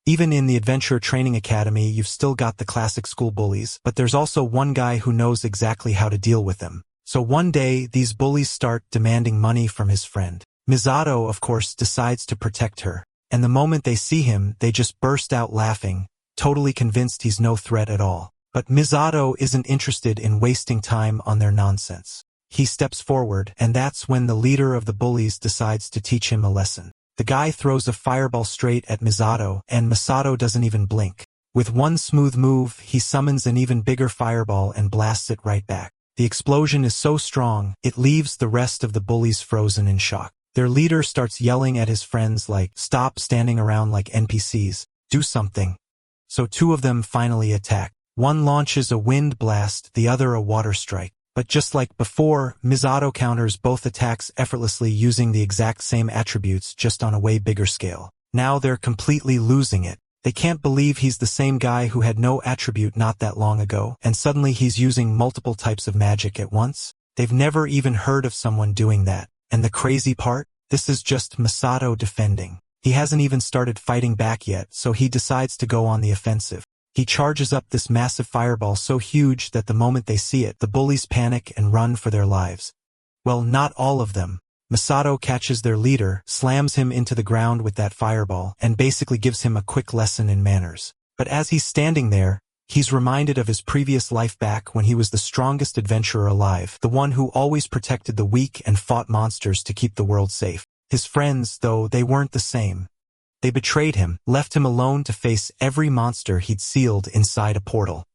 Even in the Adventure Training Academy, you've still got the classic school bullies, but there's also one guy who knows exactly how to deal with them. So one day, these bullies start demanding money from his friend. Misato, of course, decides to protect her, and the moment they see him, they just burst out laughing, totally convinced he's no threat at all. But Misato isn't interested in wasting time on their nonsense. He steps forward, and that's when the leader of the bullies decides to teach him a lesson. The guy throws a fireball straight at Misato, and Misato doesn't even blink. With one smooth move, he summons an even bigger fireball and blasts it right back. The explosion is so strong, it leaves the rest of the bullies frozen in shock. Their leader starts yelling at his friends like, "Stop standing around like NPCs, do something." So two of them finally attack. One launches a wind blast, the other a water strike. But just like before, Misato counters both attacks effortlessly using the exact same attributes just on a way bigger scale. Now they're completely losing it. They can't believe he's the same guy who had no attribute not that long ago, and suddenly he's using multiple types of magic at once. They've never even heard of someone doing that. And the crazy part? This is just Misato defending. He hasn't even started fighting back yet, so he decides to go on the offensive. He charges up this massive fireball so huge that the moment they see it, the bullies panic and run for their lives. Well, not all of them. Misato catches their leader, slams him into the ground with that fireball, and basically gives him a quick lesson in manners. But as he's standing there, he's reminded of his previous life back when he was the strongest adventurer alive, the one who always protected the weak and fought monsters to keep the world safe. His friends, though, they weren't the same. They betrayed him, left him alone to face every monster he'd sealed inside a portal.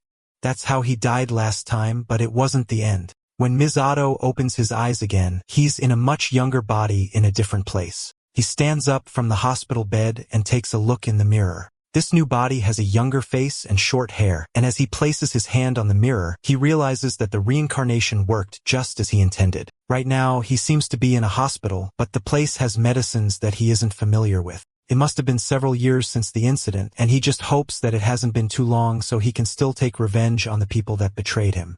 That's how he died last time, but it wasn't the end. When Misato opens his eyes again, he's in a much younger body in a different place. He stands up from the hospital bed and takes a look in the mirror. This new body has a younger face and short hair, and as he places his hand on the mirror, he realizes that the reincarnation worked just as he intended. Right now, he seems to be in a hospital, but the place has medicines that he isn't familiar with. It must have been several years since the incident, and he just hopes that it hasn't been too long so he can still take revenge on the people that betrayed him.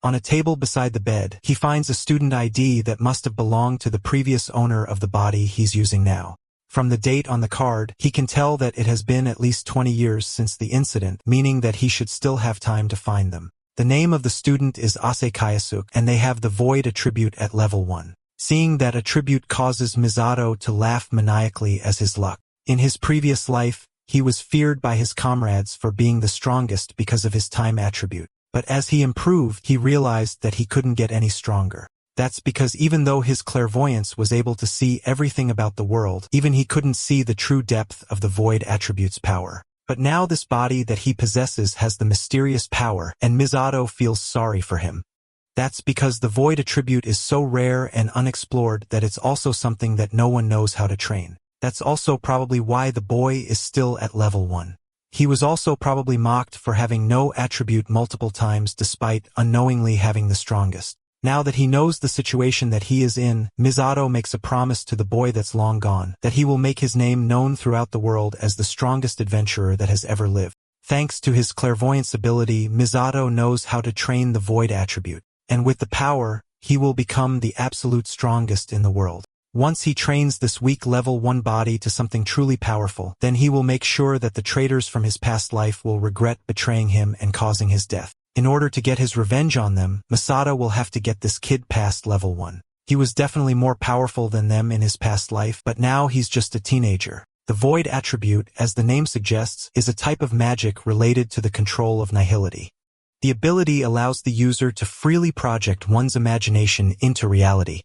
On a table beside the bed, he finds a student ID that must have belonged to the previous owner of the body he's using now. From the date on the card, he can tell that it has been at least 20 years since the incident, meaning that he should still have time to find them. The name of the student is Ase Kayasuk, and they have the Void attribute at level 1. Seeing that attribute causes Misato to laugh maniacally as his luck. In his previous life, he was feared by his comrades for being the strongest because of his time attribute. But as he improved, he realized that he couldn't get any stronger. That's because even though his clairvoyance was able to see everything about the world, even he couldn't see the true depth of the Void attribute's power. But now this body that he possesses has the mysterious power, and Misato feels sorry for him. That's because the Void attribute is so rare and unexplored that it's also something that no one knows how to train. That's also probably why the boy is still at level 1. He was also probably mocked for having no attribute multiple times despite unknowingly having the strongest. Now that he knows the situation that he is in, Misato makes a promise to the boy that's long gone, that he will make his name known throughout the world as the strongest adventurer that has ever lived. Thanks to his clairvoyance ability, Misato knows how to train the Void attribute, and with the power, he will become the absolute strongest in the world. Once he trains this weak level 1 body to something truly powerful, then he will make sure that the traitors from his past life will regret betraying him and causing his death. In order to get his revenge on them, Misato will have to get this kid past level 1. He was definitely more powerful than them in his past life, but now he's just a teenager. The Void attribute, as the name suggests, is a type of magic related to the control of nihility. The ability allows the user to freely project one's imagination into reality.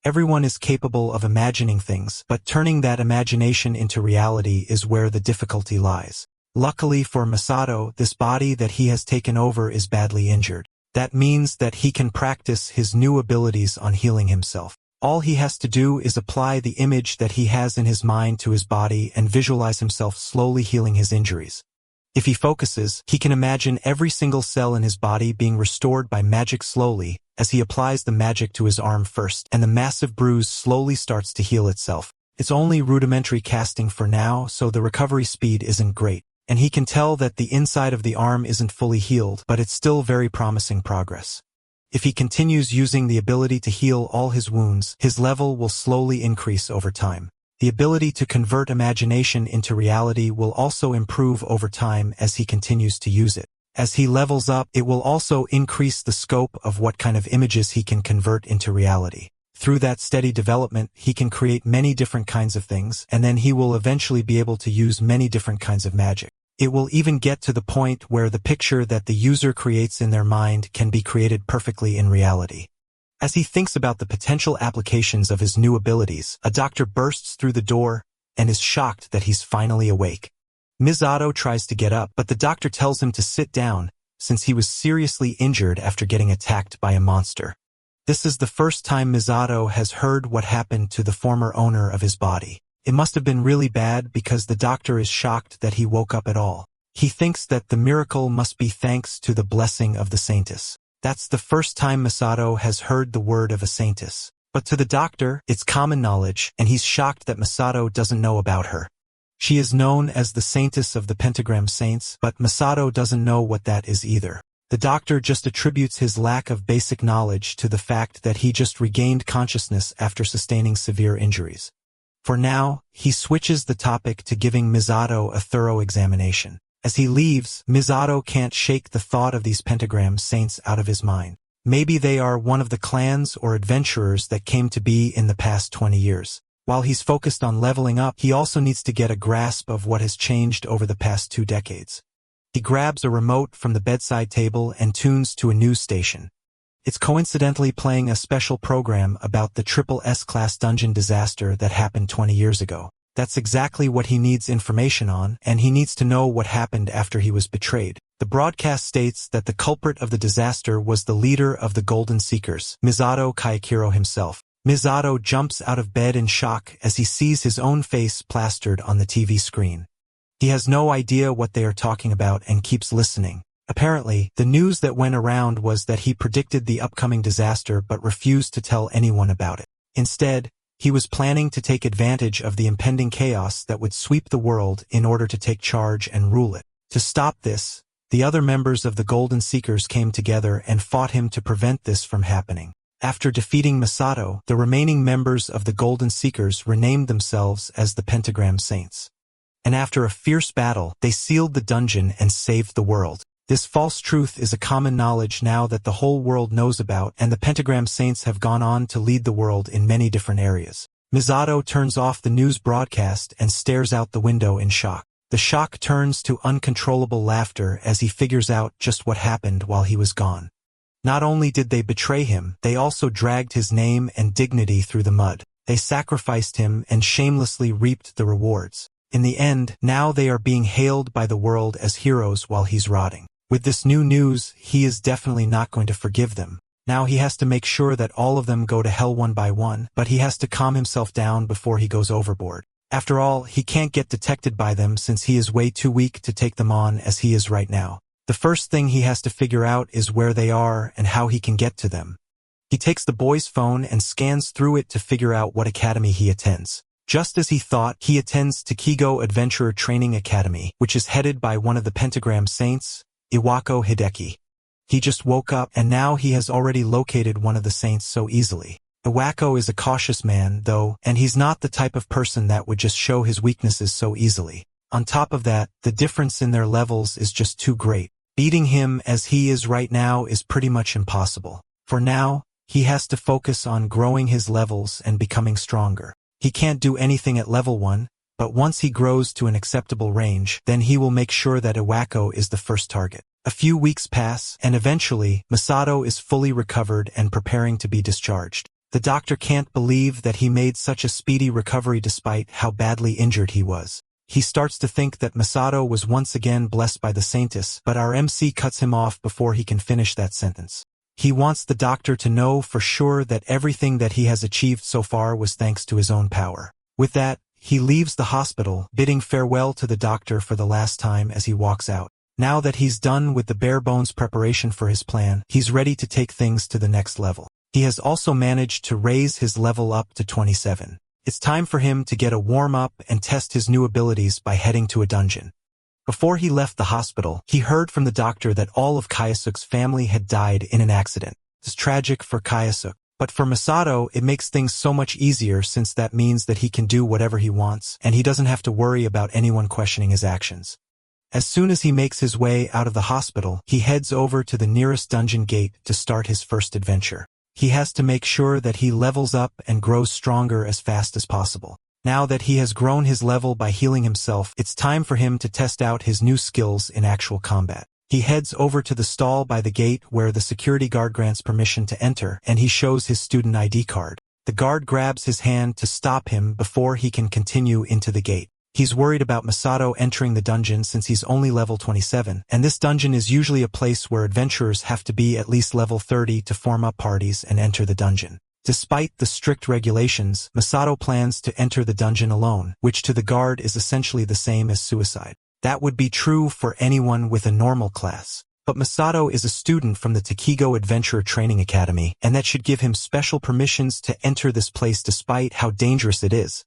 Everyone is capable of imagining things, but turning that imagination into reality is where the difficulty lies. Luckily for Misato, this body that he has taken over is badly injured. That means that he can practice his new abilities on healing himself. All he has to do is apply the image that he has in his mind to his body and visualize himself slowly healing his injuries. If he focuses, he can imagine every single cell in his body being restored by magic slowly, as he applies the magic to his arm first, and the massive bruise slowly starts to heal itself. It's only rudimentary casting for now, so the recovery speed isn't great, and he can tell that the inside of the arm isn't fully healed, but it's still very promising progress. If he continues using the ability to heal all his wounds, his level will slowly increase over time. The ability to convert imagination into reality will also improve over time as he continues to use it. As he levels up, it will also increase the scope of what kind of images he can convert into reality. Through that steady development, he can create many different kinds of things, and then he will eventually be able to use many different kinds of magic. It will even get to the point where the picture that the user creates in their mind can be created perfectly in reality. As he thinks about the potential applications of his new abilities, a doctor bursts through the door and is shocked that he's finally awake. Misato tries to get up, but the doctor tells him to sit down since he was seriously injured after getting attacked by a monster. This is the first time Misato has heard what happened to the former owner of his body. It must have been really bad because the doctor is shocked that he woke up at all. He thinks that the miracle must be thanks to the blessing of the saintess. That's the first time Misato has heard the word of a saintess. But to the doctor, it's common knowledge, and he's shocked that Misato doesn't know about her. She is known as the saintess of the pentagram saints, but Misato doesn't know what that is either. The doctor just attributes his lack of basic knowledge to the fact that he just regained consciousness after sustaining severe injuries. For now, he switches the topic to giving Misato a thorough examination. As he leaves, Misato can't shake the thought of these pentagram saints out of his mind. Maybe they are one of the clans or adventurers that came to be in the past 20 years. While he's focused on leveling up, he also needs to get a grasp of what has changed over the past 2 decades. He grabs a remote from the bedside table and tunes to a news station. It's coincidentally playing a special program about the Triple S-class dungeon disaster that happened 20 years ago. That's exactly what he needs information on, and he needs to know what happened after he was betrayed. The broadcast states that the culprit of the disaster was the leader of the Golden Seekers, Misato Kayakiro himself. Misato jumps out of bed in shock as he sees his own face plastered on the TV screen. He has no idea what they are talking about and keeps listening. Apparently, the news that went around was that he predicted the upcoming disaster but refused to tell anyone about it. Instead, he was planning to take advantage of the impending chaos that would sweep the world in order to take charge and rule it. To stop this, the other members of the Golden Seekers came together and fought him to prevent this from happening. After defeating Misato, the remaining members of the Golden Seekers renamed themselves as the Pentagram Saints. And after a fierce battle, they sealed the dungeon and saved the world. This false truth is a common knowledge now that the whole world knows about, and the Pentagram Saints have gone on to lead the world in many different areas. Misato turns off the news broadcast and stares out the window in shock. The shock turns to uncontrollable laughter as he figures out just what happened while he was gone. Not only did they betray him, they also dragged his name and dignity through the mud. They sacrificed him and shamelessly reaped the rewards. In the end, now they are being hailed by the world as heroes while he's rotting. With this new news, he is definitely not going to forgive them. Now he has to make sure that all of them go to hell one by one, but he has to calm himself down before he goes overboard. After all, he can't get detected by them since he is way too weak to take them on as he is right now. The first thing he has to figure out is where they are and how he can get to them. He takes the boy's phone and scans through it to figure out what academy he attends. Just as he thought, he attends Takigo Adventurer Training Academy, which is headed by one of the Pentagram Saints, Iwako Hideki. He just woke up, and now he has already located one of the saints so easily. Iwako is a cautious man, though, and he's not the type of person that would just show his weaknesses so easily. On top of that, the difference in their levels is just too great. Beating him as he is right now is pretty much impossible. For now, he has to focus on growing his levels and becoming stronger. He can't do anything at level 1, but once he grows to an acceptable range, then he will make sure that Iwako is the first target. A few weeks pass, and eventually, Misato is fully recovered and preparing to be discharged. The doctor can't believe that he made such a speedy recovery despite how badly injured he was. He starts to think that Misato was once again blessed by the saintess, but our MC cuts him off before he can finish that sentence. He wants the doctor to know for sure that everything that he has achieved so far was thanks to his own power. With that, he leaves the hospital, bidding farewell to the doctor for the last time as he walks out. Now that he's done with the bare-bones preparation for his plan, he's ready to take things to the next level. He has also managed to raise his level up to 27. It's time for him to get a warm-up and test his new abilities by heading to a dungeon. Before he left the hospital, he heard from the doctor that all of Kayasuk's family had died in an accident. It's tragic for Kayasuk. But for Masato, it makes things so much easier since that means that he can do whatever he wants, and he doesn't have to worry about anyone questioning his actions. As soon as he makes his way out of the hospital, he heads over to the nearest dungeon gate to start his first adventure. He has to make sure that he levels up and grows stronger as fast as possible. Now that he has grown his level by healing himself, it's time for him to test out his new skills in actual combat. He heads over to the stall by the gate where the security guard grants permission to enter, and he shows his student ID card. The guard grabs his hand to stop him before he can continue into the gate. He's worried about Masato entering the dungeon since he's only level 27, and this dungeon is usually a place where adventurers have to be at least level 30 to form up parties and enter the dungeon. Despite the strict regulations, Masato plans to enter the dungeon alone, which to the guard is essentially the same as suicide. That would be true for anyone with a normal class. But Masato is a student from the Takigo Adventure Training Academy, and that should give him special permissions to enter this place despite how dangerous it is.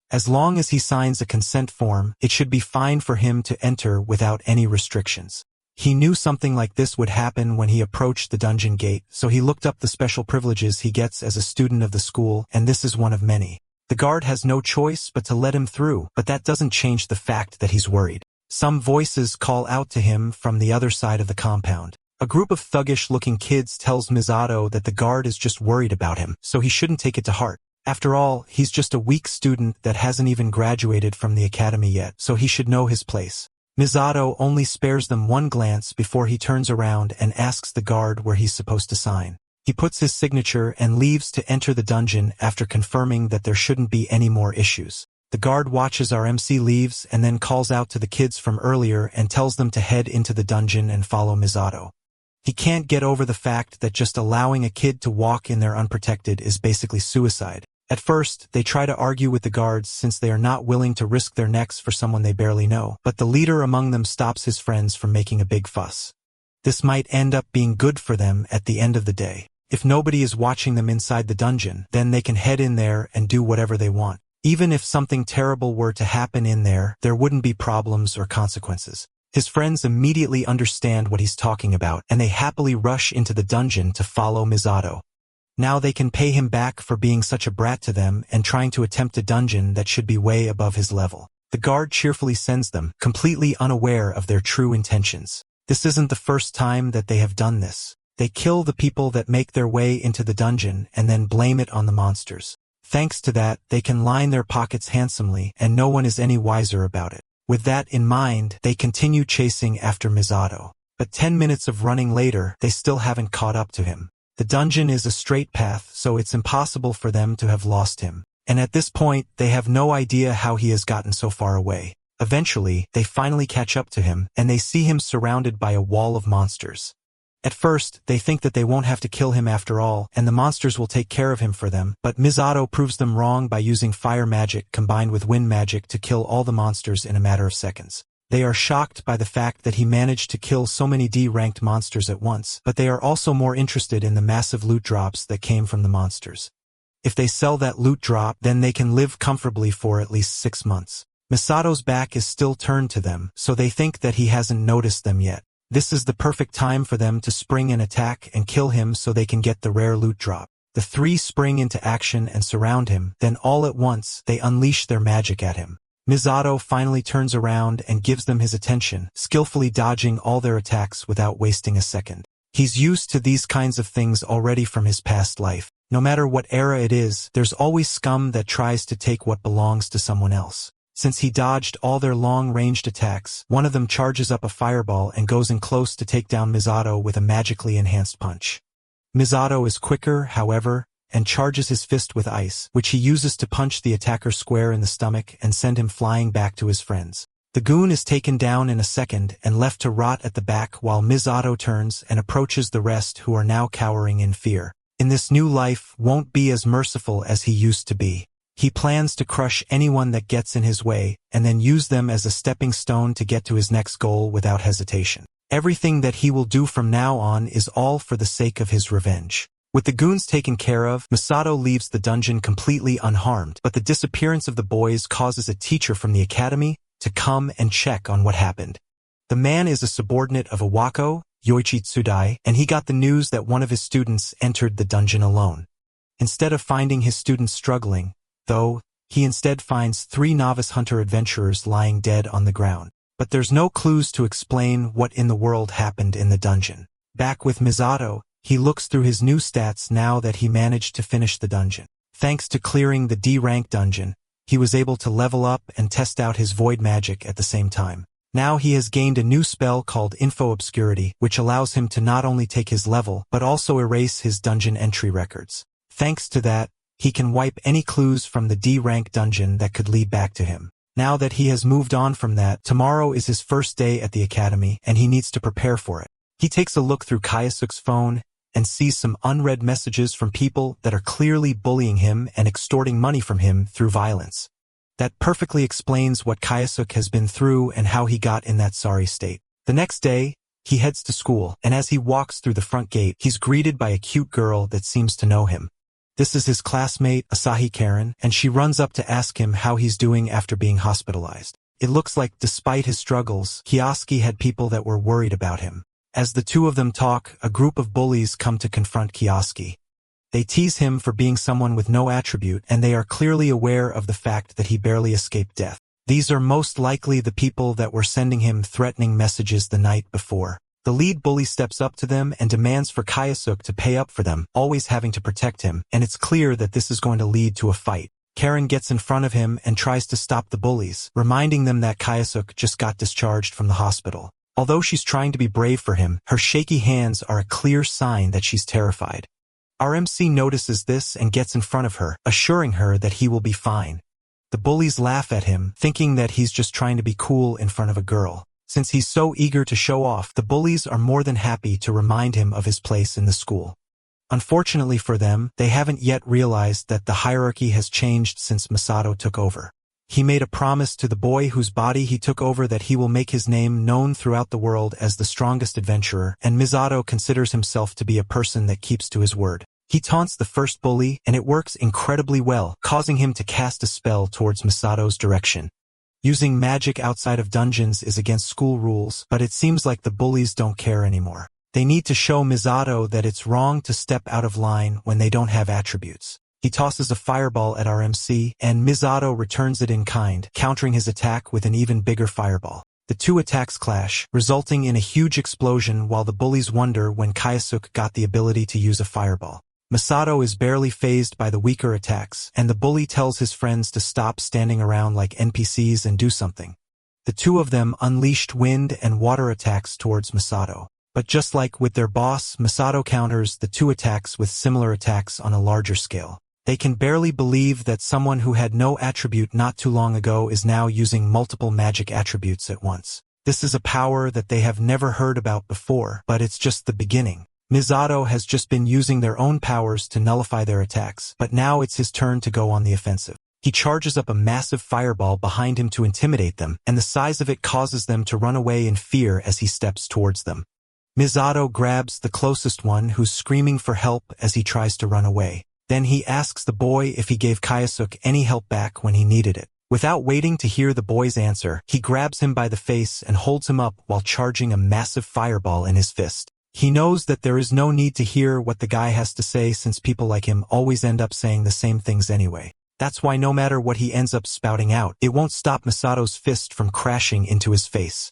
As long as he signs a consent form, it should be fine for him to enter without any restrictions. He knew something like this would happen when he approached the dungeon gate, so he looked up the special privileges he gets as a student of the school, and this is one of many. The guard has no choice but to let him through, but that doesn't change the fact that he's worried. Some voices call out to him from the other side of the compound. A group of thuggish-looking kids tells Misato that the guard is just worried about him, so he shouldn't take it to heart. After all, he's just a weak student that hasn't even graduated from the academy yet, so he should know his place. Misato only spares them one glance before he turns around and asks the guard where he's supposed to sign. He puts his signature and leaves to enter the dungeon after confirming that there shouldn't be any more issues. The guard watches our MC leaves and then calls out to the kids from earlier and tells them to head into the dungeon and follow Misato. He can't get over the fact that just allowing a kid to walk in there unprotected is basically suicide. At first, they try to argue with the guards since they are not willing to risk their necks for someone they barely know, but the leader among them stops his friends from making a big fuss. This might end up being good for them at the end of the day. If nobody is watching them inside the dungeon, then they can head in there and do whatever they want. Even if something terrible were to happen in there, there wouldn't be problems or consequences. His friends immediately understand what he's talking about, and they happily rush into the dungeon to follow Misato. Now they can pay him back for being such a brat to them and trying to attempt a dungeon that should be way above his level. The guard cheerfully sends them, completely unaware of their true intentions. This isn't the first time that they have done this. They kill the people that make their way into the dungeon and then blame it on the monsters. Thanks to that, they can line their pockets handsomely, and no one is any wiser about it. With that in mind, they continue chasing after Misato. But 10 minutes of running later, they still haven't caught up to him. The dungeon is a straight path, so it's impossible for them to have lost him. And at this point, they have no idea how he has gotten so far away. Eventually, they finally catch up to him, and they see him surrounded by a wall of monsters. At first, they think that they won't have to kill him after all, and the monsters will take care of him for them, but Misato proves them wrong by using fire magic combined with wind magic to kill all the monsters in a matter of seconds. They are shocked by the fact that he managed to kill so many D-ranked monsters at once, but they are also more interested in the massive loot drops that came from the monsters. If they sell that loot drop, then they can live comfortably for at least 6 months. Misato's back is still turned to them, so they think that he hasn't noticed them yet. This is the perfect time for them to spring and attack and kill him so they can get the rare loot drop. The three spring into action and surround him, then all at once, they unleash their magic at him. Misato finally turns around and gives them his attention, skillfully dodging all their attacks without wasting a second. He's used to these kinds of things already from his past life. No matter what era it is, there's always scum that tries to take what belongs to someone else. Since he dodged all their long-ranged attacks, one of them charges up a fireball and goes in close to take down Misato with a magically enhanced punch. Misato is quicker, however, and charges his fist with ice, which he uses to punch the attacker square in the stomach and send him flying back to his friends. The goon is taken down in a second and left to rot at the back while Misato turns and approaches the rest who are now cowering in fear. In this new life won't be as merciful as he used to be. He plans to crush anyone that gets in his way, and then use them as a stepping stone to get to his next goal without hesitation. Everything that he will do from now on is all for the sake of his revenge. With the goons taken care of, Misato leaves the dungeon completely unharmed, but the disappearance of the boys causes a teacher from the academy to come and check on what happened. The man is a subordinate of Iwako, Yoichi Tsudai, and he got the news that one of his students entered the dungeon alone. Instead of finding his students struggling, though, he instead finds 3 novice hunter adventurers lying dead on the ground. But there's no clues to explain what in the world happened in the dungeon. Back with Misato, he looks through his new stats now that he managed to finish the dungeon. Thanks to clearing the D-rank dungeon, he was able to level up and test out his void magic at the same time. Now he has gained a new spell called Info Obscurity, which allows him to not only take his level, but also erase his dungeon entry records. Thanks to that, he can wipe any clues from the D-rank dungeon that could lead back to him. Now that he has moved on from that, tomorrow is his first day at the academy and he needs to prepare for it. He takes a look through Kayasuk's phone and sees some unread messages from people that are clearly bullying him and extorting money from him through violence. That perfectly explains what Kayasuk has been through and how he got in that sorry state. The next day, he heads to school, and as he walks through the front gate, he's greeted by a cute girl that seems to know him. This is his classmate, Asahi Karen, and she runs up to ask him how he's doing after being hospitalized. It looks like, despite his struggles, Kioski had people that were worried about him. As the two of them talk, a group of bullies come to confront Kioski. They tease him for being someone with no attribute, and they are clearly aware of the fact that he barely escaped death. These are most likely the people that were sending him threatening messages the night before. The lead bully steps up to them and demands for Kayasuk to pay up for them, always having to protect him, and it's clear that this is going to lead to a fight. Karen gets in front of him and tries to stop the bullies, reminding them that Kayasuk just got discharged from the hospital. Although she's trying to be brave for him, her shaky hands are a clear sign that she's terrified. Our MC notices this and gets in front of her, assuring her that he will be fine. The bullies laugh at him, thinking that he's just trying to be cool in front of a girl. Since he's so eager to show off, the bullies are more than happy to remind him of his place in the school. Unfortunately for them, they haven't yet realized that the hierarchy has changed since Masato took over. He made a promise to the boy whose body he took over that he will make his name known throughout the world as the strongest adventurer, and Misato considers himself to be a person that keeps to his word. He taunts the first bully, and it works incredibly well, causing him to cast a spell towards Misato's direction. Using magic outside of dungeons is against school rules, but it seems like the bullies don't care anymore. They need to show Misato that it's wrong to step out of line when they don't have attributes. He tosses a fireball at our MC, and Misato returns it in kind, countering his attack with an even bigger fireball. The two attacks clash, resulting in a huge explosion while the bullies wonder when Kayasuk got the ability to use a fireball. Masato is barely fazed by the weaker attacks, and the bully tells his friends to stop standing around like NPCs and do something. The two of them unleashed wind and water attacks towards Masato. But just like with their boss, Masato counters the two attacks with similar attacks on a larger scale. They can barely believe that someone who had no attribute not too long ago is now using multiple magic attributes at once. This is a power that they have never heard about before, but it's just the beginning. Misato has just been using their own powers to nullify their attacks, but now it's his turn to go on the offensive. He charges up a massive fireball behind him to intimidate them, and the size of it causes them to run away in fear as he steps towards them. Misato grabs the closest one who's screaming for help as he tries to run away. Then he asks the boy if he gave Kayasuk any help back when he needed it. Without waiting to hear the boy's answer, he grabs him by the face and holds him up while charging a massive fireball in his fist. He knows that there is no need to hear what the guy has to say since people like him always end up saying the same things anyway. That's why no matter what he ends up spouting out, it won't stop Misato's fist from crashing into his face.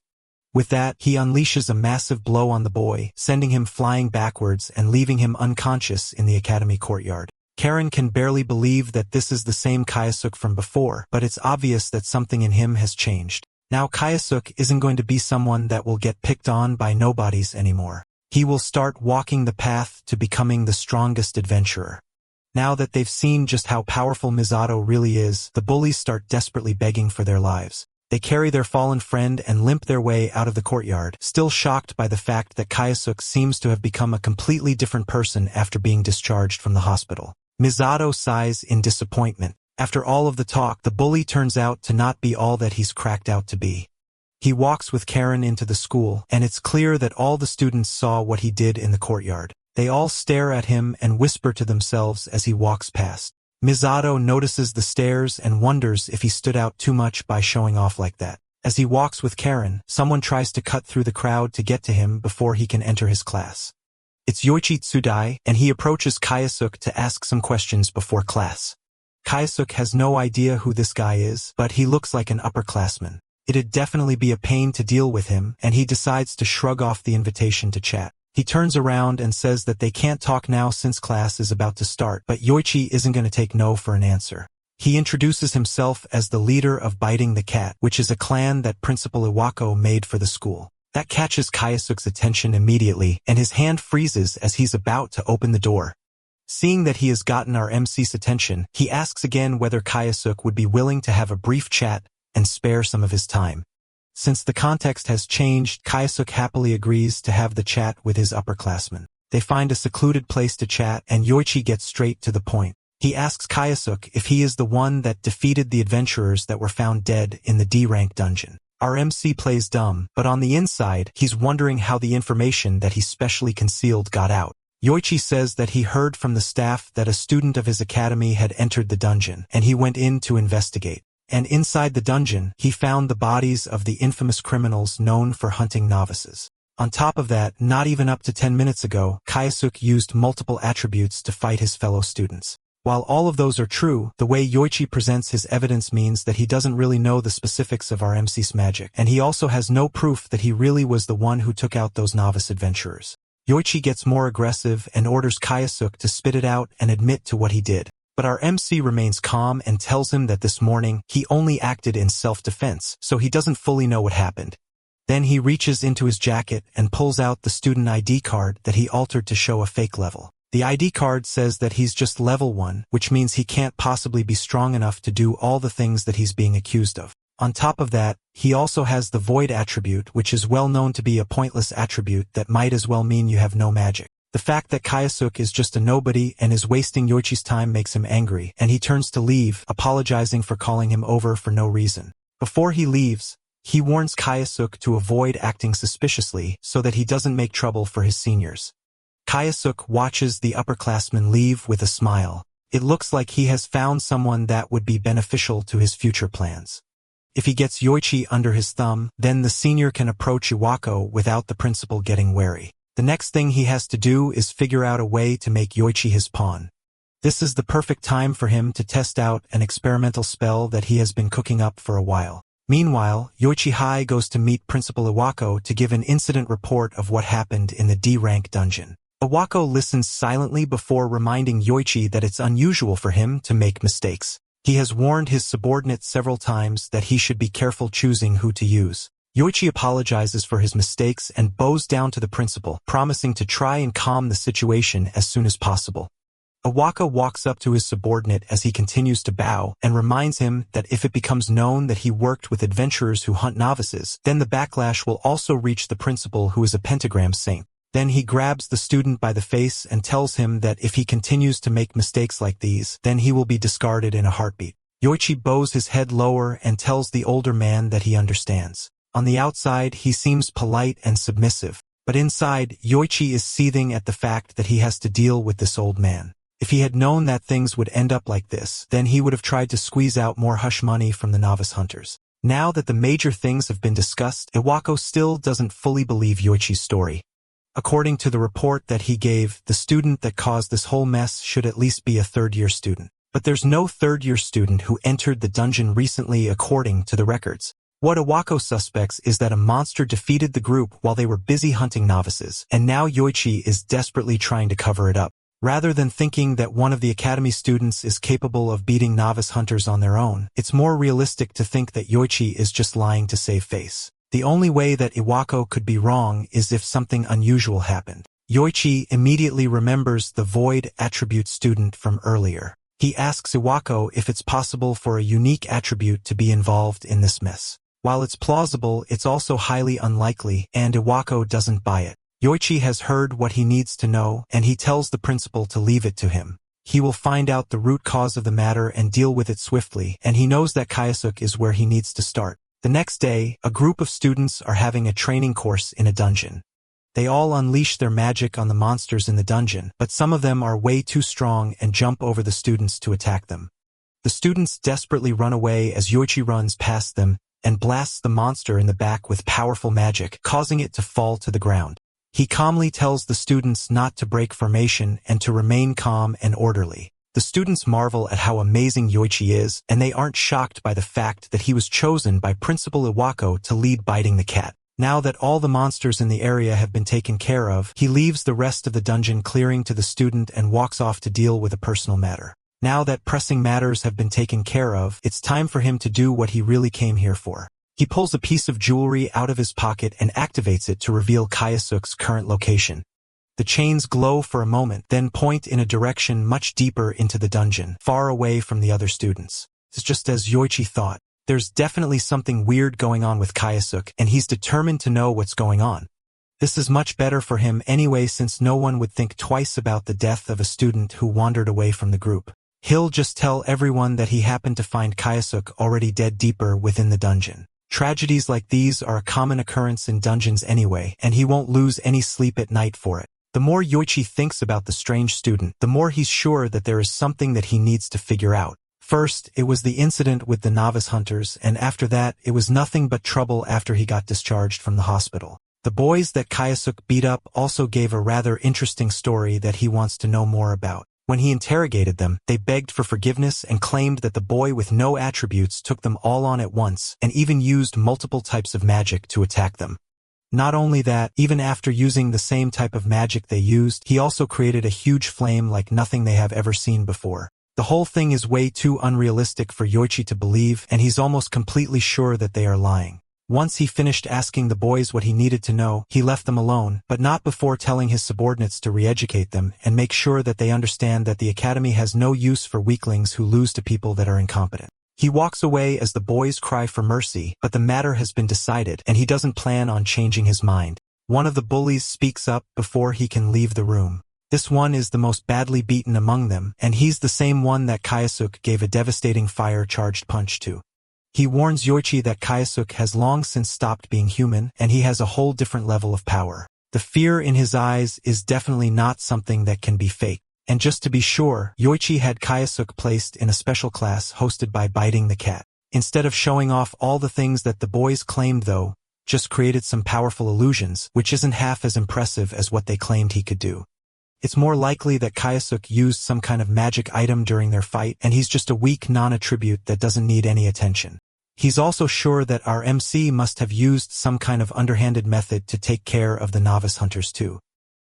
With that, he unleashes a massive blow on the boy, sending him flying backwards and leaving him unconscious in the academy courtyard. Karen can barely believe that this is the same Kayasuk from before, but it's obvious that something in him has changed. Now Kayasuk isn't going to be someone that will get picked on by nobodies anymore. He will start walking the path to becoming the strongest adventurer. Now that they've seen just how powerful Misato really is, the bullies start desperately begging for their lives. They carry their fallen friend and limp their way out of the courtyard, still shocked by the fact that Kayasuk seems to have become a completely different person after being discharged from the hospital. Misato sighs in disappointment. After all of the talk, the bully turns out to not be all that he's cracked out to be. He walks with Karen into the school, and it's clear that all the students saw what he did in the courtyard. They all stare at him and whisper to themselves as he walks past. Misato notices the stares and wonders if he stood out too much by showing off like that. As he walks with Karen, someone tries to cut through the crowd to get to him before he can enter his class. It's Yoichi Tsudai, and he approaches Kayasuk to ask some questions before class. Kayasuk has no idea who this guy is, but he looks like an upperclassman. It'd definitely be a pain to deal with him, and he decides to shrug off the invitation to chat. He turns around and says that they can't talk now since class is about to start, but Yoichi isn't going to take no for an answer. He introduces himself as the leader of Biting the Cat, which is a clan that Principal Iwako made for the school. That catches Kayasuk's attention immediately, and his hand freezes as he's about to open the door. Seeing that he has gotten our MC's attention, he asks again whether Kayasuk would be willing to have a brief chat and spare some of his time. Since the context has changed, Kayasuk happily agrees to have the chat with his upperclassmen. They find a secluded place to chat, and Yoichi gets straight to the point. He asks Kayasuk if he is the one that defeated the adventurers that were found dead in the D-rank dungeon. Our MC plays dumb, but on the inside, he's wondering how the information that he specially concealed got out. Yoichi says that he heard from the staff that a student of his academy had entered the dungeon, and he went in to investigate. And inside the dungeon, he found the bodies of the infamous criminals known for hunting novices. On top of that, not even up to 10 minutes ago, Kayasuk used multiple attributes to fight his fellow students. While all of those are true, the way Yoichi presents his evidence means that he doesn't really know the specifics of our MC's magic, and he also has no proof that he really was the one who took out those novice adventurers. Yoichi gets more aggressive and orders Kayasuk to spit it out and admit to what he did. But our MC remains calm and tells him that this morning he only acted in self-defense, so he doesn't fully know what happened. Then he reaches into his jacket and pulls out the student ID card that he altered to show a fake level. The ID card says that he's just level 1, which means he can't possibly be strong enough to do all the things that he's being accused of. On top of that, he also has the Void attribute, which is well known to be a pointless attribute that might as well mean you have no magic. The fact that Kayasuk is just a nobody and is wasting Yoichi's time makes him angry, and he turns to leave, apologizing for calling him over for no reason. Before he leaves, he warns Kayasuk to avoid acting suspiciously so that he doesn't make trouble for his seniors. Kayasuk watches the upperclassman leave with a smile. It looks like he has found someone that would be beneficial to his future plans. If he gets Yoichi under his thumb, then the senior can approach Iwako without the principal getting wary. The next thing he has to do is figure out a way to make Yoichi his pawn. This is the perfect time for him to test out an experimental spell that he has been cooking up for a while. Meanwhile, Yoichi goes to meet Principal Iwako to give an incident report of what happened in the D-rank dungeon. Iwako listens silently before reminding Yoichi that it's unusual for him to make mistakes. He has warned his subordinates several times that he should be careful choosing who to use. Yoichi apologizes for his mistakes and bows down to the principal, promising to try and calm the situation as soon as possible. Iwako walks up to his subordinate as he continues to bow and reminds him that if it becomes known that he worked with adventurers who hunt novices, then the backlash will also reach the principal, who is a pentagram saint. Then he grabs the student by the face and tells him that if he continues to make mistakes like these, then he will be discarded in a heartbeat. Yoichi bows his head lower and tells the older man that he understands. On the outside, he seems polite and submissive, but inside, Yoichi is seething at the fact that he has to deal with this old man. If he had known that things would end up like this, then he would have tried to squeeze out more hush money from the novice hunters. Now that the major things have been discussed, Iwako still doesn't fully believe Yoichi's story. According to the report that he gave, the student that caused this whole mess should at least be a third-year student. But there's no third-year student who entered the dungeon recently according to the records. What Iwako suspects is that a monster defeated the group while they were busy hunting novices, and now Yoichi is desperately trying to cover it up. Rather than thinking that one of the academy students is capable of beating novice hunters on their own, it's more realistic to think that Yoichi is just lying to save face. The only way that Iwako could be wrong is if something unusual happened. Yoichi immediately remembers the Void attribute student from earlier. He asks Iwako if it's possible for a unique attribute to be involved in this mess. While it's plausible, it's also highly unlikely, and Iwako doesn't buy it. Yoichi has heard what he needs to know, and he tells the principal to leave it to him. He will find out the root cause of the matter and deal with it swiftly, and he knows that Kayasuk is where he needs to start. The next day, a group of students are having a training course in a dungeon. They all unleash their magic on the monsters in the dungeon, but some of them are way too strong and jump over the students to attack them. The students desperately run away as Yoichi runs past them and blasts the monster in the back with powerful magic, causing it to fall to the ground. He calmly tells the students not to break formation and to remain calm and orderly. The students marvel at how amazing Yoichi is, and they aren't shocked by the fact that he was chosen by Principal Iwako to lead Biting the Cat. Now that all the monsters in the area have been taken care of, he leaves the rest of the dungeon clearing to the student and walks off to deal with a personal matter. Now that pressing matters have been taken care of, it's time for him to do what he really came here for. He pulls a piece of jewelry out of his pocket and activates it to reveal Kayasuk's current location. The chains glow for a moment, then point in a direction much deeper into the dungeon, far away from the other students. It's just as Yoichi thought. There's definitely something weird going on with Kayasuk, and he's determined to know what's going on. This is much better for him anyway, since no one would think twice about the death of a student who wandered away from the group. He'll just tell everyone that he happened to find Kayasuk already dead deeper within the dungeon. Tragedies like these are a common occurrence in dungeons anyway, and he won't lose any sleep at night for it. The more Yoichi thinks about the strange student, the more he's sure that there is something that he needs to figure out. First, it was the incident with the novice hunters, and after that, it was nothing but trouble after he got discharged from the hospital. The boys that Kayasuk beat up also gave a rather interesting story that he wants to know more about. When he interrogated them, they begged for forgiveness and claimed that the boy with no attributes took them all on at once and even used multiple types of magic to attack them. Not only that, even after using the same type of magic they used, he also created a huge flame like nothing they have ever seen before. The whole thing is way too unrealistic for Yoichi to believe, and he's almost completely sure that they are lying. Once he finished asking the boys what he needed to know, he left them alone, but not before telling his subordinates to re-educate them and make sure that they understand that the academy has no use for weaklings who lose to people that are incompetent. He walks away as the boys cry for mercy, but the matter has been decided, and he doesn't plan on changing his mind. One of the bullies speaks up before he can leave the room. This one is the most badly beaten among them, and he's the same one that Kayasuk gave a devastating fire-charged punch to. He warns Yoichi that Kayasuk has long since stopped being human, and he has a whole different level of power. The fear in his eyes is definitely not something that can be faked. And just to be sure, Yoichi had Kayasuk placed in a special class hosted by Biting the Cat. Instead of showing off all the things that the boys claimed though, just created some powerful illusions, which isn't half as impressive as what they claimed he could do. It's more likely that Kayasuk used some kind of magic item during their fight, and he's just a weak non-attribute that doesn't need any attention. He's also sure that our MC must have used some kind of underhanded method to take care of the novice hunters too.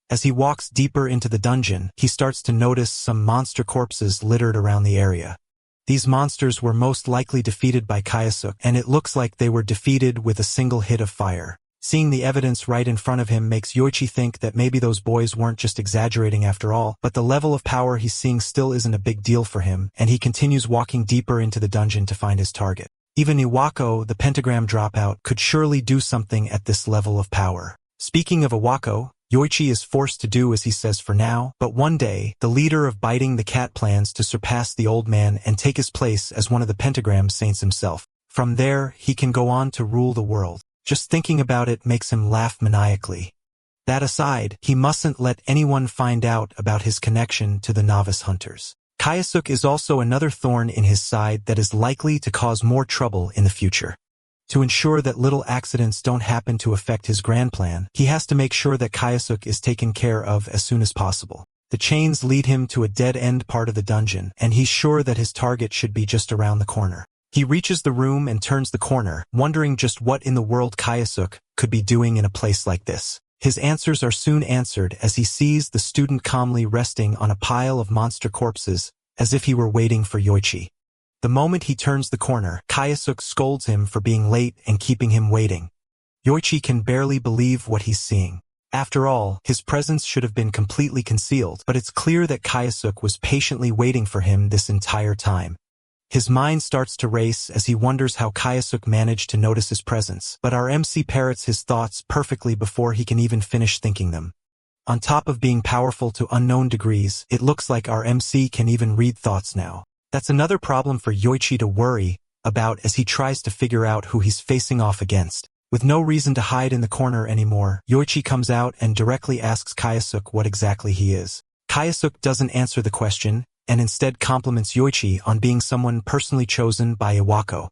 As he walks deeper into the dungeon, he starts to notice some monster corpses littered around the area. These monsters were most likely defeated by Kayasuk, and it looks like they were defeated with a single hit of fire. Seeing the evidence right in front of him makes Yoichi think that maybe those boys weren't just exaggerating after all, but the level of power he's seeing still isn't a big deal for him, and he continues walking deeper into the dungeon to find his target. Even Iwako, the pentagram dropout, could surely do something at this level of power. Speaking of Iwako, Yoichi is forced to do as he says for now, but one day, the leader of Biting the Cat plans to surpass the old man and take his place as one of the pentagram saints himself. From there, he can go on to rule the world. Just thinking about it makes him laugh maniacally. That aside, he mustn't let anyone find out about his connection to the novice hunters. Kayasuk is also another thorn in his side that is likely to cause more trouble in the future. To ensure that little accidents don't happen to affect his grand plan, he has to make sure that Kayasuk is taken care of as soon as possible. The chains lead him to a dead-end part of the dungeon, and he's sure that his target should be just around the corner. He reaches the room and turns the corner, wondering just what in the world Kayasuk could be doing in a place like this. His answers are soon answered as he sees the student calmly resting on a pile of monster corpses, as if he were waiting for Yoichi. The moment he turns the corner, Kayasuk scolds him for being late and keeping him waiting. Yoichi can barely believe what he's seeing. After all, his presence should have been completely concealed, but it's clear that Kayasuk was patiently waiting for him this entire time. His mind starts to race as he wonders how Kayasuk managed to notice his presence, but our MC parrots his thoughts perfectly before he can even finish thinking them. On top of being powerful to unknown degrees, it looks like our MC can even read thoughts now. That's another problem for Yoichi to worry about as he tries to figure out who he's facing off against. With no reason to hide in the corner anymore, Yoichi comes out and directly asks Kayasuk what exactly he is. Kayasuk doesn't answer the question, and instead compliments Yoichi on being someone personally chosen by Iwako.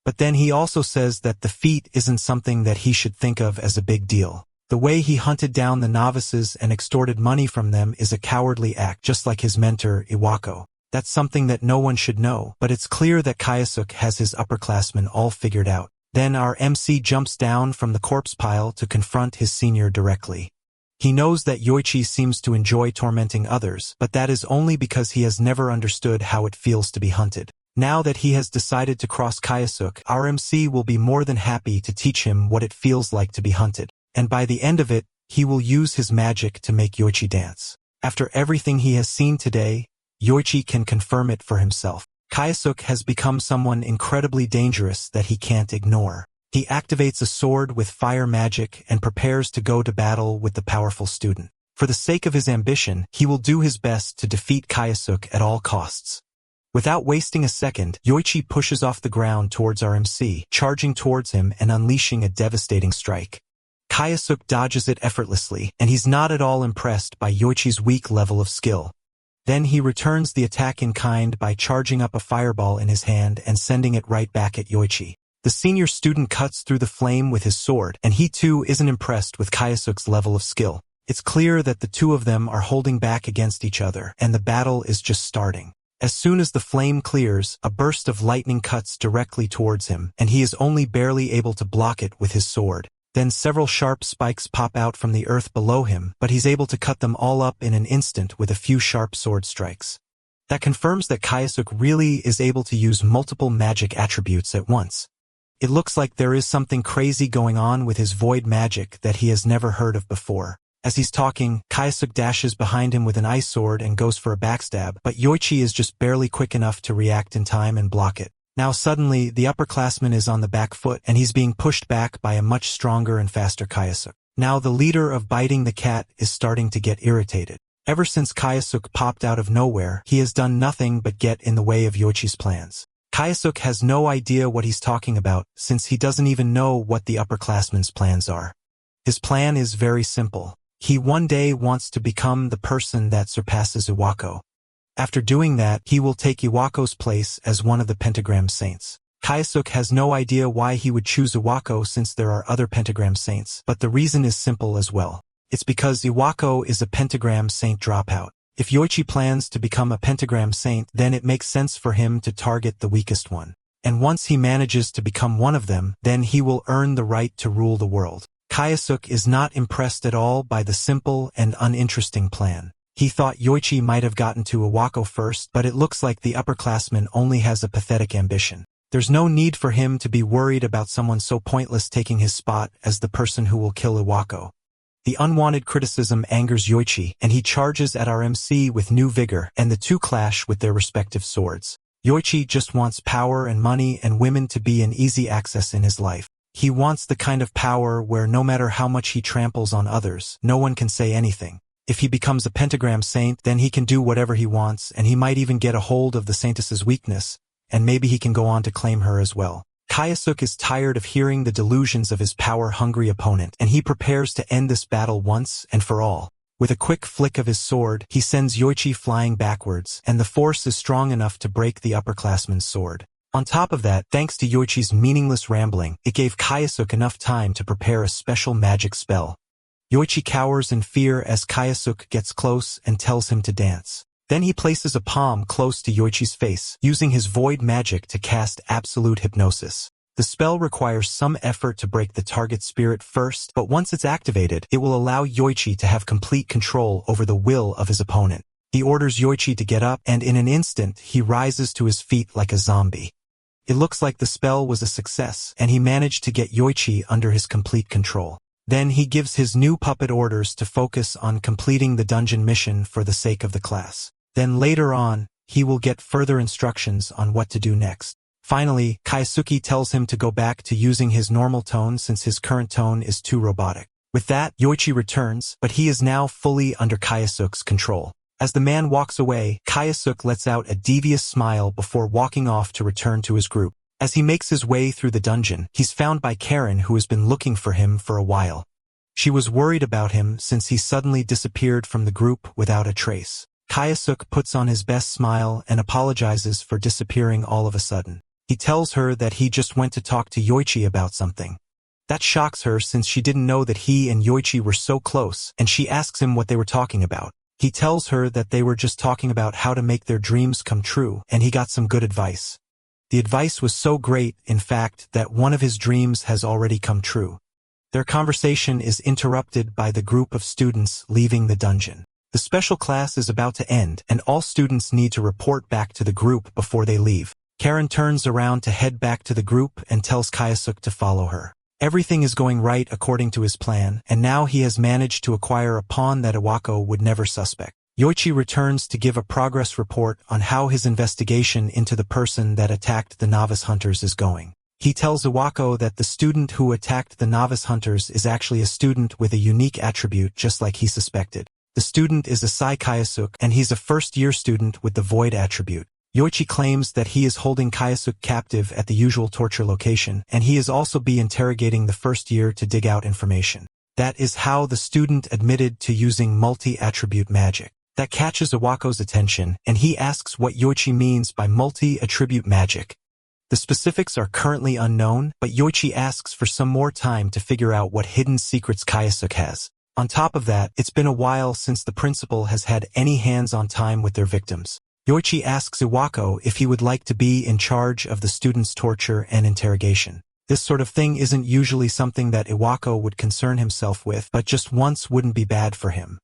But then he also says that the feat isn't something that he should think of as a big deal. The way he hunted down the novices and extorted money from them is a cowardly act, just like his mentor, Iwako. That's something that no one should know, but it's clear that Kyosuke has his upperclassmen all figured out. Then our MC jumps down from the corpse pile to confront his senior directly. He knows that Yoichi seems to enjoy tormenting others, but that is only because he has never understood how it feels to be hunted. Now that he has decided to cross Kyosuke, our MC will be more than happy to teach him what it feels like to be hunted. And by the end of it, he will use his magic to make Yoichi dance. After everything he has seen today, Yoichi can confirm it for himself. Kyosuke has become someone incredibly dangerous that he can't ignore. He activates a sword with fire magic and prepares to go to battle with the powerful student. For the sake of his ambition, he will do his best to defeat Kyosuke at all costs. Without wasting a second, Yoichi pushes off the ground towards our MC, charging towards him and unleashing a devastating strike. Kyosuke dodges it effortlessly, and he's not at all impressed by Yoichi's weak level of skill. Then he returns the attack in kind by charging up a fireball in his hand and sending it right back at Yoichi. The senior student cuts through the flame with his sword, and he too isn't impressed with Kyosuke's level of skill. It's clear that the two of them are holding back against each other, and the battle is just starting. As soon as the flame clears, a burst of lightning cuts directly towards him, and he is only barely able to block it with his sword. Then several sharp spikes pop out from the earth below him, but he's able to cut them all up in an instant with a few sharp sword strikes. That confirms that Kyosuke really is able to use multiple magic attributes at once. It looks like there is something crazy going on with his void magic that he has never heard of before. As he's talking, Kyosuke dashes behind him with an ice sword and goes for a backstab, but Yoichi is just barely quick enough to react in time and block it. Now suddenly, the upperclassman is on the back foot, and he's being pushed back by a much stronger and faster Kyosuke. Now the leader of Biting the Cat is starting to get irritated. Ever since Kyosuke popped out of nowhere, he has done nothing but get in the way of Yoichi's plans. Kyosuke has no idea what he's talking about, since he doesn't even know what the upperclassman's plans are. His plan is very simple. He one day wants to become the person that surpasses Iwako. After doing that, he will take Iwako's place as one of the pentagram saints. Kyosuke has no idea why he would choose Iwako since there are other pentagram saints, but the reason is simple as well. It's because Iwako is a pentagram saint dropout. If Yoichi plans to become a pentagram saint, then it makes sense for him to target the weakest one. And once he manages to become one of them, then he will earn the right to rule the world. Kyosuke is not impressed at all by the simple and uninteresting plan. He thought Yoichi might have gotten to Iwako first, but it looks like the upperclassman only has a pathetic ambition. There's no need for him to be worried about someone so pointless taking his spot as the person who will kill Iwako. The unwanted criticism angers Yoichi, and he charges at our MC with new vigor, and the two clash with their respective swords. Yoichi just wants power and money and women to be an easy access in his life. He wants the kind of power where no matter how much he tramples on others, no one can say anything. If he becomes a pentagram saint, then he can do whatever he wants, and he might even get a hold of the saintess's weakness, and maybe he can go on to claim her as well. Kyosuke is tired of hearing the delusions of his power-hungry opponent, and he prepares to end this battle once and for all. With a quick flick of his sword, he sends Yoichi flying backwards, and the force is strong enough to break the upperclassman's sword. On top of that, thanks to Yoichi's meaningless rambling, it gave Kyosuke enough time to prepare a special magic spell. Yoichi cowers in fear as Kyosuke gets close and tells him to dance. Then he places a palm close to Yoichi's face, using his void magic to cast absolute hypnosis. The spell requires some effort to break the target spirit first, but once it's activated, it will allow Yoichi to have complete control over the will of his opponent. He orders Yoichi to get up, and in an instant, he rises to his feet like a zombie. It looks like the spell was a success, and he managed to get Yoichi under his complete control. Then he gives his new puppet orders to focus on completing the dungeon mission for the sake of the class. Then later on, he will get further instructions on what to do next. Finally, Kyosuke tells him to go back to using his normal tone since his current tone is too robotic. With that, Yoichi returns, but he is now fully under Kyosuke's control. As the man walks away, Kyosuke lets out a devious smile before walking off to return to his group. As he makes his way through the dungeon, he's found by Karen, who has been looking for him for a while. She was worried about him since he suddenly disappeared from the group without a trace. Kyosuke puts on his best smile and apologizes for disappearing all of a sudden. He tells her that he just went to talk to Yoichi about something. That shocks her since she didn't know that he and Yoichi were so close, and she asks him what they were talking about. He tells her that they were just talking about how to make their dreams come true, and he got some good advice. The advice was so great, in fact, that one of his dreams has already come true. Their conversation is interrupted by the group of students leaving the dungeon. The special class is about to end, and all students need to report back to the group before they leave. Karen turns around to head back to the group and tells Kyosuke to follow her. Everything is going right according to his plan, and now he has managed to acquire a pawn that Iwako would never suspect. Yoichi returns to give a progress report on how his investigation into the person that attacked the novice hunters is going. He tells Iwako that the student who attacked the novice hunters is actually a student with a unique attribute just like he suspected. The student is Asai Kyosuke, and he's a first-year student with the void attribute. Yoichi claims that he is holding Kyosuke captive at the usual torture location, and he is also interrogating the first year to dig out information. That is how the student admitted to using multi-attribute magic. That catches Iwako's attention, and he asks what Yoichi means by multi-attribute magic. The specifics are currently unknown, but Yoichi asks for some more time to figure out what hidden secrets Kyosuke has. On top of that, it's been a while since the principal has had any hands-on time with their victims. Yoichi asks Iwako if he would like to be in charge of the students' torture and interrogation. This sort of thing isn't usually something that Iwako would concern himself with, but just once wouldn't be bad for him.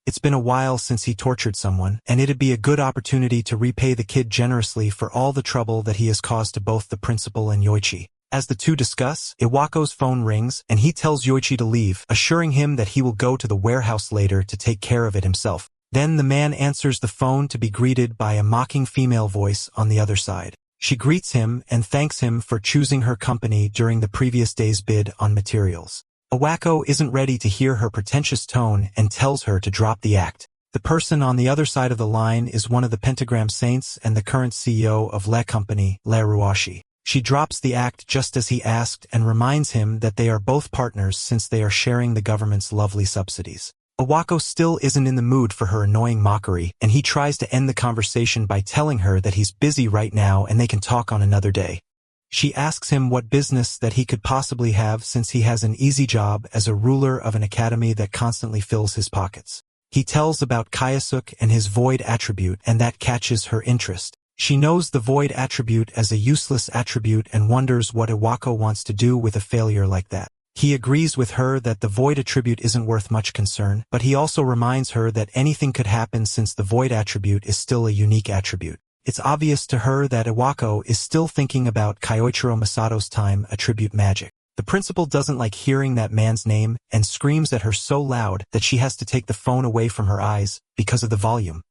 It's been a while since he tortured someone, and it'd be a good opportunity to repay the kid generously for all the trouble that he has caused to both the principal and Yoichi. As the two discuss, Iwako's phone rings, and he tells Yoichi to leave, assuring him that he will go to the warehouse later to take care of it himself. Then the man answers the phone to be greeted by a mocking female voice on the other side. She greets him and thanks him for choosing her company during the previous day's bid on materials. Iwako isn't ready to hear her pretentious tone and tells her to drop the act. The person on the other side of the line is one of the Pentagram Saints and the current CEO of Le Company, Le Ruashi. She drops the act just as he asked and reminds him that they are both partners since they are sharing the government's lovely subsidies. Iwako still isn't in the mood for her annoying mockery, and he tries to end the conversation by telling her that he's busy right now and they can talk on another day. She asks him what business that he could possibly have since he has an easy job as a ruler of an academy that constantly fills his pockets. He tells about Kyosuke and his void attribute, and that catches her interest. She knows the void attribute as a useless attribute and wonders what Iwako wants to do with a failure like that. He agrees with her that the void attribute isn't worth much concern, but he also reminds her that anything could happen since the void attribute is still a unique attribute. It's obvious to her that Iwako is still thinking about Kyoichiro Masato's time attribute magic. The principal doesn't like hearing that man's name and screams at her so loud that she has to take the phone away from her eyes because of the volume.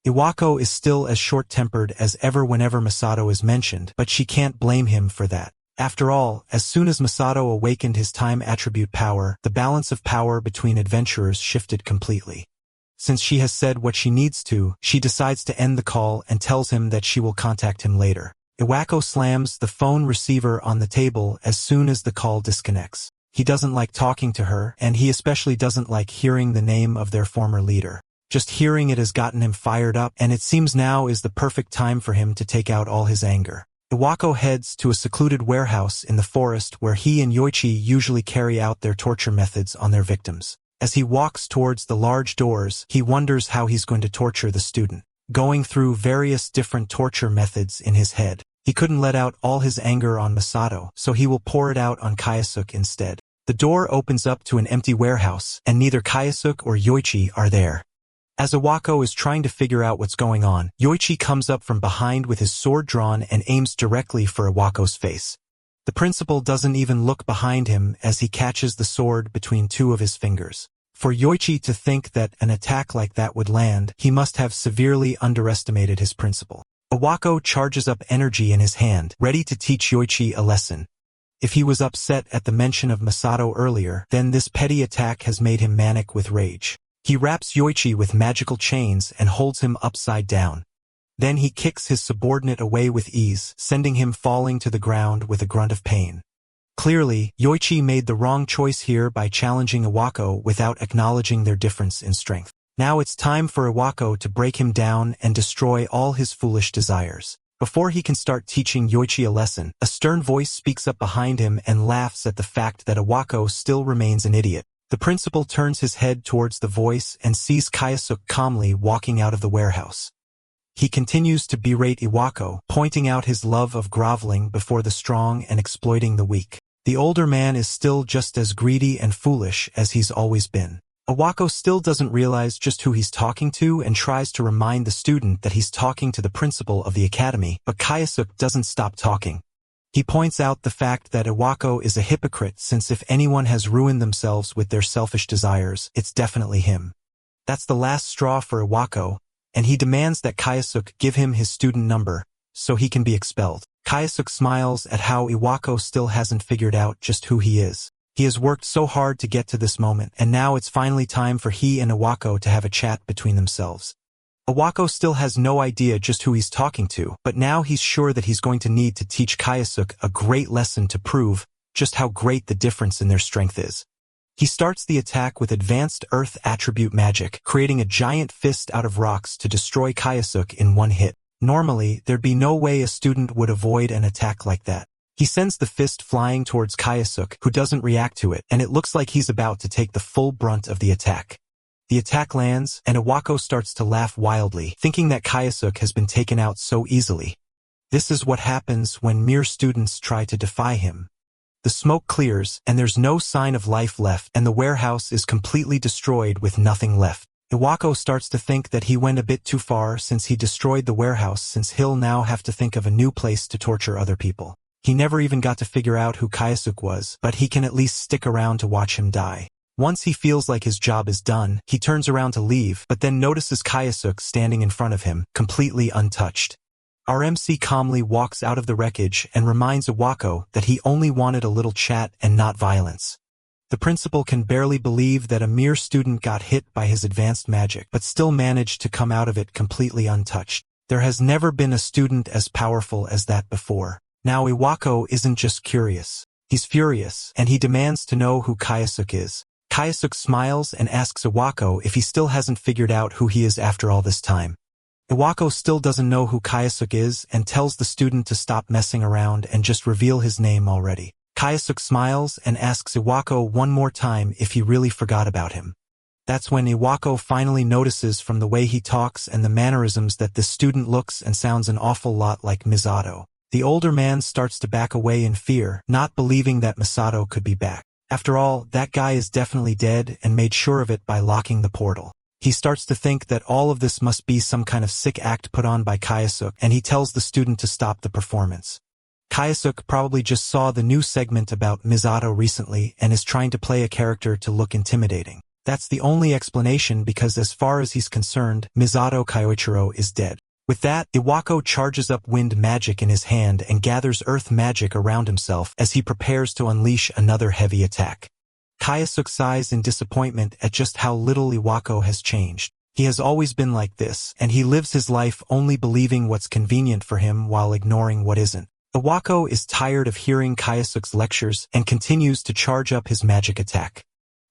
Iwako is still as short-tempered as ever whenever Masato is mentioned, but she can't blame him for that. After all, as soon as Masato awakened his time attribute power, the balance of power between adventurers shifted completely. Since she has said what she needs to, she decides to end the call and tells him that she will contact him later. Iwako slams the phone receiver on the table as soon as the call disconnects. He doesn't like talking to her, and he especially doesn't like hearing the name of their former leader. Just hearing it has gotten him fired up, and it seems now is the perfect time for him to take out all his anger. Iwako heads to a secluded warehouse in the forest where he and Yoichi usually carry out their torture methods on their victims. As he walks towards the large doors, he wonders how he's going to torture the student. Going through various different torture methods in his head, he couldn't let out all his anger on Masato, so he will pour it out on Kyosuke instead. The door opens up to an empty warehouse, and neither Kyosuke or Yoichi are there. As Iwako is trying to figure out what's going on, Yoichi comes up from behind with his sword drawn and aims directly for Iwako's face. The principal doesn't even look behind him as he catches the sword between two of his fingers. For Yoichi to think that an attack like that would land, he must have severely underestimated his principal. Iwako charges up energy in his hand, ready to teach Yoichi a lesson. If he was upset at the mention of Masato earlier, then this petty attack has made him manic with rage. He wraps Yoichi with magical chains and holds him upside down. Then he kicks his subordinate away with ease, sending him falling to the ground with a grunt of pain. Clearly, Yoichi made the wrong choice here by challenging Iwako without acknowledging their difference in strength. Now it's time for Iwako to break him down and destroy all his foolish desires. Before he can start teaching Yoichi a lesson, a stern voice speaks up behind him and laughs at the fact that Iwako still remains an idiot. The principal turns his head towards the voice and sees Kayasuke calmly walking out of the warehouse. He continues to berate Iwako, pointing out his love of groveling before the strong and exploiting the weak. The older man is still just as greedy and foolish as he's always been. Iwako still doesn't realize just who he's talking to and tries to remind the student that he's talking to the principal of the academy, but Kayasuke doesn't stop talking. He points out the fact that Iwako is a hypocrite, since if anyone has ruined themselves with their selfish desires, it's definitely him. That's the last straw for Iwako, and he demands that Kayasuke give him his student number, so he can be expelled. Kayasuke smiles at how Iwako still hasn't figured out just who he is. He has worked so hard to get to this moment, and now it's finally time for he and Iwako to have a chat between themselves. Iwako still has no idea just who he's talking to, but now he's sure that he's going to need to teach Kayasuke a great lesson to prove just how great the difference in their strength is. He starts the attack with advanced earth attribute magic, creating a giant fist out of rocks to destroy Kayasuke in one hit. Normally, there'd be no way a student would avoid an attack like that. He sends the fist flying towards Kayasuke, who doesn't react to it, and it looks like he's about to take the full brunt of the attack. The attack lands, and Iwako starts to laugh wildly, thinking that Kayasuke has been taken out so easily. This is what happens when mere students try to defy him. The smoke clears, and there's no sign of life left, and the warehouse is completely destroyed with nothing left. Iwako starts to think that he went a bit too far since he destroyed the warehouse, since he'll now have to think of a new place to torture other people. He never even got to figure out who Kayasuke was, but he can at least stick around to watch him die. Once he feels like his job is done, he turns around to leave, but then notices Kayasuke standing in front of him, completely untouched. Our MC calmly walks out of the wreckage and reminds Iwako that he only wanted a little chat and not violence. The principal can barely believe that a mere student got hit by his advanced magic, but still managed to come out of it completely untouched. There has never been a student as powerful as that before. Now Iwako isn't just curious. He's furious, and he demands to know who Kayasuke is. Kayasuke smiles and asks Iwako if he still hasn't figured out who he is after all this time. Iwako still doesn't know who Kayasuke is and tells the student to stop messing around and just reveal his name already. Kayasuke smiles and asks Iwako one more time if he really forgot about him. That's when Iwako finally notices from the way he talks and the mannerisms that this student looks and sounds an awful lot like Misato. The older man starts to back away in fear, not believing that Misato could be back. After all, that guy is definitely dead and made sure of it by locking the portal. He starts to think that all of this must be some kind of sick act put on by Kayasuke, and he tells the student to stop the performance. Kayasuke probably just saw the new segment about Misato recently and is trying to play a character to look intimidating. That's the only explanation, because as far as he's concerned, Misato Kyoichiro is dead. With that, Iwako charges up wind magic in his hand and gathers earth magic around himself as he prepares to unleash another heavy attack. Kayasuke sighs in disappointment at just how little Iwako has changed. He has always been like this, and he lives his life only believing what's convenient for him while ignoring what isn't. Iwako is tired of hearing Kayasuke's lectures and continues to charge up his magic attack.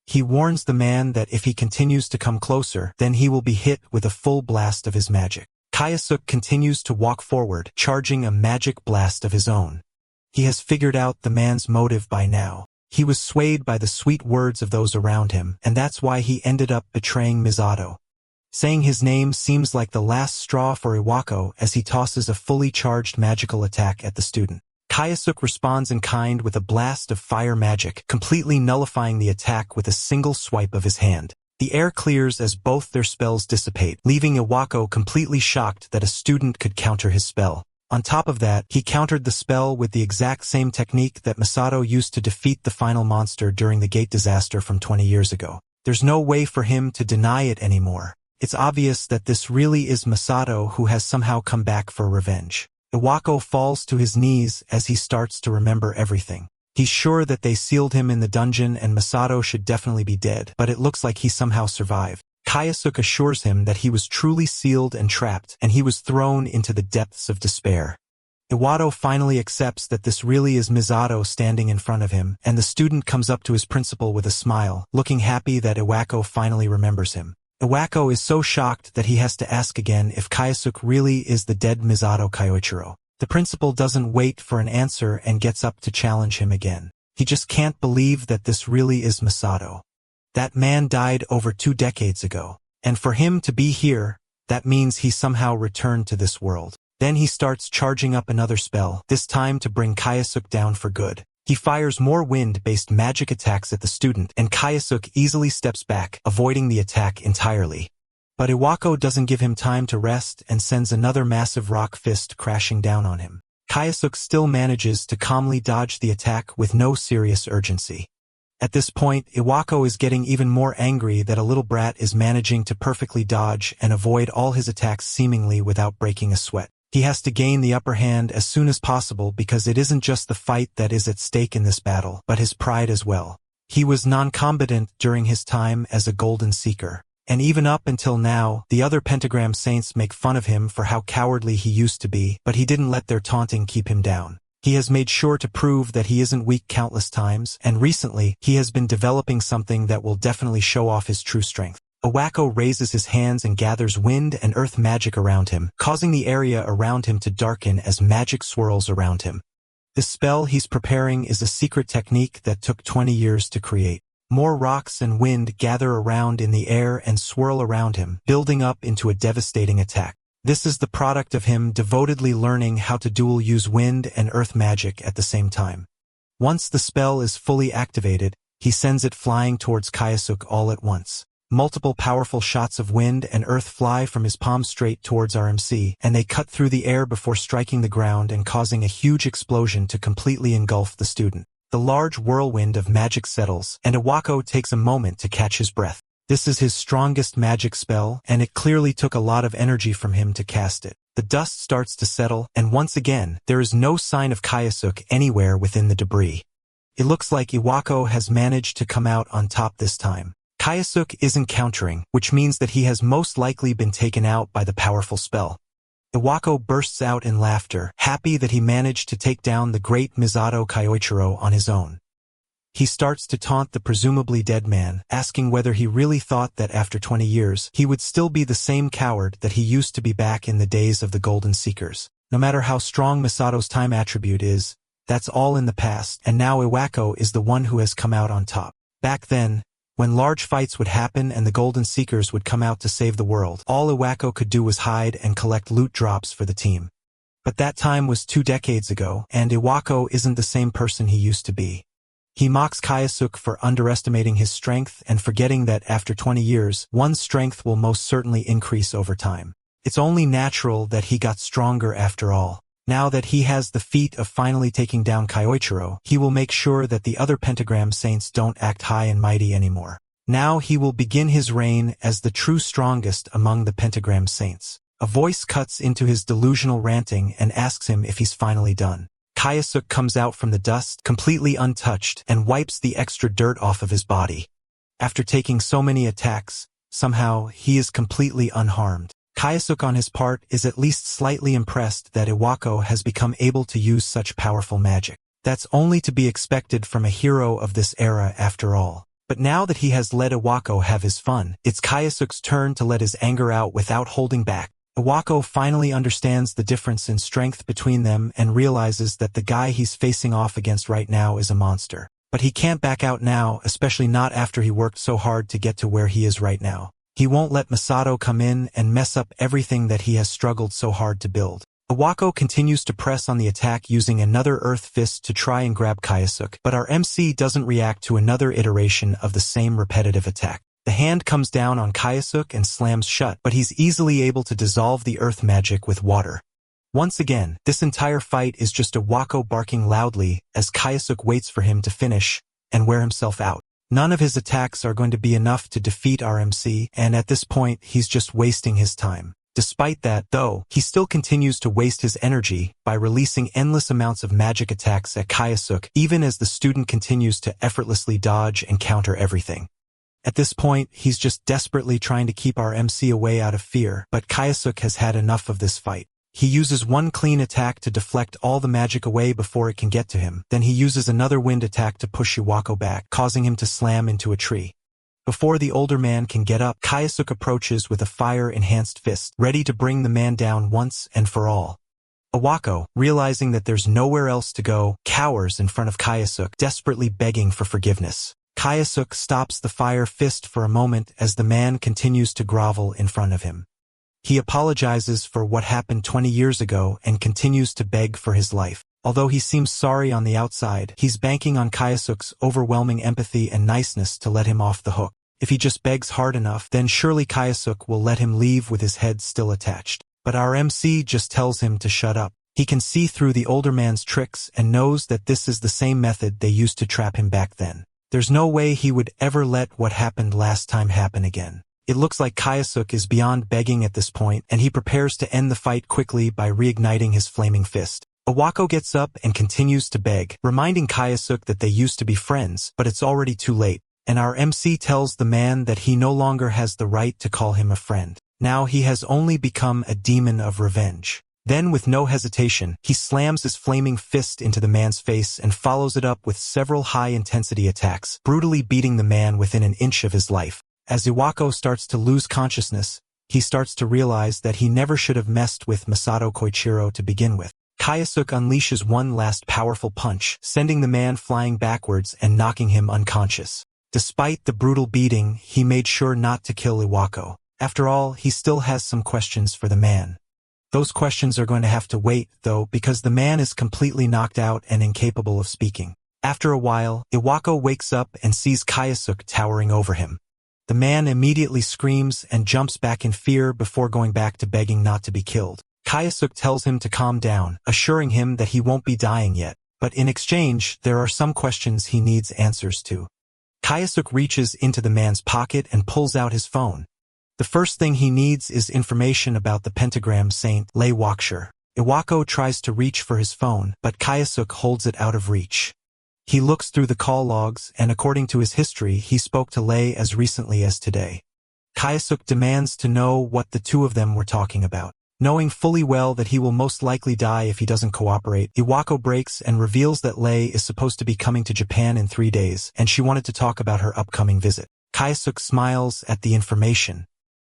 He warns the man that if he continues to come closer, then he will be hit with a full blast of his magic. Kayasuke continues to walk forward, charging a magic blast of his own. He has figured out the man's motive by now. He was swayed by the sweet words of those around him, and that's why he ended up betraying Misato. Saying his name seems like the last straw for Iwako as he tosses a fully charged magical attack at the student. Kayasuke responds in kind with a blast of fire magic, completely nullifying the attack with a single swipe of his hand. The air clears as both their spells dissipate, leaving Iwako completely shocked that a student could counter his spell. On top of that, he countered the spell with the exact same technique that Misato used to defeat the final monster during the gate disaster from 20 years ago. There's no way for him to deny it anymore. It's obvious that this really is Misato who has somehow come back for revenge. Iwako falls to his knees as he starts to remember everything. He's sure that they sealed him in the dungeon and Misato should definitely be dead, but it looks like he somehow survived. Kayasuke assures him that he was truly sealed and trapped, and he was thrown into the depths of despair. Iwako finally accepts that this really is Misato standing in front of him, and the student comes up to his principal with a smile, looking happy that Iwako finally remembers him. Iwako is so shocked that he has to ask again if Kaisuke really is the dead Misato Kyoichiro. The principal doesn't wait for an answer and gets up to challenge him again. He just can't believe that this really is Misato. That man died over 2 decades ago. And for him to be here, that means he somehow returned to this world. Then he starts charging up another spell, this time to bring Kaisuke down for good. He fires more wind-based magic attacks at the student, and Kaisuke easily steps back, avoiding the attack entirely. But Iwako doesn't give him time to rest and sends another massive rock fist crashing down on him. Kaisuke still manages to calmly dodge the attack with no serious urgency. At this point, Iwako is getting even more angry that a little brat is managing to perfectly dodge and avoid all his attacks seemingly without breaking a sweat. He has to gain the upper hand as soon as possible because it isn't just the fight that is at stake in this battle, but his pride as well. He was non-combatant during his time as a Golden Seeker. And even up until now, the other Pentagram Saints make fun of him for how cowardly he used to be, but he didn't let their taunting keep him down. He has made sure to prove that he isn't weak countless times, and recently, he has been developing something that will definitely show off his true strength. Iwako raises his hands and gathers wind and earth magic around him, causing the area around him to darken as magic swirls around him. The spell he's preparing is a secret technique that took 20 years to create. More rocks and wind gather around in the air and swirl around him, building up into a devastating attack. This is the product of him devotedly learning how to dual-use wind and earth magic at the same time. Once the spell is fully activated, he sends it flying towards Kaisuke all at once. Multiple powerful shots of wind and earth fly from his palm straight towards RMC, and they cut through the air before striking the ground and causing a huge explosion to completely engulf the student. The large whirlwind of magic settles, and Iwako takes a moment to catch his breath. This is his strongest magic spell, and it clearly took a lot of energy from him to cast it. The dust starts to settle, and once again, there is no sign of Kaisuke anywhere within the debris. It looks like Iwako has managed to come out on top this time. Kaisuke isn't countering, which means that he has most likely been taken out by the powerful spell. Iwako bursts out in laughter, happy that he managed to take down the great Misato Kyoichiro on his own. He starts to taunt the presumably dead man, asking whether he really thought that after 20 years, he would still be the same coward that he used to be back in the days of the Golden Seekers. No matter how strong Misato's time attribute is, that's all in the past, and now Iwako is the one who has come out on top. Back then, when large fights would happen and the Golden Seekers would come out to save the world, all Iwako could do was hide and collect loot drops for the team. But that time was 2 decades ago, and Iwako isn't the same person he used to be. He mocks Kaisuke for underestimating his strength and forgetting that after 20 years, one's strength will most certainly increase over time. It's only natural that he got stronger after all. Now that he has the feat of finally taking down Kyoichiro, he will make sure that the other Pentagram Saints don't act high and mighty anymore. Now he will begin his reign as the true strongest among the Pentagram Saints. A voice cuts into his delusional ranting and asks him if he's finally done. Kaisuke comes out from the dust, completely untouched, and wipes the extra dirt off of his body. After taking so many attacks, somehow he is completely unharmed. Kaisuke on his part is at least slightly impressed that Iwako has become able to use such powerful magic. That's only to be expected from a hero of this era after all. But now that he has let Iwako have his fun, it's Kaisuke's turn to let his anger out without holding back. Iwako finally understands the difference in strength between them and realizes that the guy he's facing off against right now is a monster. But he can't back out now, especially not after he worked so hard to get to where he is right now. He won't let Misato come in and mess up everything that he has struggled so hard to build. Iwako continues to press on the attack using another earth fist to try and grab Kaisuke, but our MC doesn't react to another iteration of the same repetitive attack. The hand comes down on Kaisuke and slams shut, but he's easily able to dissolve the earth magic with water. Once again, this entire fight is just Iwako barking loudly as Kaisuke waits for him to finish and wear himself out. None of his attacks are going to be enough to defeat RMC, and at this point, he's just wasting his time. Despite that, though, he still continues to waste his energy by releasing endless amounts of magic attacks at Kaisuke, even as the student continues to effortlessly dodge and counter everything. At this point, he's just desperately trying to keep RMC away out of fear, but Kaisuke has had enough of this fight. He uses one clean attack to deflect all the magic away before it can get to him. Then he uses another wind attack to push Iwako back, causing him to slam into a tree. Before the older man can get up, Kayasuk approaches with a fire-enhanced fist, ready to bring the man down once and for all. Iwako, realizing that there's nowhere else to go, cowers in front of Kayasuk, desperately begging for forgiveness. Kayasuk stops the fire fist for a moment as the man continues to grovel in front of him. He apologizes for what happened 20 years ago and continues to beg for his life. Although he seems sorry on the outside, he's banking on Kayasuk's overwhelming empathy and niceness to let him off the hook. If he just begs hard enough, then surely Kayasuk will let him leave with his head still attached. But our MC just tells him to shut up. He can see through the older man's tricks and knows that this is the same method they used to trap him back then. There's no way he would ever let what happened last time happen again. It looks like Kayasuk is beyond begging at this point, and he prepares to end the fight quickly by reigniting his flaming fist. Iwako gets up and continues to beg, reminding Kayasuk that they used to be friends, but it's already too late, and our MC tells the man that he no longer has the right to call him a friend. Now he has only become a demon of revenge. Then, with no hesitation, he slams his flaming fist into the man's face and follows it up with several high-intensity attacks, brutally beating the man within an inch of his life. As Iwako starts to lose consciousness, he starts to realize that he never should have messed with Masato Koichiro to begin with. Kayasuk unleashes one last powerful punch, sending the man flying backwards and knocking him unconscious. Despite the brutal beating, he made sure not to kill Iwako. After all, he still has some questions for the man. Those questions are going to have to wait, though, because the man is completely knocked out and incapable of speaking. After a while, Iwako wakes up and sees Kayasuk towering over him. The man immediately screams and jumps back in fear before going back to begging not to be killed. Kayasuk tells him to calm down, assuring him that he won't be dying yet, but in exchange, there are some questions he needs answers to. Kayasuk reaches into the man's pocket and pulls out his phone. The first thing he needs is information about the pentagram saint, Lei Wakshur. Iwako tries to reach for his phone, but Kayasuk holds it out of reach. He looks through the call logs, and according to his history, he spoke to Lei as recently as today. Kayasuk demands to know what the two of them were talking about. Knowing fully well that he will most likely die if he doesn't cooperate, Iwako breaks and reveals that Lei is supposed to be coming to Japan in 3 days, and she wanted to talk about her upcoming visit. Kayasuk smiles at the information.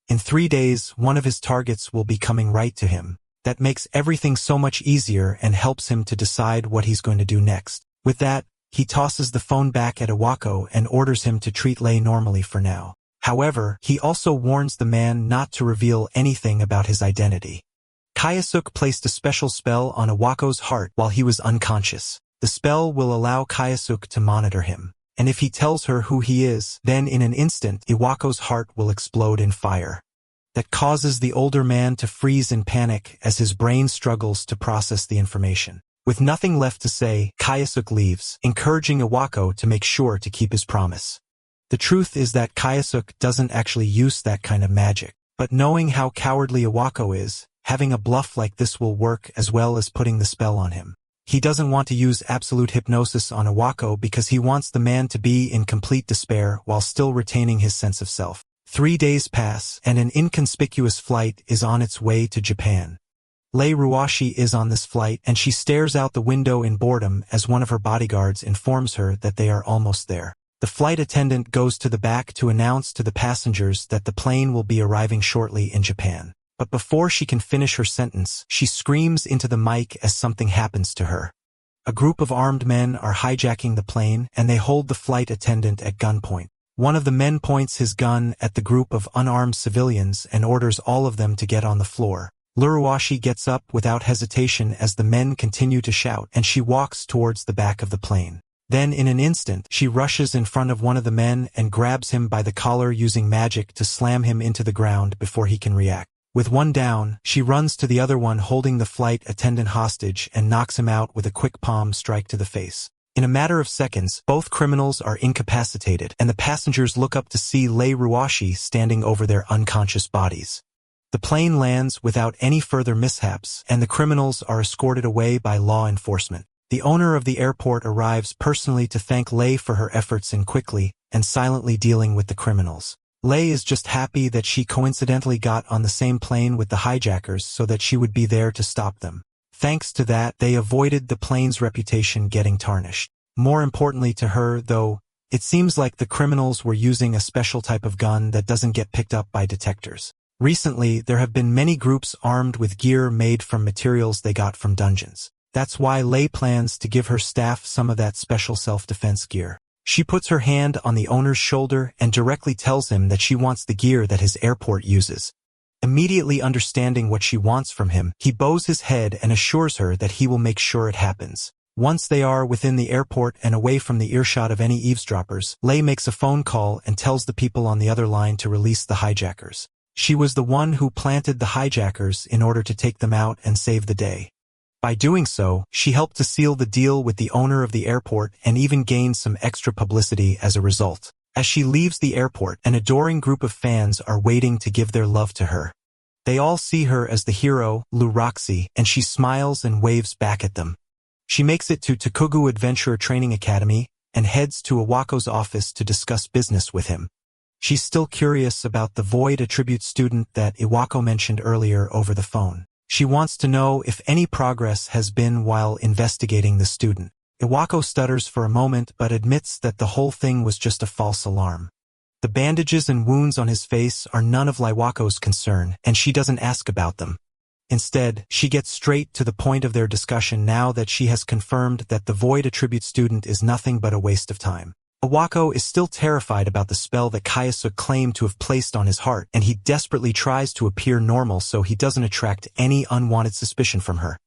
In 3 days, one of his targets will be coming right to him. That makes everything so much easier and helps him to decide what he's going to do next. With that, he tosses the phone back at Iwako and orders him to treat Lei normally for now. However, he also warns the man not to reveal anything about his identity. Kayasuk placed a special spell on Iwako's heart while he was unconscious. The spell will allow Kayasuk to monitor him, and if he tells her who he is, then in an instant Iwako's heart will explode in fire. That causes the older man to freeze in panic as his brain struggles to process the information. With nothing left to say, Kayasuk leaves, encouraging Iwako to make sure to keep his promise. The truth is that Kayasuk doesn't actually use that kind of magic, but knowing how cowardly Iwako is, having a bluff like this will work as well as putting the spell on him. He doesn't want to use absolute hypnosis on Iwako because he wants the man to be in complete despair while still retaining his sense of self. 3 days pass, and an inconspicuous flight is on its way to Japan. Lei Ruashi is on this flight, and she stares out the window in boredom as one of her bodyguards informs her that they are almost there. The flight attendant goes to the back to announce to the passengers that the plane will be arriving shortly in Japan. But before she can finish her sentence, she screams into the mic as something happens to her. A group of armed men are hijacking the plane, and they hold the flight attendant at gunpoint. One of the men points his gun at the group of unarmed civilians and orders all of them to get on the floor. Luruashi gets up without hesitation as the men continue to shout, and she walks towards the back of the plane. Then in an instant, she rushes in front of one of the men and grabs him by the collar using magic to slam him into the ground before he can react. With one down, she runs to the other one holding the flight attendant hostage and knocks him out with a quick palm strike to the face. In a matter of seconds, both criminals are incapacitated, and the passengers look up to see Lei Ruashi standing over their unconscious bodies. The plane lands without any further mishaps, and the criminals are escorted away by law enforcement. The owner of the airport arrives personally to thank Lei for her efforts in quickly and silently dealing with the criminals. Lei is just happy that she coincidentally got on the same plane with the hijackers so that she would be there to stop them. Thanks to that, they avoided the plane's reputation getting tarnished. More importantly to her, though, It seems like the criminals were using a special type of gun that doesn't get picked up by detectors. Recently, there have been many groups armed with gear made from materials they got from dungeons. That's why Lei plans to give her staff some of that special self-defense gear. She puts her hand on the owner's shoulder and directly tells him that she wants the gear that his airport uses. Immediately understanding what she wants from him, he bows his head and assures her that he will make sure it happens. Once they are within the airport and away from the earshot of any eavesdroppers, Lei makes a phone call and tells the people on the other line to release the hijackers. She was the one who planted the hijackers in order to take them out and save the day. By doing so, she helped to seal the deal with the owner of the airport and even gained some extra publicity as a result. As she leaves the airport, an adoring group of fans are waiting to give their love to her. They all see her as the hero, Roxy, and she smiles and waves back at them. She makes it to Takugu Adventurer Training Academy and heads to Iwako's office to discuss business with him. She's still curious about the Void Attribute student that Iwako mentioned earlier over the phone. She wants to know if any progress has been while investigating the student. Iwako stutters for a moment but admits that the whole thing was just a false alarm. The bandages and wounds on his face are none of Iwako's concern, and she doesn't ask about them. Instead, she gets straight to the point of their discussion now that she has confirmed that the Void Attribute student is nothing but a waste of time. Iwako is still terrified about the spell that Kayasuke claimed to have placed on his heart, and he desperately tries to appear normal so he doesn't attract any unwanted suspicion from her.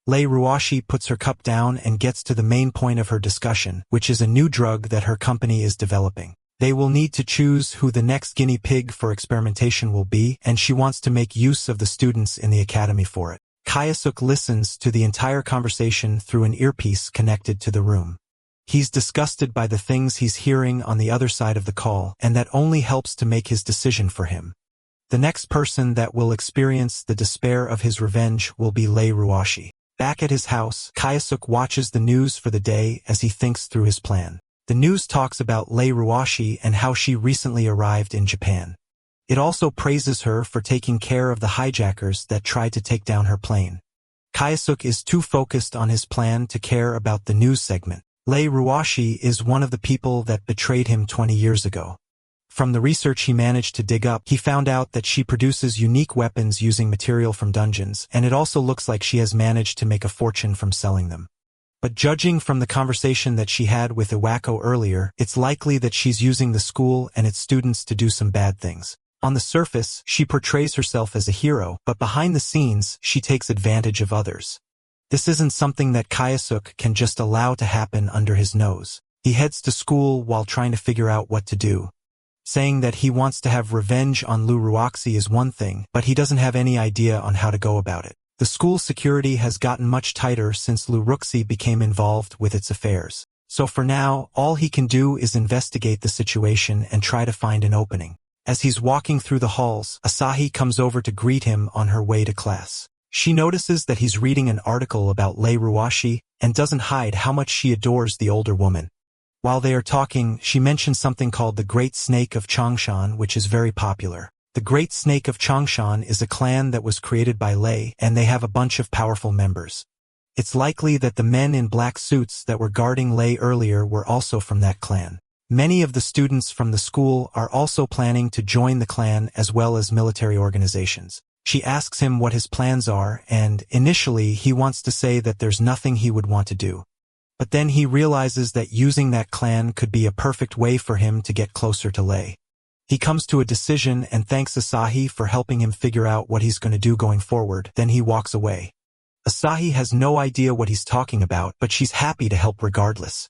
Lei Ruashi puts her cup down and gets to the main point of her discussion, which is a new drug that her company is developing. They will need to choose who the next guinea pig for experimentation will be, and she wants to make use of the students in the academy for it. Kayasuke listens to the entire conversation through an earpiece connected to the room. He's disgusted by the things he's hearing on the other side of the call, and that only helps to make his decision for him. The next person that will experience the despair of his revenge will be Lei Ruashi. Back at his house, Kayasuke watches the news for the day as he thinks through his plan. The news talks about Lei Ruashi and how she recently arrived in Japan. It also praises her for taking care of the hijackers that tried to take down her plane. Kayasuke is too focused on his plan to care about the news segment. Lei Ruashi is one of the people that betrayed him 20 years ago. From the research he managed to dig up, he found out that she produces unique weapons using material from dungeons, and it also looks like she has managed to make a fortune from selling them. But judging from the conversation that she had with Iwako earlier, it's likely that she's using the school and its students to do some bad things. On the surface, she portrays herself as a hero, but behind the scenes, she takes advantage of others. This isn't something that Kayasuke can just allow to happen under his nose. He heads to school while trying to figure out what to do. Saying that he wants to have revenge on Roxy is one thing, but he doesn't have any idea on how to go about it. The school security has gotten much tighter since Roxy became involved with its affairs. So for now, all he can do is investigate the situation and try to find an opening. As he's walking through the halls, Asahi comes over to greet him on her way to class. She notices that he's reading an article about Lei Ruashi and doesn't hide how much she adores the older woman. While they are talking, she mentions something called the Great Snake of Changshan, which is very popular. The Great Snake of Changshan is a clan that was created by Lei, and they have a bunch of powerful members. It's likely that the men in black suits that were guarding Lei earlier were also from that clan. Many of the students from the school are also planning to join the clan as well as military organizations. She asks him what his plans are, and initially he wants to say that there's nothing he would want to do. But then he realizes that using that clan could be a perfect way for him to get closer to Lei. He comes to a decision and thanks Asahi for helping him figure out what he's going to do going forward, then he walks away. Asahi has no idea what he's talking about, but she's happy to help regardless.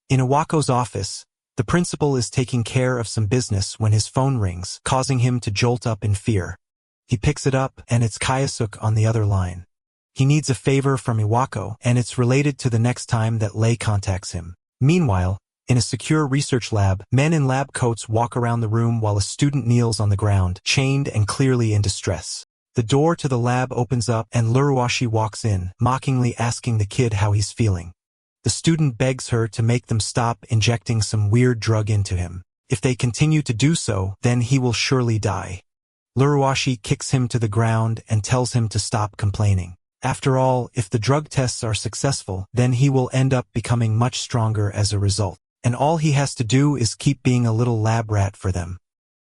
In Iwako's office, the principal is taking care of some business when his phone rings, causing him to jolt up in fear. He picks it up, and it's Kayasuke on the other line. He needs a favor from Iwako, and it's related to the next time that Lei contacts him. Meanwhile, in a secure research lab, men in lab coats walk around the room while a student kneels on the ground, chained and clearly in distress. The door to the lab opens up, and Ruashi walks in, mockingly asking the kid how he's feeling. The student begs her to make them stop injecting some weird drug into him. If they continue to do so, then he will surely die. Ruashi kicks him to the ground and tells him to stop complaining. After all, if the drug tests are successful, then he will end up becoming much stronger as a result. and all he has to do is keep being a little lab rat for them.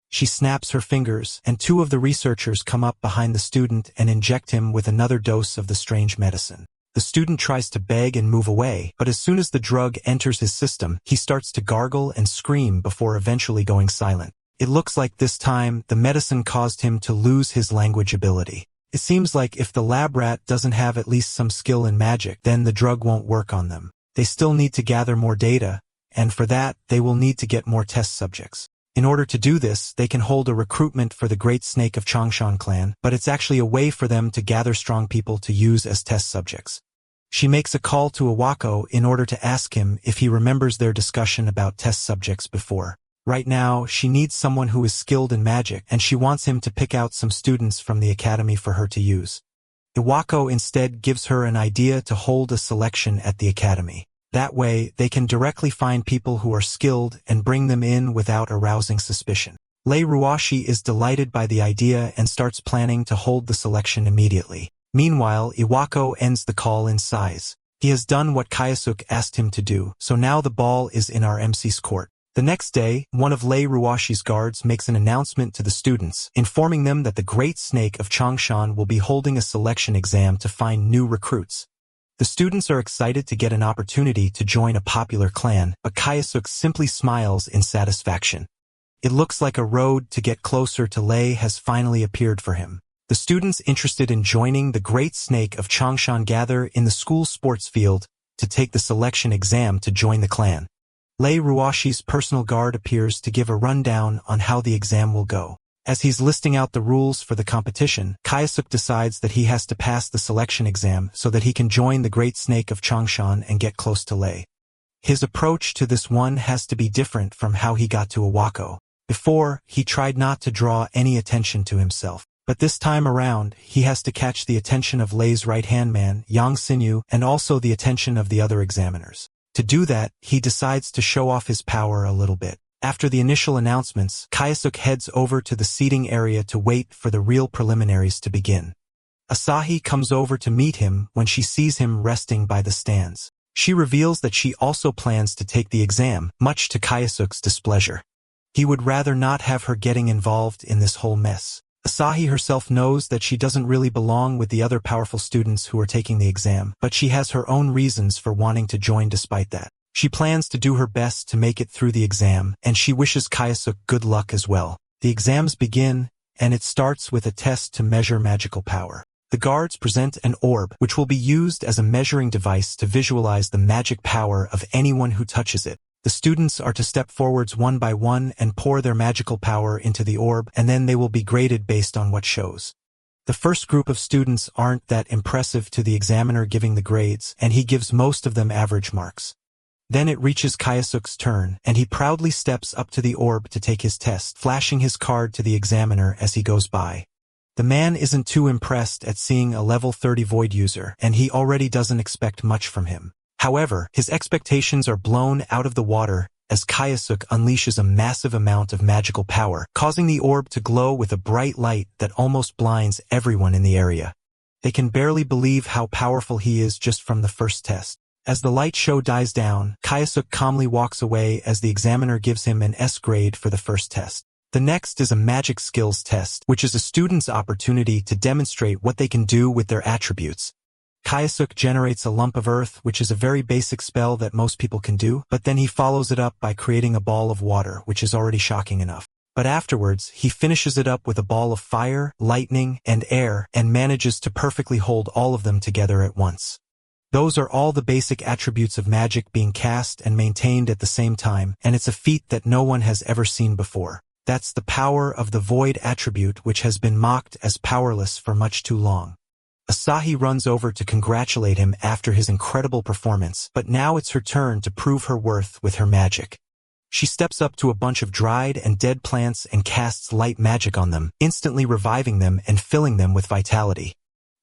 She snaps her fingers, and two of the researchers come up behind the student and inject him with another dose of the strange medicine. The student tries to beg and move away, but as soon as the drug enters his system, he starts to gargle and scream before eventually going silent. It looks like this time, the medicine caused him to lose his language ability. It seems like if the lab rat doesn't have at least some skill in magic, then the drug won't work on them. They still need to gather more data, and for that, they will need to get more test subjects. In order to do this, they can hold a recruitment for the Great Snake of Changshan clan, but it's actually a way for them to gather strong people to use as test subjects. She makes a call to Iwako in order to ask him if he remembers their discussion about test subjects before. Right now, she needs someone who is skilled in magic, and she wants him to pick out some students from the academy for her to use. Iwako instead gives her an idea to hold a selection at the academy. That way, they can directly find people who are skilled and bring them in without arousing suspicion. Lei Ruashi is delighted by the idea and starts planning to hold the selection immediately. Meanwhile, Iwako ends the call in sighs. He has done what Kayasuk asked him to do, so now the ball is in our MC's court. The next day, one of Lei Ruashi's guards makes an announcement to the students, informing them that the Great Snake of Changshan will be holding a selection exam to find new recruits. The students are excited to get an opportunity to join a popular clan, but Kayasuk simply smiles in satisfaction. It looks like a road to get closer to Lei has finally appeared for him. The students interested in joining the Great Snake of Changshan gather in the school sports field to take the selection exam to join the clan. Lei Ruashi's personal guard appears to give a rundown on how the exam will go. As he's listing out the rules for the competition, Kayasuk decides that he has to pass the selection exam so that he can join the Great Snake of Changshan and get close to Lei. His approach to this one has to be different from how he got to Iwako. Before, he tried not to draw any attention to himself. But this time around, he has to catch the attention of Lei's right-hand man, Yang Xinyu, and also the attention of the other examiners. To do that, he decides to show off his power a little bit. After the initial announcements, Kayasuk heads over to the seating area to wait for the real preliminaries to begin. Asahi comes over to meet him when she sees him resting by the stands. She reveals that she also plans to take the exam, much to Kayasuk's displeasure. He would rather not have her getting involved in this whole mess. Asahi herself knows that she doesn't really belong with the other powerful students who are taking the exam, but she has her own reasons for wanting to join despite that. She plans to do her best to make it through the exam, and she wishes Kayasuk good luck as well. The exams begin, and it starts with a test to measure magical power. The guards present an orb, which will be used as a measuring device to visualize the magic power of anyone who touches it. The students are to step forwards one by one and pour their magical power into the orb, and then they will be graded based on what shows. The first group of students aren't that impressive to the examiner giving the grades, and he gives most of them average marks. Then it reaches Kayasuk's turn, and he proudly steps up to the orb to take his test, flashing his card to the examiner as he goes by. The man isn't too impressed at seeing a level 30 void user, and he already doesn't expect much from him. However, his expectations are blown out of the water as Kayasuk unleashes a massive amount of magical power, causing the orb to glow with a bright light that almost blinds everyone in the area. They can barely believe how powerful he is just from the first test. As the light show dies down, Kayasuk calmly walks away as the examiner gives him an S grade for the first test. The next is a magic skills test, which is a student's opportunity to demonstrate what they can do with their attributes. Kayasuk generates a lump of earth, which is a very basic spell that most people can do, but then he follows it up by creating a ball of water, which is already shocking enough. But afterwards, he finishes it up with a ball of fire, lightning, and air, and manages to perfectly hold all of them together at once. Those are all the basic attributes of magic being cast and maintained at the same time, and it's a feat that no one has ever seen before. That's the power of the void attribute, which has been mocked as powerless for much too long. Asahi runs over to congratulate him after his incredible performance, but now it's her turn to prove her worth with her magic. She steps up to a bunch of dried and dead plants and casts light magic on them, instantly reviving them and filling them with vitality.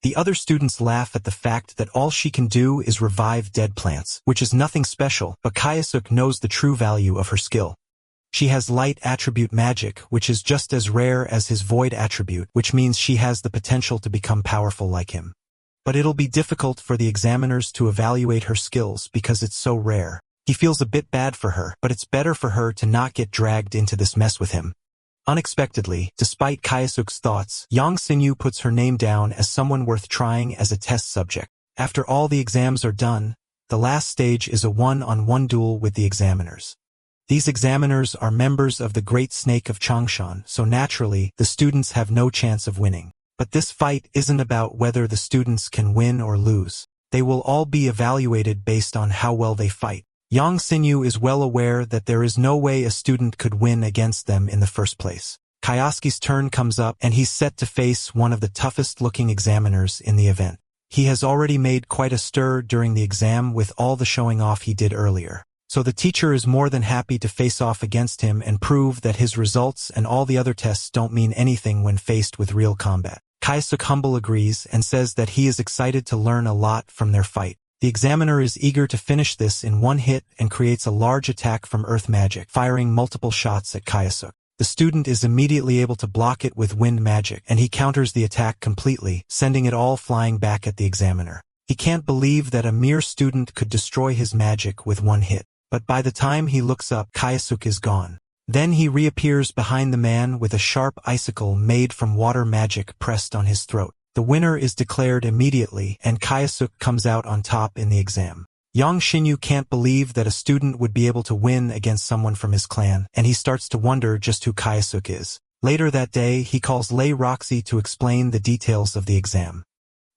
The other students laugh at the fact that all she can do is revive dead plants, which is nothing special, but Kayasuk knows the true value of her skill. She has light attribute magic, which is just as rare as his void attribute, which means she has the potential to become powerful like him. But it'll be difficult for the examiners to evaluate her skills because it's so rare. He feels a bit bad for her, but it's better for her to not get dragged into this mess with him. Unexpectedly, despite Kayasuk's thoughts, Yang Sinyu puts her name down as someone worth trying as a test subject. After all the exams are done, the last stage is a one-on-one duel with the examiners. These examiners are members of the Great Snake of Changshan, so naturally, the students have no chance of winning. But this fight isn't about whether the students can win or lose. They will all be evaluated based on how well they fight. Yang Sinyu is well aware that there is no way a student could win against them in the first place. Kayasuke's turn comes up and he's set to face one of the toughest-looking examiners in the event. He has already made quite a stir during the exam with all the showing off he did earlier. So the teacher is more than happy to face off against him and prove that his results and all the other tests don't mean anything when faced with real combat. Kayasuke humble agrees and says that he is excited to learn a lot from their fight. The examiner is eager to finish this in one hit and creates a large attack from earth magic, firing multiple shots at Kayasuke. The student is immediately able to block it with wind magic, and he counters the attack completely, sending it all flying back at the examiner. He can't believe that a mere student could destroy his magic with one hit. But by the time he looks up, Kayasuke is gone. Then he reappears behind the man with a sharp icicle made from water magic pressed on his throat. The winner is declared immediately, and Kayasuke comes out on top in the exam. Yang Sinyu can't believe that a student would be able to win against someone from his clan, and he starts to wonder just who Kayasuke is. Later that day, he calls Lei Roxy to explain the details of the exam.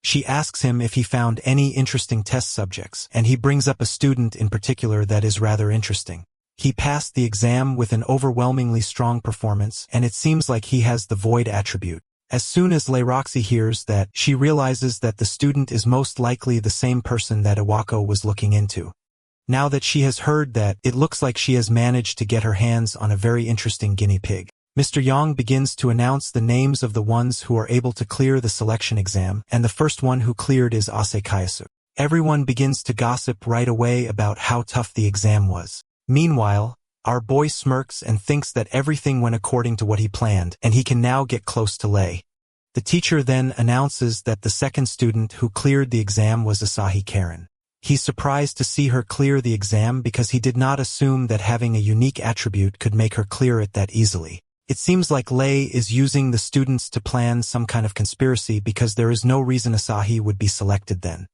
She asks him if he found any interesting test subjects, and he brings up a student in particular that is rather interesting. He passed the exam with an overwhelmingly strong performance, and it seems like he has the void attribute. As soon as Lei Roxy hears that, she realizes that the student is most likely the same person that Iwako was looking into. Now that she has heard that, it looks like she has managed to get her hands on a very interesting guinea pig. Mr. Yang begins to announce the names of the ones who are able to clear the selection exam, and the first one who cleared is Ase Kayasuke. Everyone begins to gossip right away about how tough the exam was. Meanwhile, our boy smirks and thinks that everything went according to what he planned, and he can now get close to Lei. The teacher then announces that the second student who cleared the exam was Asahi Karen. He's surprised to see her clear the exam because he did not assume that having a unique attribute could make her clear it that easily. It seems like Lei is using the students to plan some kind of conspiracy because there is no reason Asahi would be selected then.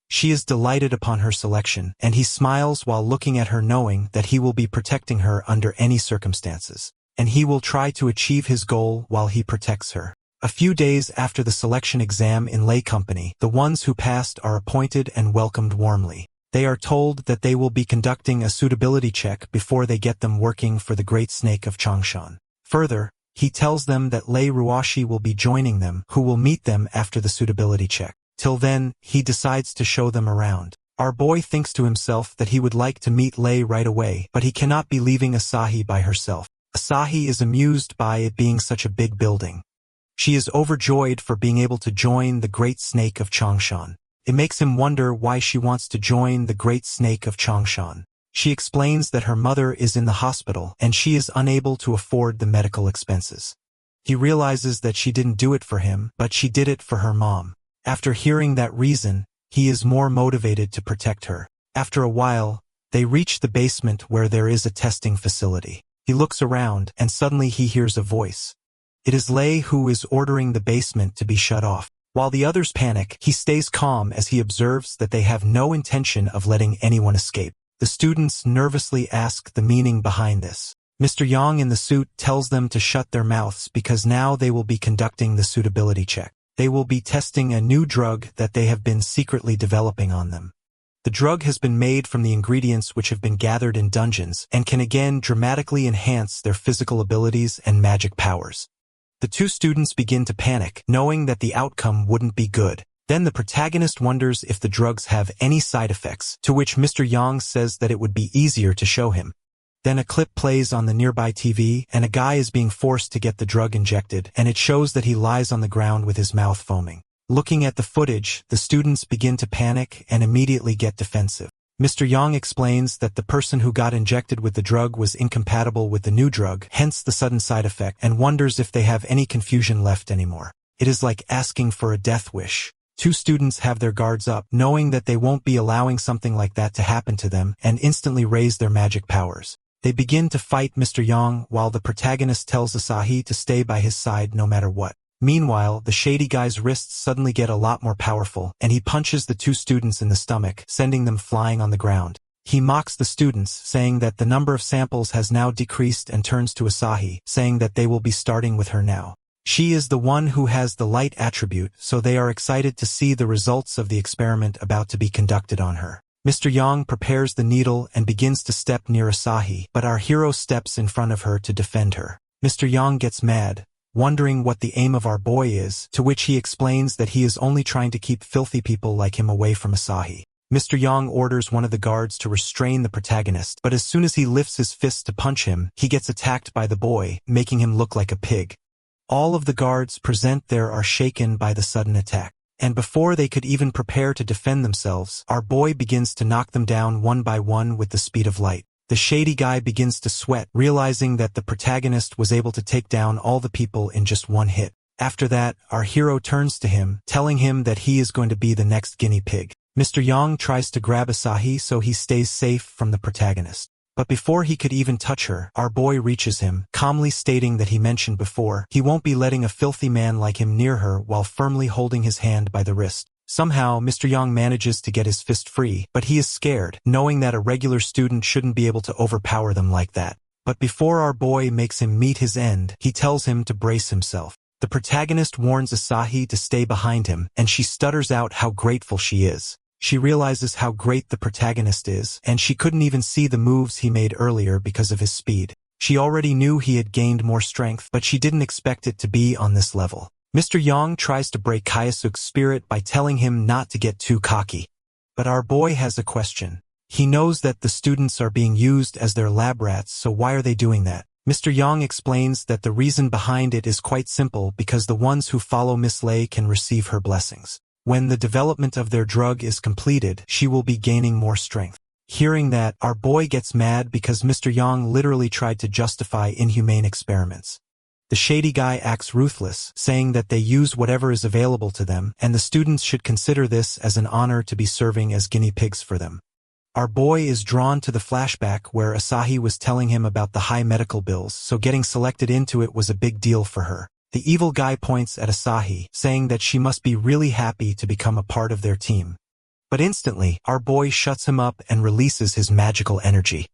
She is delighted upon her selection, and he smiles while looking at her knowing that he will be protecting her under any circumstances. And he will try to achieve his goal while he protects her. A few days after the selection exam in Lei Company, the ones who passed are appointed and welcomed warmly. They are told that they will be conducting a suitability check before they get them working for the Great Snake of Changshan. Further, he tells them that Lei Ruashi will be joining them, who will meet them after the suitability check. Till then, he decides to show them around. Our boy thinks to himself that he would like to meet Lei right away, but he cannot be leaving Asahi by herself. Asahi is amused by it being such a big building. She is overjoyed for being able to join the Great Snake of Changshan. It makes him wonder why she wants to join the Great Snake of Changshan. She explains that her mother is in the hospital and she is unable to afford the medical expenses. He realizes that she didn't do it for him, but she did it for her mom. After hearing that reason, he is more motivated to protect her. After a while, they reach the basement where there is a testing facility. He looks around and suddenly he hears a voice. It is Lei who is ordering the basement to be shut off. While the others panic, he stays calm as he observes that they have no intention of letting anyone escape. The students nervously ask the meaning behind this. Mr. Yang in the suit tells them to shut their mouths because now they will be conducting the suitability check. They will be testing a new drug that they have been secretly developing on them. The drug has been made from the ingredients which have been gathered in dungeons and can again dramatically enhance their physical abilities and magic powers. The two students begin to panic, knowing that the outcome wouldn't be good. Then the protagonist wonders if the drugs have any side effects, to which Mr. Yang says that it would be easier to show him. Then a clip plays on the nearby TV, and a guy is being forced to get the drug injected, and it shows that he lies on the ground with his mouth foaming. Looking at the footage, the students begin to panic and immediately get defensive. Mr. Yang explains that the person who got injected with the drug was incompatible with the new drug, hence the sudden side effect, and wonders if they have any confusion left anymore. It is like asking for a death wish. Two students have their guards up, knowing that they won't be allowing something like that to happen to them, and instantly raise their magic powers. They begin to fight Mr. Yang while the protagonist tells Asahi to stay by his side no matter what. Meanwhile, the shady guy's wrists suddenly get a lot more powerful, and he punches the two students in the stomach, sending them flying on the ground. He mocks the students, saying that the number of samples has now decreased, and turns to Asahi, saying that they will be starting with her now. She is the one who has the light attribute, so they are excited to see the results of the experiment about to be conducted on her. Mr. Yang prepares the needle and begins to step near Asahi, but our hero steps in front of her to defend her. Mr. Yang gets mad, wondering what the aim of our boy is, to which he explains that he is only trying to keep filthy people like him away from Asahi. Mr. Yang orders one of the guards to restrain the protagonist, but as soon as he lifts his fist to punch him, he gets attacked by the boy, making him look like a pig. All of the guards present there are shaken by the sudden attack. And before they could even prepare to defend themselves, our boy begins to knock them down one by one with the speed of light. The shady guy begins to sweat, realizing that the protagonist was able to take down all the people in just one hit. After that, our hero turns to him, telling him that he is going to be the next guinea pig. Mr. Yang tries to grab Asahi so he stays safe from the protagonist. But before he could even touch her, our boy reaches him, calmly stating that he mentioned before he won't be letting a filthy man like him near her while firmly holding his hand by the wrist. Somehow, Mr. Yang manages to get his fist free, but he is scared, knowing that a regular student shouldn't be able to overpower them like that. But before our boy makes him meet his end, he tells him to brace himself. The protagonist warns Asahi to stay behind him, and she stutters out how grateful she is. She realizes how great the protagonist is, and she couldn't even see the moves he made earlier because of his speed. She already knew he had gained more strength, but she didn't expect it to be on this level. Mr. Yang tries to break Kayasuke's spirit by telling him not to get too cocky. But our boy has a question. He knows that the students are being used as their lab rats, so why are they doing that? Mr. Yang explains that the reason behind it is quite simple, because the ones who follow Miss Lei can receive her blessings. When the development of their drug is completed, she will be gaining more strength. Hearing that, our boy gets mad because Mr. Yang literally tried to justify inhumane experiments. The shady guy acts ruthless, saying that they use whatever is available to them, and the students should consider this as an honor to be serving as guinea pigs for them. Our boy is drawn to the flashback where Asahi was telling him about the high medical bills, so getting selected into it was a big deal for her. The evil guy points at Asahi, saying that she must be really happy to become a part of their team. But instantly, our boy shuts him up and releases his magical energy.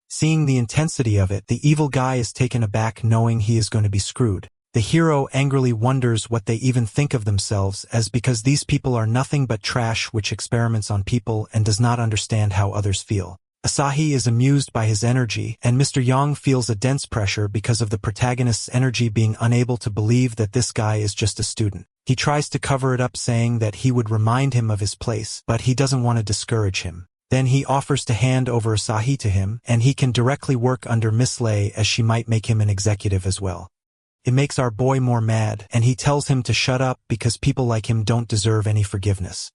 Seeing the intensity of it, the evil guy is taken aback, knowing he is going to be screwed. The hero angrily wonders what they even think of themselves, as because these people are nothing but trash which experiments on people and does not understand how others feel. Asahi is amused by his energy, and Mr. Yang feels a dense pressure because of the protagonist's energy being unable to believe that this guy is just a student. He tries to cover it up, saying that he would remind him of his place, but he doesn't want to discourage him. Then he offers to hand over Asahi to him, and he can directly work under Miss Lei, as she might make him an executive as well. It makes our boy more mad, and he tells him to shut up because people like him don't deserve any forgiveness.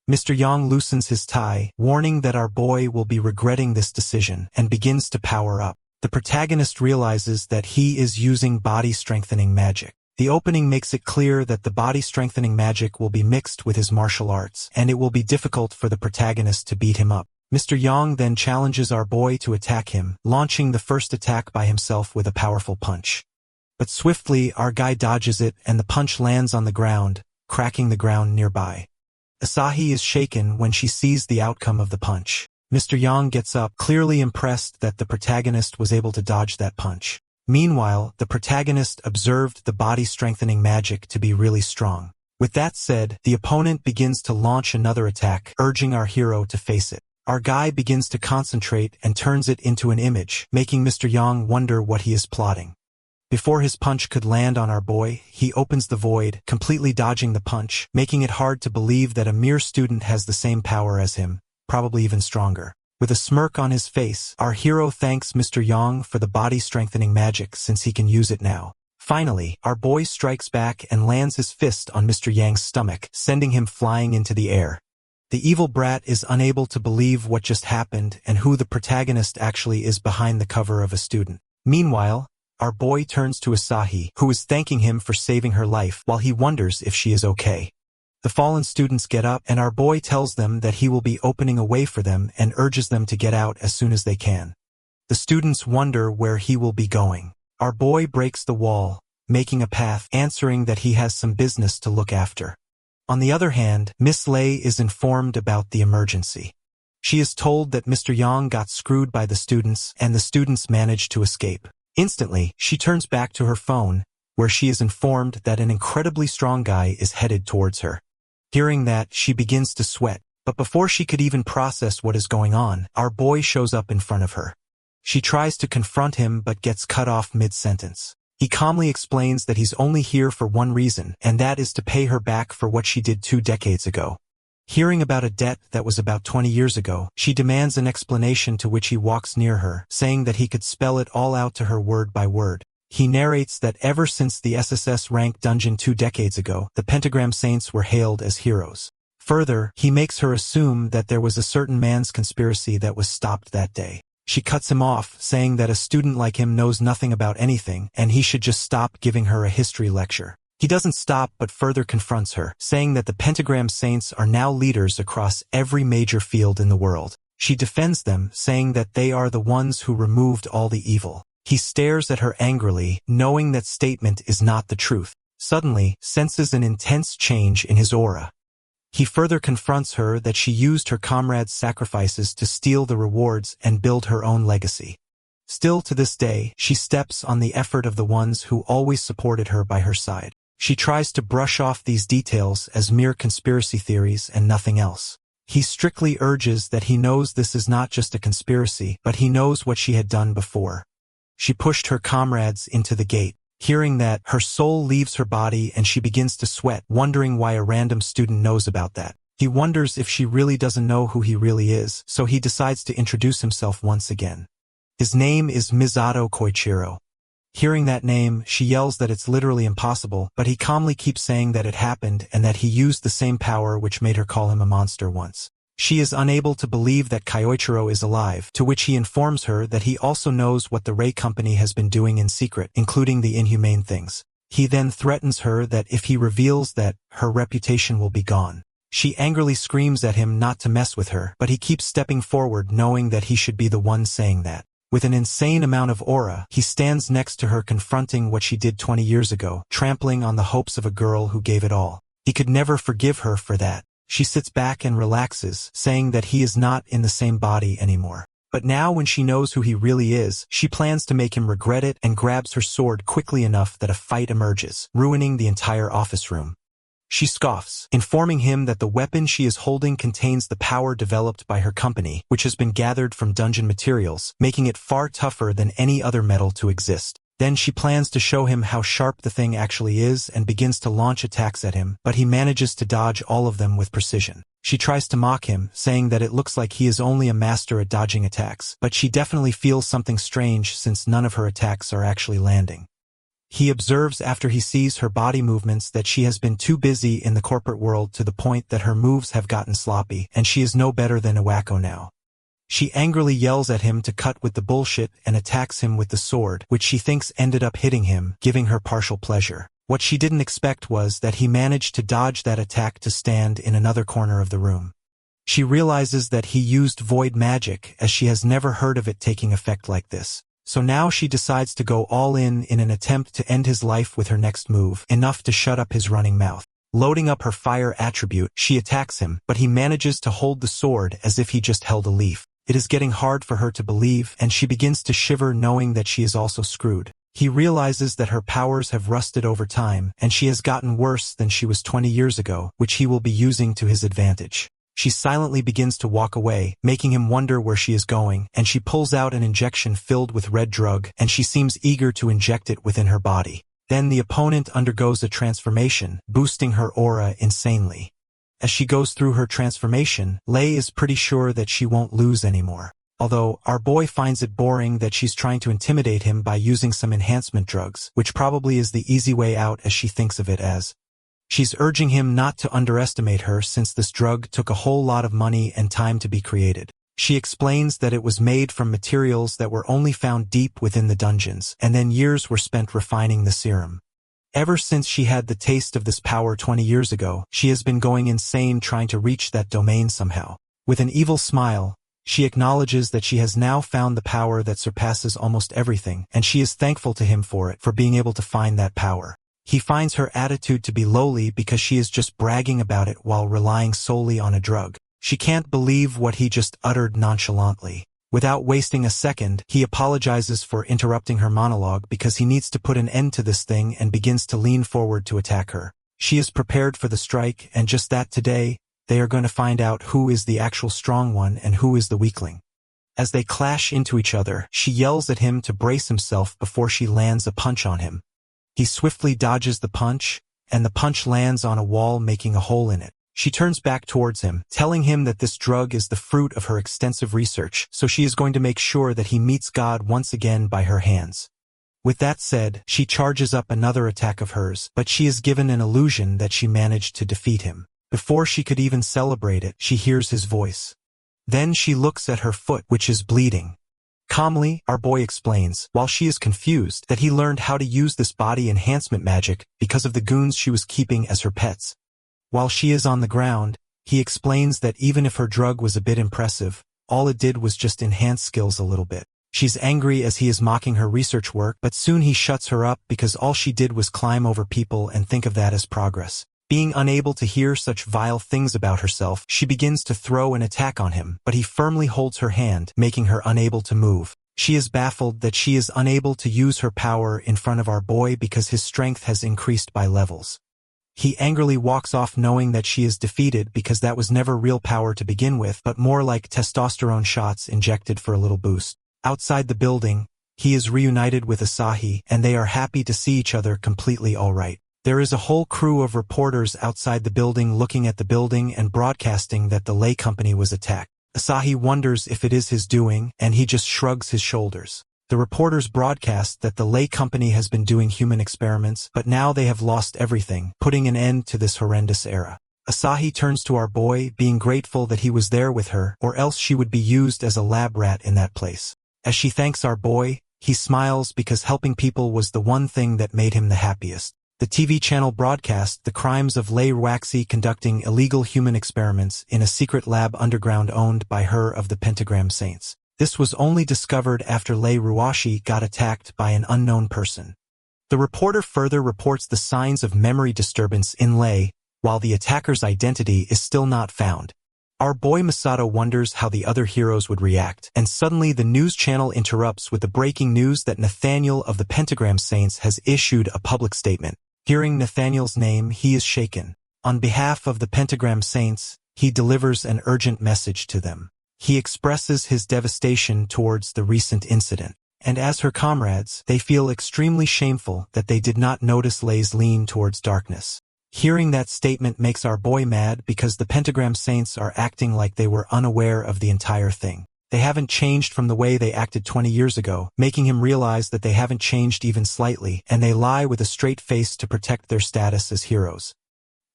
Mr. Yang loosens his tie, warning that our boy will be regretting this decision, and begins to power up. The protagonist realizes that he is using body-strengthening magic. The opening makes it clear that the body-strengthening magic will be mixed with his martial arts, and it will be difficult for the protagonist to beat him up. Mr. Yang then challenges our boy to attack him, launching the first attack by himself with a powerful punch. But swiftly, our guy dodges it, and the punch lands on the ground, cracking the ground nearby. Asahi is shaken when she sees the outcome of the punch. Mr. Yang gets up, clearly impressed that the protagonist was able to dodge that punch. Meanwhile, the protagonist observed the body-strengthening magic to be really strong. With that said, the opponent begins to launch another attack, urging our hero to face it. Our guy begins to concentrate and turns it into an image, making Mr. Yang wonder what he is plotting. Before his punch could land on our boy, he opens the void, completely dodging the punch, making it hard to believe that a mere student has the same power as him, probably even stronger. With a smirk on his face, our hero thanks Mr. Yang for the body-strengthening magic since he can use it now. Finally, our boy strikes back and lands his fist on Mr. Yang's stomach, sending him flying into the air. The evil brat is unable to believe what just happened and who the protagonist actually is behind the cover of a student. Meanwhile, our boy turns to Asahi, who is thanking him for saving her life while he wonders if she is okay. The fallen students get up and our boy tells them that he will be opening a way for them and urges them to get out as soon as they can. The students wonder where he will be going. Our boy breaks the wall, making a path, answering that he has some business to look after. On the other hand, Miss Lei is informed about the emergency. She is told that Mr. Yang got screwed by the students and the students managed to escape. Instantly, she turns back to her phone, where she is informed that an incredibly strong guy is headed towards her. Hearing that, she begins to sweat, but before she could even process what is going on, our boy shows up in front of her. She tries to confront him but gets cut off mid-sentence. He calmly explains that he's only here for one reason, and that is to pay her back for what she did 2 decades ago. Hearing about a debt that was about 20 years ago, she demands an explanation, to which he walks near her, saying that he could spell it all out to her word by word. He narrates that ever since the SSS rank dungeon 2 decades ago, the Pentagram Saints were hailed as heroes. Further, he makes her assume that there was a certain man's conspiracy that was stopped that day. She cuts him off, saying that a student like him knows nothing about anything, and he should just stop giving her a history lecture. He doesn't stop but further confronts her, saying that the Pentagram Saints are now leaders across every major field in the world. She defends them, saying that they are the ones who removed all the evil. He stares at her angrily, knowing that statement is not the truth. Suddenly, senses an intense change in his aura. He further confronts her that she used her comrades' sacrifices to steal the rewards and build her own legacy. Still to this day, she steps on the effort of the ones who always supported her by her side. She tries to brush off these details as mere conspiracy theories and nothing else. He strictly urges that he knows this is not just a conspiracy, but he knows what she had done before. She pushed her comrades into the gate. Hearing that, her soul leaves her body and she begins to sweat, wondering why a random student knows about that. He wonders if she really doesn't know who he really is, so he decides to introduce himself once again. His name is Misato Koichiro. Hearing that name, she yells that it's literally impossible, but he calmly keeps saying that it happened and that he used the same power which made her call him a monster once. She is unable to believe that Koichiro is alive, to which he informs her that he also knows what the Ray Company has been doing in secret, including the inhumane things. He then threatens her that if he reveals that, her reputation will be gone. She angrily screams at him not to mess with her, but he keeps stepping forward, knowing that he should be the one saying that. With an insane amount of aura, he stands next to her, confronting what she did 20 years ago, trampling on the hopes of a girl who gave it all. He could never forgive her for that. She sits back and relaxes, saying that he is not in the same body anymore. But now when she knows who he really is, she plans to make him regret it and grabs her sword quickly enough that a fight emerges, ruining the entire office room. She scoffs, informing him that the weapon she is holding contains the power developed by her company, which has been gathered from dungeon materials, making it far tougher than any other metal to exist. Then she plans to show him how sharp the thing actually is and begins to launch attacks at him, but he manages to dodge all of them with precision. She tries to mock him, saying that it looks like he is only a master at dodging attacks, but she definitely feels something strange since none of her attacks are actually landing. He observes after he sees her body movements that she has been too busy in the corporate world to the point that her moves have gotten sloppy, and she is no better than a wacko now. She angrily yells at him to cut with the bullshit and attacks him with the sword, which she thinks ended up hitting him, giving her partial pleasure. What she didn't expect was that he managed to dodge that attack to stand in another corner of the room. She realizes that he used void magic, as she has never heard of it taking effect like this. So now she decides to go all in an attempt to end his life with her next move, enough to shut up his running mouth. Loading up her fire attribute, she attacks him, but he manages to hold the sword as if he just held a leaf. It is getting hard for her to believe, and she begins to shiver, knowing that she is also screwed. He realizes that her powers have rusted over time, and she has gotten worse than she was 20 years ago, which he will be using to his advantage. She silently begins to walk away, making him wonder where she is going, and she pulls out an injection filled with red drug, and she seems eager to inject it within her body. Then the opponent undergoes a transformation, boosting her aura insanely. As she goes through her transformation, Lei is pretty sure that she won't lose anymore. Although, our boy finds it boring that she's trying to intimidate him by using some enhancement drugs, which probably is the easy way out as she thinks of it as. She's urging him not to underestimate her since this drug took a whole lot of money and time to be created. She explains that it was made from materials that were only found deep within the dungeons, and then years were spent refining the serum. Ever since she had the taste of this power 20 years ago, she has been going insane trying to reach that domain somehow. With an evil smile, she acknowledges that she has now found the power that surpasses almost everything, and she is thankful to him for it, for being able to find that power. He finds her attitude to be lowly because she is just bragging about it while relying solely on a drug. She can't believe what he just uttered nonchalantly. Without wasting a second, he apologizes for interrupting her monologue because he needs to put an end to this thing and begins to lean forward to attack her. She is prepared for the strike, and just that today, they are going to find out who is the actual strong one and who is the weakling. As they clash into each other, she yells at him to brace himself before she lands a punch on him. He swiftly dodges the punch, and the punch lands on a wall, making a hole in it. She turns back towards him, telling him that this drug is the fruit of her extensive research, so she is going to make sure that he meets God once again by her hands. With that said, she charges up another attack of hers, but she is given an illusion that she managed to defeat him. Before she could even celebrate it, she hears his voice. Then she looks at her foot, which is bleeding. Calmly, our boy explains, while she is confused, that he learned how to use this body enhancement magic because of the goons she was keeping as her pets. While she is on the ground, he explains that even if her drug was a bit impressive, all it did was just enhance skills a little bit. She's angry as he is mocking her research work, but soon he shuts her up because all she did was climb over people and think of that as progress. Being unable to hear such vile things about herself, she begins to throw an attack on him, but he firmly holds her hand, making her unable to move. She is baffled that she is unable to use her power in front of our boy because his strength has increased by levels. He angrily walks off knowing that she is defeated because that was never real power to begin with, but more like testosterone shots injected for a little boost. Outside the building, he is reunited with Asahi, and they are happy to see each other completely alright. There is a whole crew of reporters outside the building looking at the building and broadcasting that the Lei company was attacked. Asahi wonders if it is his doing, and he just shrugs his shoulders. The reporters broadcast that the Lei company has been doing human experiments, but now they have lost everything, putting an end to this horrendous era. Asahi turns to our boy, being grateful that he was there with her, or else she would be used as a lab rat in that place. As she thanks our boy, he smiles because helping people was the one thing that made him the happiest. The TV channel broadcast the crimes of Lei Ruaxi conducting illegal human experiments in a secret lab underground owned by her of the Pentagram Saints. This was only discovered after Lei Ruaxi got attacked by an unknown person. The reporter further reports the signs of memory disturbance in Lei, while the attacker's identity is still not found. Our boy Masato wonders how the other heroes would react, and suddenly the news channel interrupts with the breaking news that Nathaniel of the Pentagram Saints has issued a public statement. Hearing Nathaniel's name, he is shaken. On behalf of the Pentagram Saints, he delivers an urgent message to them. He expresses his devastation towards the recent incident, and as her comrades, they feel extremely shameful that they did not notice Lei's lean towards darkness. Hearing that statement makes our boy mad because the Pentagram Saints are acting like they were unaware of the entire thing. They haven't changed from the way they acted 20 years ago, making him realize that they haven't changed even slightly, and they lie with a straight face to protect their status as heroes.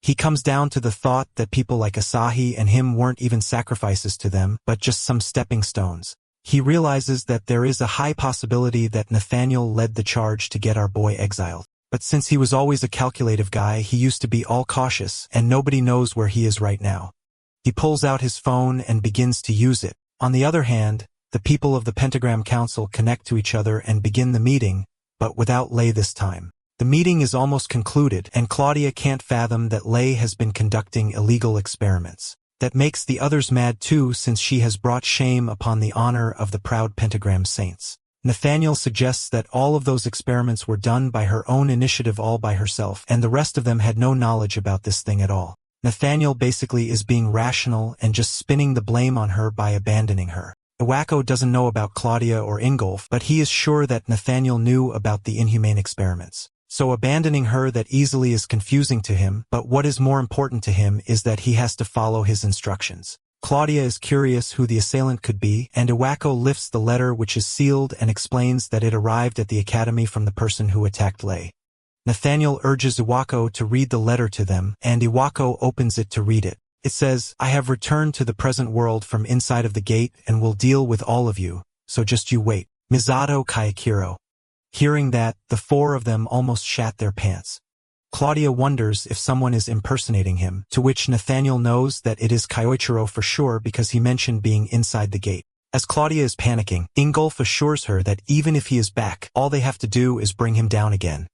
He comes down to the thought that people like Asahi and him weren't even sacrifices to them, but just some stepping stones. He realizes that there is a high possibility that Nathaniel led the charge to get our boy exiled. But since he was always a calculative guy, he used to be all cautious, and nobody knows where he is right now. He pulls out his phone and begins to use it. On the other hand, the people of the Pentagram Council connect to each other and begin the meeting, but without Lei this time. The meeting is almost concluded, and Claudia can't fathom that Lei has been conducting illegal experiments. That makes the others mad too, since she has brought shame upon the honor of the proud Pentagram Saints. Nathaniel suggests that all of those experiments were done by her own initiative all by herself, and the rest of them had no knowledge about this thing at all. Nathaniel basically is being rational and just spinning the blame on her by abandoning her. Iwako doesn't know about Claudia or Ingolf, but he is sure that Nathaniel knew about the inhumane experiments. So abandoning her that easily is confusing to him, but what is more important to him is that he has to follow his instructions. Claudia is curious who the assailant could be, and Iwako lifts the letter which is sealed and explains that it arrived at the academy from the person who attacked Lei. Nathaniel urges Iwako to read the letter to them, and Iwako opens it to read it. It says, "I have returned to the present world from inside of the gate and will deal with all of you, so just you wait. Misato Kayakiro." Hearing that, the four of them almost shat their pants. Claudia wonders if someone is impersonating him, to which Nathaniel knows that it is Kyoichiro for sure because he mentioned being inside the gate. As Claudia is panicking, Ingolf assures her that even if he is back, all they have to do is bring him down again.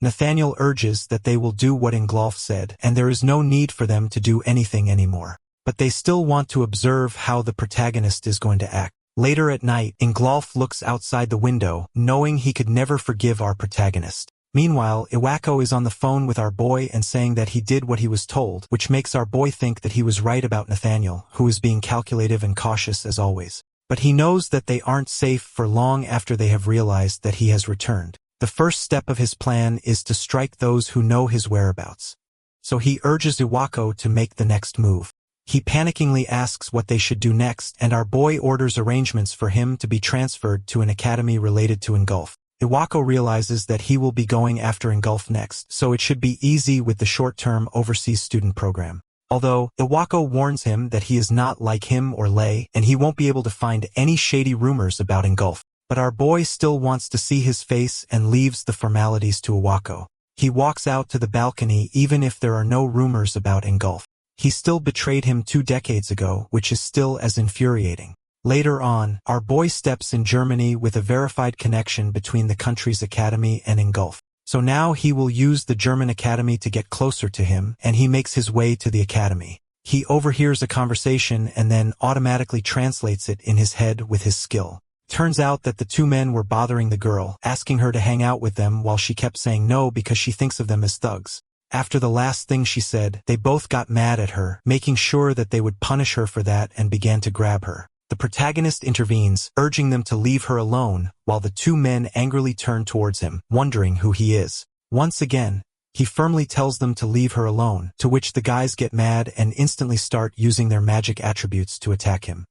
Nathaniel urges that they will do what Ingolf said, and there is no need for them to do anything anymore. But they still want to observe how the protagonist is going to act. Later at night, Ingolf looks outside the window, knowing he could never forgive our protagonist. Meanwhile, Iwako is on the phone with our boy and saying that he did what he was told, which makes our boy think that he was right about Nathaniel, who is being calculative and cautious as always. But he knows that they aren't safe for long after they have realized that he has returned. The first step of his plan is to strike those who know his whereabouts. So he urges Iwako to make the next move. He panickingly asks what they should do next, and our boy orders arrangements for him to be transferred to an academy related to Ingolf. Iwako realizes that he will be going after Ingolf next, so it should be easy with the short-term overseas student program. Although, Iwako warns him that he is not like him or Lei, and he won't be able to find any shady rumors about Ingolf. But our boy still wants to see his face and leaves the formalities to Iwako. He walks out to the balcony even if there are no rumors about Ingolf. He still betrayed him 2 decades ago, which is still as infuriating. Later on, our boy steps in Germany with a verified connection between the country's academy and Ingolf. So now he will use the German academy to get closer to him, and he makes his way to the academy. He overhears a conversation and then automatically translates it in his head with his skill. Turns out that the 2 men were bothering the girl, asking her to hang out with them while she kept saying no because she thinks of them as thugs. After the last thing she said, they both got mad at her, making sure that they would punish her for that and began to grab her. The protagonist intervenes, urging them to leave her alone, while the 2 men angrily turn towards him, wondering who he is. Once again, he firmly tells them to leave her alone, to which the guys get mad and instantly start using their magic attributes to attack him.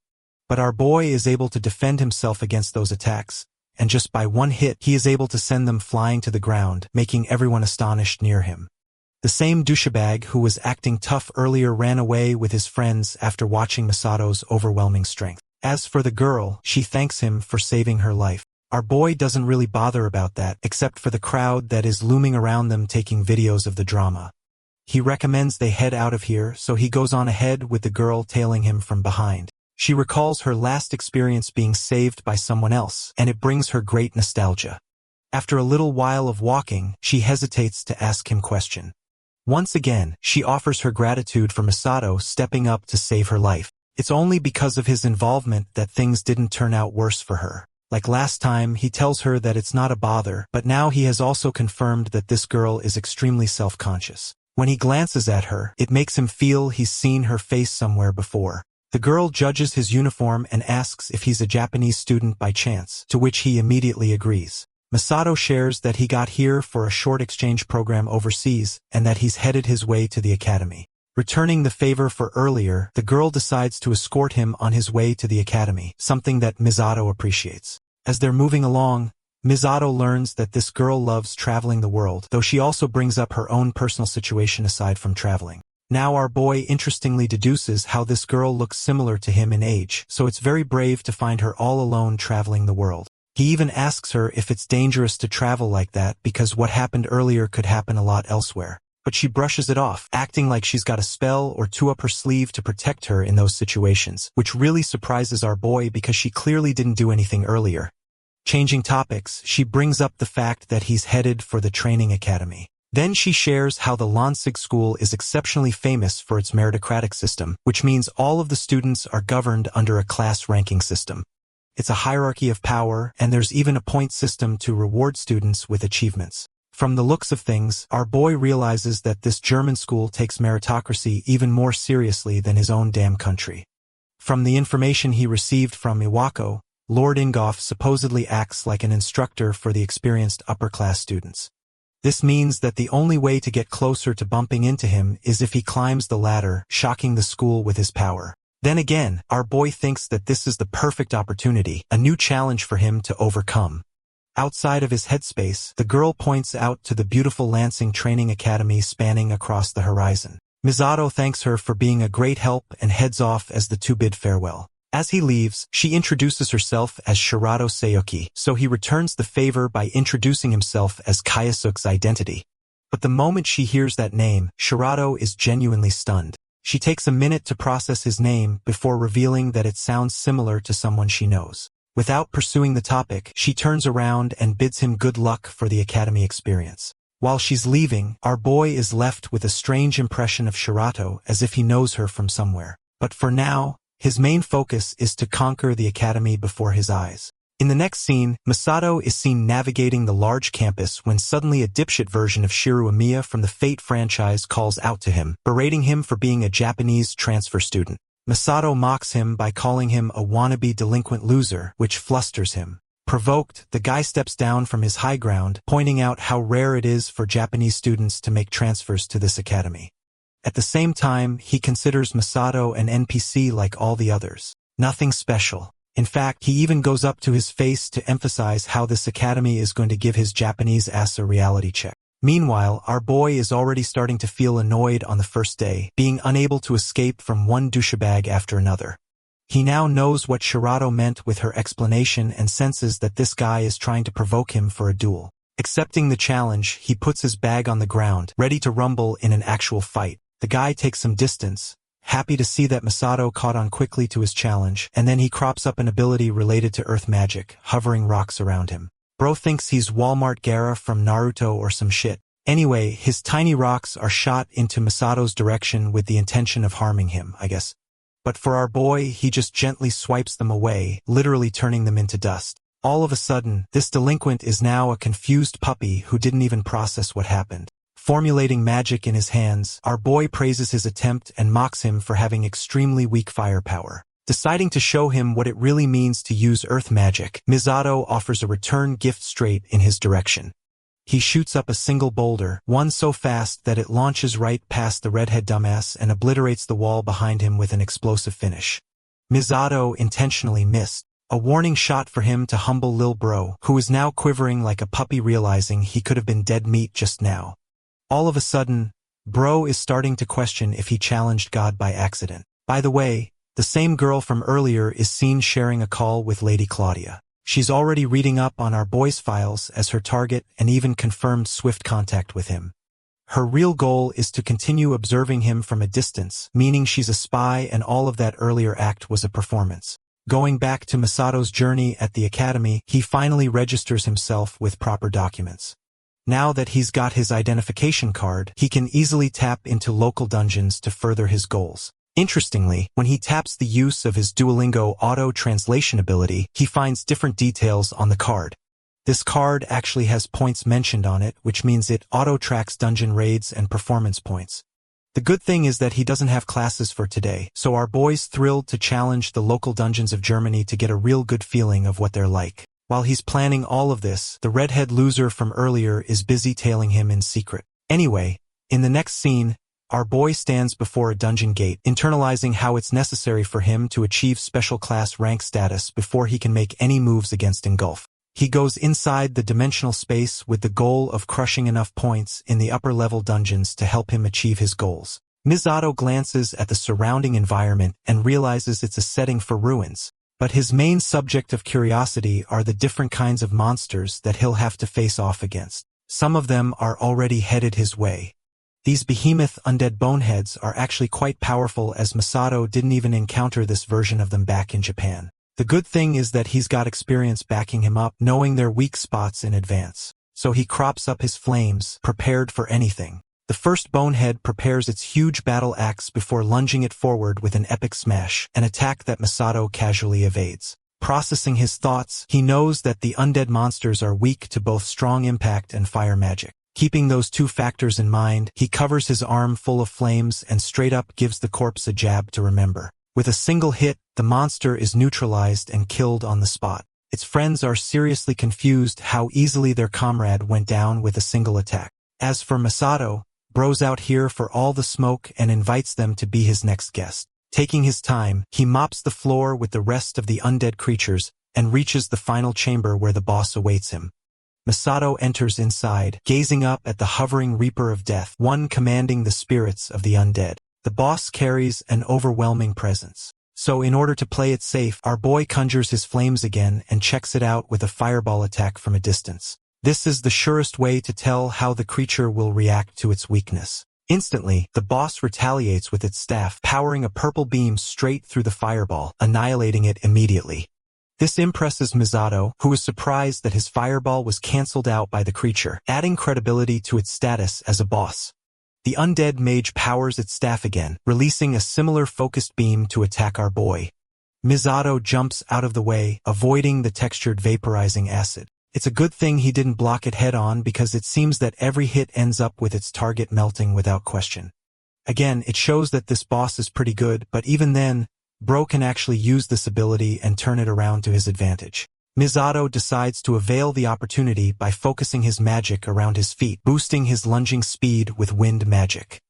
But our boy is able to defend himself against those attacks, and just by one hit he is able to send them flying to the ground, making everyone astonished near him. The same douchebag who was acting tough earlier ran away with his friends after watching Misato's overwhelming strength. As for the girl, she thanks him for saving her life. Our boy doesn't really bother about that, except for the crowd that is looming around them taking videos of the drama. He recommends they head out of here, so he goes on ahead with the girl tailing him from behind. She recalls her last experience being saved by someone else, and it brings her great nostalgia. After a little while of walking, she hesitates to ask him question. Once again, she offers her gratitude for Misato stepping up to save her life. It's only because of his involvement that things didn't turn out worse for her. Like last time, he tells her that it's not a bother, but now he has also confirmed that this girl is extremely self-conscious. When he glances at her, it makes him feel he's seen her face somewhere before. The girl judges his uniform and asks if he's a Japanese student by chance, to which he immediately agrees. Misato shares that he got here for a short exchange program overseas and that he's headed his way to the academy. Returning the favor for earlier, the girl decides to escort him on his way to the academy, something that Misato appreciates. As they're moving along, Misato learns that this girl loves traveling the world, though she also brings up her own personal situation aside from traveling. Now our boy interestingly deduces how this girl looks similar to him in age, so it's very brave to find her all alone traveling the world. He even asks her if it's dangerous to travel like that because what happened earlier could happen a lot elsewhere. But she brushes it off, acting like she's got a spell or 2 up her sleeve to protect her in those situations, which really surprises our boy because she clearly didn't do anything earlier. Changing topics, she brings up the fact that he's headed for the training academy. Then she shares how the Lansig school is exceptionally famous for its meritocratic system, which means all of the students are governed under a class ranking system. It's a hierarchy of power, and there's even a point system to reward students with achievements. From the looks of things, our boy realizes that this German school takes meritocracy even more seriously than his own damn country. From the information he received from Iwako, Lord Ingolf supposedly acts like an instructor for the experienced upper-class students. This means that the only way to get closer to bumping into him is if he climbs the ladder, shocking the school with his power. Then again, our boy thinks that this is the perfect opportunity, a new challenge for him to overcome. Outside of his headspace, the girl points out to the beautiful Lansing Training Academy spanning across the horizon. Misato thanks her for being a great help and heads off as the 2 bid farewell. As he leaves, she introduces herself as Shirato Sayuki, so he returns the favor by introducing himself as Kayasuke's identity. But the moment she hears that name, Shirato is genuinely stunned. She takes a minute to process his name before revealing that it sounds similar to someone she knows. Without pursuing the topic, she turns around and bids him good luck for the academy experience. While she's leaving, our boy is left with a strange impression of Shirato as if he knows her from somewhere. But for now, his main focus is to conquer the academy before his eyes. In the next scene, Masato is seen navigating the large campus when suddenly a dipshit version of Shiru Amiya from the Fate franchise calls out to him, berating him for being a Japanese transfer student. Masato mocks him by calling him a wannabe delinquent loser, which flusters him. Provoked, the guy steps down from his high ground, pointing out how rare it is for Japanese students to make transfers to this academy. At the same time, he considers Masato an NPC like all the others. Nothing special. In fact, he even goes up to his face to emphasize how this academy is going to give his Japanese ass a reality check. Meanwhile, our boy is already starting to feel annoyed on the first day, being unable to escape from one douchebag after another. He now knows what Shirato meant with her explanation and senses that this guy is trying to provoke him for a duel. Accepting the challenge, he puts his bag on the ground, ready to rumble in an actual fight. The guy takes some distance, happy to see that Masato caught on quickly to his challenge, and then he crops up an ability related to earth magic, hovering rocks around him. Bro thinks he's Walmart Gaara from Naruto or some shit. Anyway, his tiny rocks are shot into Masato's direction with the intention of harming him, I guess. But for our boy, he just gently swipes them away, literally turning them into dust. All of a sudden, this delinquent is now a confused puppy who didn't even process what happened. Formulating magic in his hands, our boy praises his attempt and mocks him for having extremely weak firepower. Deciding to show him what it really means to use earth magic, Misato offers a return gift straight in his direction. He shoots up a single boulder, one so fast that it launches right past the redhead dumbass and obliterates the wall behind him with an explosive finish. Misato intentionally missed. A warning shot for him to humble Lil Bro, who is now quivering like a puppy realizing he could have been dead meat just now. All of a sudden, Bro is starting to question if he challenged God by accident. By the way, the same girl from earlier is seen sharing a call with Lady Claudia. She's already reading up on our boy's files as her target and even confirmed swift contact with him. Her real goal is to continue observing him from a distance, meaning she's a spy and all of that earlier act was a performance. Going back to Masato's journey at the academy, he finally registers himself with proper documents. Now that he's got his identification card, he can easily tap into local dungeons to further his goals. Interestingly, when he taps the use of his Duolingo auto-translation ability, he finds different details on the card. This card actually has points mentioned on it, which means it auto-tracks dungeon raids and performance points. The good thing is that he doesn't have classes for today, so our boy's thrilled to challenge the local dungeons of Germany to get a real good feeling of what they're like. While he's planning all of this, the redhead loser from earlier is busy tailing him in secret. Anyway, in the next scene, our boy stands before a dungeon gate, internalizing how it's necessary for him to achieve special class rank status before he can make any moves against Engulf. He goes inside the dimensional space with the goal of crushing enough points in the upper-level dungeons to help him achieve his goals. Misato glances at the surrounding environment and realizes it's a setting for ruins, but his main subject of curiosity are the different kinds of monsters that he'll have to face off against. Some of them are already headed his way. These behemoth undead boneheads are actually quite powerful, as Masato didn't even encounter this version of them back in Japan. The good thing is that he's got experience backing him up, knowing their weak spots in advance. So he crops up his flames, prepared for anything. The first bonehead prepares its huge battle axe before lunging it forward with an epic smash, an attack that Masato casually evades. Processing his thoughts, he knows that the undead monsters are weak to both strong impact and fire magic. Keeping those two factors in mind, he covers his arm full of flames and straight up gives the corpse a jab to remember. With a single hit, the monster is neutralized and killed on the spot. Its friends are seriously confused how easily their comrade went down with a single attack. As for Masato, Bro's out here for all the smoke and invites them to be his next guest. Taking his time, he mops the floor with the rest of the undead creatures and reaches the final chamber where the boss awaits him. Masato enters inside, gazing up at the hovering Reaper of Death, one commanding the spirits of the undead. The boss carries an overwhelming presence. So in order to play it safe, our boy conjures his flames again and checks it out with a fireball attack from a distance. This is the surest way to tell how the creature will react to its weakness. Instantly, the boss retaliates with its staff, powering a purple beam straight through the fireball, annihilating it immediately. This impresses Misato, who is surprised that his fireball was cancelled out by the creature, adding credibility to its status as a boss. The undead mage powers its staff again, releasing a similar focused beam to attack our boy. Misato jumps out of the way, avoiding the textured vaporizing acid. It's a good thing he didn't block it head-on because it seems that every hit ends up with its target melting without question. Again, it shows that this boss is pretty good, but even then, Bro can actually use this ability and turn it around to his advantage. Misato decides to avail the opportunity by focusing his magic around his feet, boosting his lunging speed with wind magic.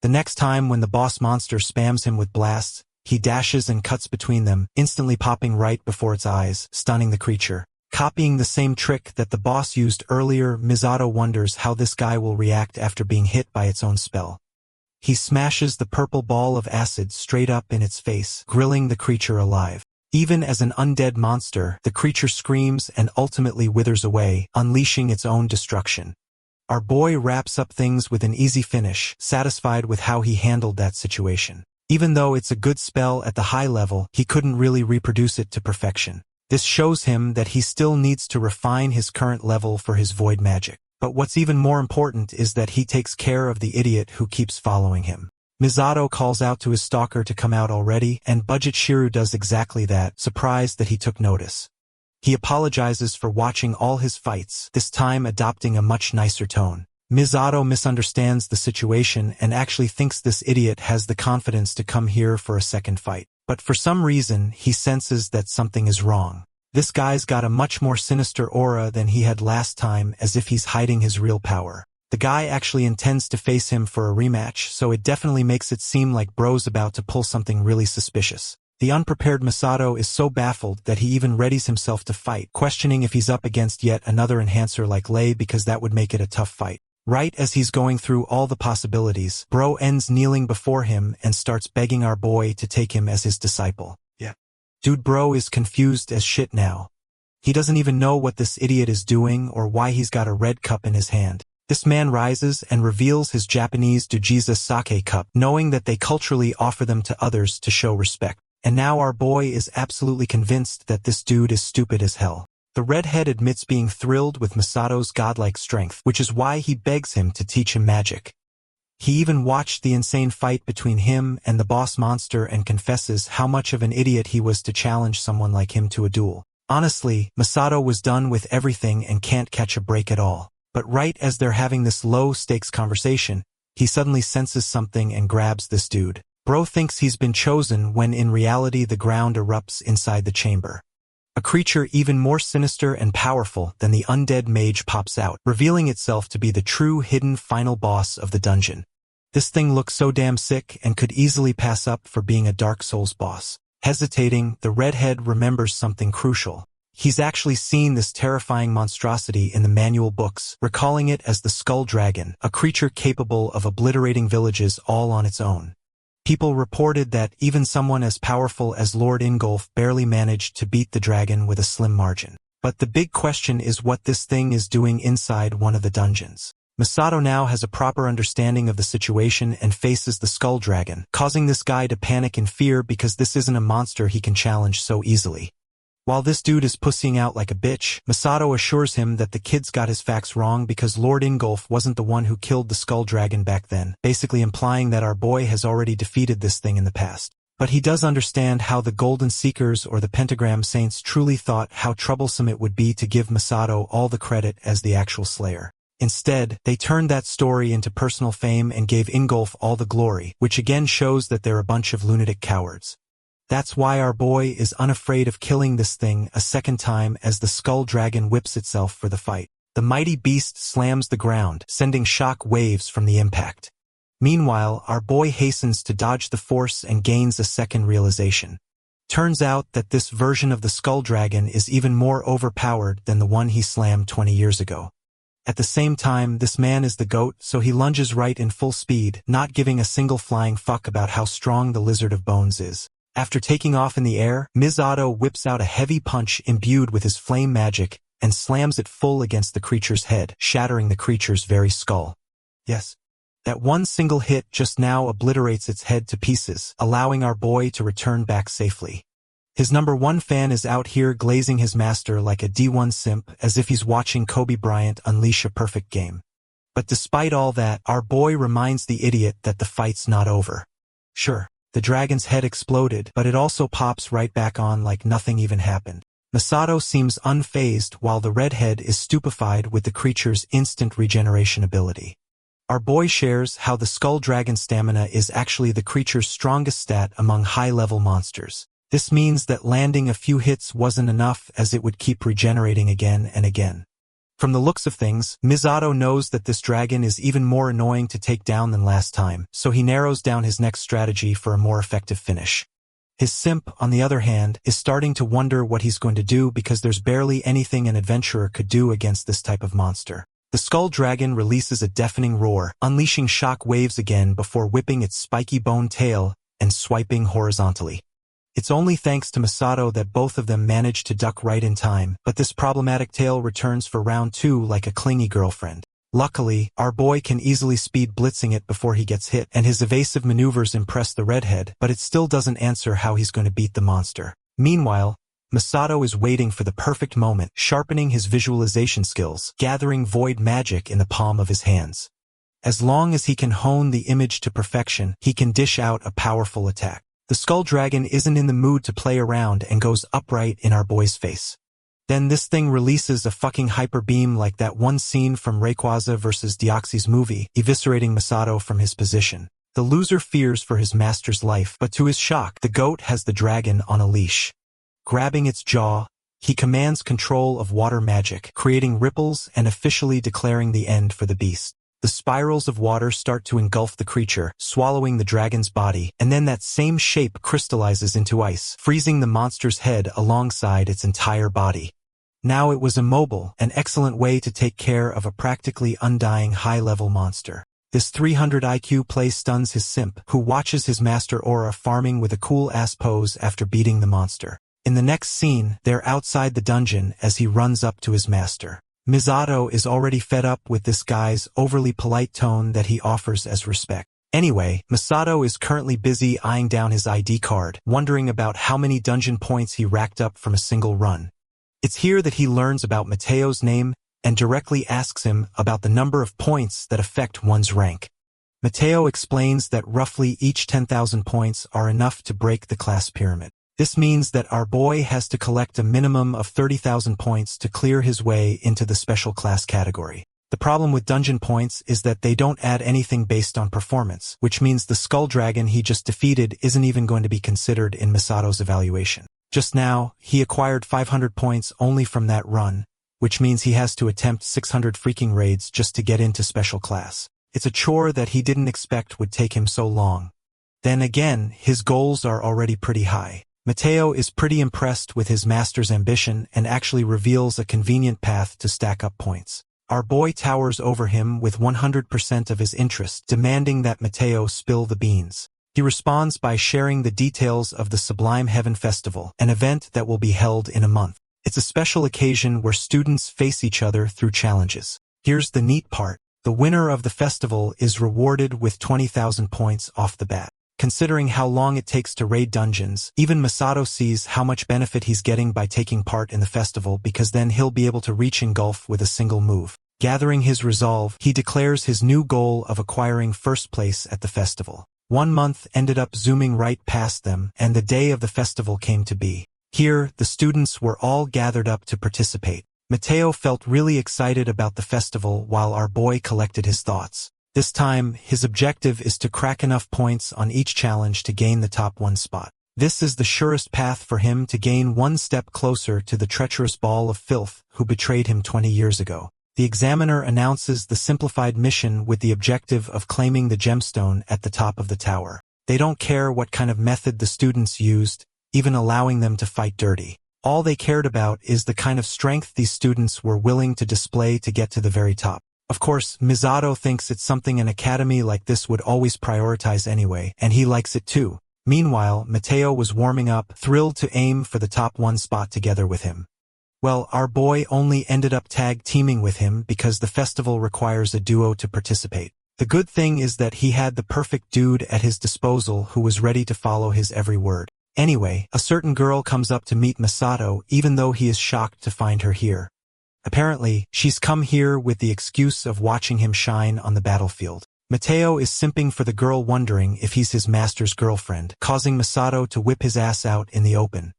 The next time when the boss monster spams him with blasts, he dashes and cuts between them, instantly popping right before its eyes, stunning the creature. Copying the same trick that the boss used earlier, Misato wonders how this guy will react after being hit by its own spell. He smashes the purple ball of acid straight up in its face, grilling the creature alive. Even as an undead monster, the creature screams and ultimately withers away, unleashing its own destruction. Our boy wraps up things with an easy finish, satisfied with how he handled that situation. Even though it's a good spell at the high level, he couldn't really reproduce it to perfection. This shows him that he still needs to refine his current level for his void magic. But what's even more important is that he takes care of the idiot who keeps following him. Misato calls out to his stalker to come out already, and Budget Shiru does exactly that, surprised that he took notice. He apologizes for watching all his fights, this time adopting a much nicer tone. Misato misunderstands the situation and actually thinks this idiot has the confidence to come here for a second fight. But for some reason, he senses that something is wrong. This guy's got a much more sinister aura than he had last time, as if he's hiding his real power. The guy actually intends to face him for a rematch, so it definitely makes it seem like Bro's about to pull something really suspicious. The unprepared Misato is so baffled that he even readies himself to fight, questioning if he's up against yet another enhancer like Lei because that would make it a tough fight. Right as he's going through all the possibilities, Bro ends kneeling before him and starts begging our boy to take him as his disciple. Dude, Bro is confused as shit now. He doesn't even know what this idiot is doing or why he's got a red cup in his hand. This man rises and reveals his Japanese Dujisa sake cup, knowing that they culturally offer them to others to show respect. And now our boy is absolutely convinced that this dude is stupid as hell. The redhead admits being thrilled with Misato's godlike strength, which is why he begs him to teach him magic. He even watched the insane fight between him and the boss monster and confesses how much of an idiot he was to challenge someone like him to a duel. Honestly, Misato was done with everything and can't catch a break at all. But right as they're having this low-stakes conversation, he suddenly senses something and grabs this dude. Bro thinks he's been chosen when in reality the ground erupts inside the chamber. A creature even more sinister and powerful than the undead mage pops out, revealing itself to be the true hidden final boss of the dungeon. This thing looks so damn sick and could easily pass up for being a Dark Souls boss. Hesitating, the redhead remembers something crucial. He's actually seen this terrifying monstrosity in the manual books, recalling it as the Skull Dragon, a creature capable of obliterating villages all on its own. People reported that even someone as powerful as Lord Ingolf barely managed to beat the dragon with a slim margin. But the big question is what this thing is doing inside one of the dungeons. Misato now has a proper understanding of the situation and faces the Skull Dragon, causing this guy to panic in fear because this isn't a monster he can challenge so easily. While this dude is pussying out like a bitch, Misato assures him that the kid's got his facts wrong because Lord Ingolf wasn't the one who killed the Skull Dragon back then, basically implying that our boy has already defeated this thing in the past. But he does understand how the Golden Seekers or the Pentagram Saints truly thought how troublesome it would be to give Misato all the credit as the actual slayer. Instead, they turned that story into personal fame and gave Ingolf all the glory, which again shows that they're a bunch of lunatic cowards. That's why our boy is unafraid of killing this thing a second time as the Skull Dragon whips itself for the fight. The mighty beast slams the ground, sending shock waves from the impact. Meanwhile, our boy hastens to dodge the force and gains a second realization. Turns out that this version of the Skull Dragon is even more overpowered than the one he slammed 20 years ago. At the same time, this man is the GOAT, so he lunges right in full speed, not giving a single flying fuck about how strong the Lizard of Bones is. After taking off in the air, Misato whips out a heavy punch imbued with his flame magic, and slams it full against the creature's head, shattering the creature's very skull. Yes. That one single hit just now obliterates its head to pieces, allowing our boy to return back safely. His #1 fan is out here glazing his master like a D1 simp, as if he's watching Kobe Bryant unleash a perfect game. But despite all that, our boy reminds the idiot that the fight's not over. Sure, the dragon's head exploded, but it also pops right back on like nothing even happened. Masato seems unfazed while the redhead is stupefied with the creature's instant regeneration ability. Our boy shares how the skull dragon stamina is actually the creature's strongest stat among high-level monsters. This means that landing a few hits wasn't enough, as it would keep regenerating again and again. From the looks of things, Masato knows that this dragon is even more annoying to take down than last time, so he narrows down his next strategy for a more effective finish. His simp, on the other hand, is starting to wonder what he's going to do because there's barely anything an adventurer could do against this type of monster. The skull dragon releases a deafening roar, unleashing shock waves again before whipping its spiky bone tail and swiping horizontally. It's only thanks to Masato that both of them manage to duck right in time, but this problematic tail returns for round 2 like a clingy girlfriend. Luckily, our boy can easily speed blitzing it before he gets hit, and his evasive maneuvers impress the redhead, but it still doesn't answer how he's going to beat the monster. Meanwhile, Masato is waiting for the perfect moment, sharpening his visualization skills, gathering void magic in the palm of his hands. As long as he can hone the image to perfection, he can dish out a powerful attack. The skull dragon isn't in the mood to play around and goes upright in our boy's face. Then this thing releases a fucking hyper beam like that one scene from Rayquaza vs. Deoxys movie, eviscerating Masato from his position. The loser fears for his master's life, but to his shock, the goat has the dragon on a leash. Grabbing its jaw, he commands control of water magic, creating ripples and officially declaring the end for the beast. The spirals of water start to engulf the creature, swallowing the dragon's body, and then that same shape crystallizes into ice, freezing the monster's head alongside its entire body. Now it was immobile, an excellent way to take care of a practically undying high-level monster. This 300 IQ play stuns his simp, who watches his master aura farming with a cool-ass pose after beating the monster. In the next scene, they're outside the dungeon as he runs up to his master. Masato is already fed up with this guy's overly polite tone that he offers as respect. Anyway, Masato is currently busy eyeing down his ID card, wondering about how many dungeon points he racked up from a single run. It's here that he learns about Mateo's name and directly asks him about the number of points that affect one's rank. Mateo explains that roughly each 10,000 points are enough to break the class pyramid. This means that our boy has to collect a minimum of 30,000 points to clear his way into the special class category. The problem with dungeon points is that they don't add anything based on performance, which means the skull dragon he just defeated isn't even going to be considered in Masato's evaluation. Just now, he acquired 500 points only from that run, which means he has to attempt 600 freaking raids just to get into special class. It's a chore that he didn't expect would take him so long. Then again, his goals are already pretty high. Mateo is pretty impressed with his master's ambition and actually reveals a convenient path to stack up points. Our boy towers over him with 100% of his interest, demanding that Mateo spill the beans. He responds by sharing the details of the Sublime Heaven Festival, an event that will be held in a month. It's a special occasion where students face each other through challenges. Here's the neat part. The winner of the festival is rewarded with 20,000 points off the bat. Considering how long it takes to raid dungeons, even Masato sees how much benefit he's getting by taking part in the festival because then he'll be able to reach engulf with a single move. Gathering his resolve, he declares his new goal of acquiring first place at the festival. 1 month ended up zooming right past them, and the day of the festival came to be. Here, the students were all gathered up to participate. Mateo felt really excited about the festival while our boy collected his thoughts. This time, his objective is to crack enough points on each challenge to gain the top 1 spot. This is the surest path for him to gain 1 step closer to the treacherous ball of filth who betrayed him 20 years ago. The examiner announces the simplified mission with the objective of claiming the gemstone at the top of the tower. They don't care what kind of method the students used, even allowing them to fight dirty. All they cared about is the kind of strength these students were willing to display to get to the very top. Of course, Masato thinks it's something an academy like this would always prioritize anyway, and he likes it too. Meanwhile, Mateo was warming up, thrilled to aim for the top 1 spot together with him. Well, our boy only ended up tag teaming with him because the festival requires a duo to participate. The good thing is that he had the perfect dude at his disposal who was ready to follow his every word. Anyway, a certain girl comes up to meet Masato even though he is shocked to find her here. Apparently, she's come here with the excuse of watching him shine on the battlefield. Mateo is simping for the girl, wondering if he's his master's girlfriend, causing Masato to whip his ass out in the open.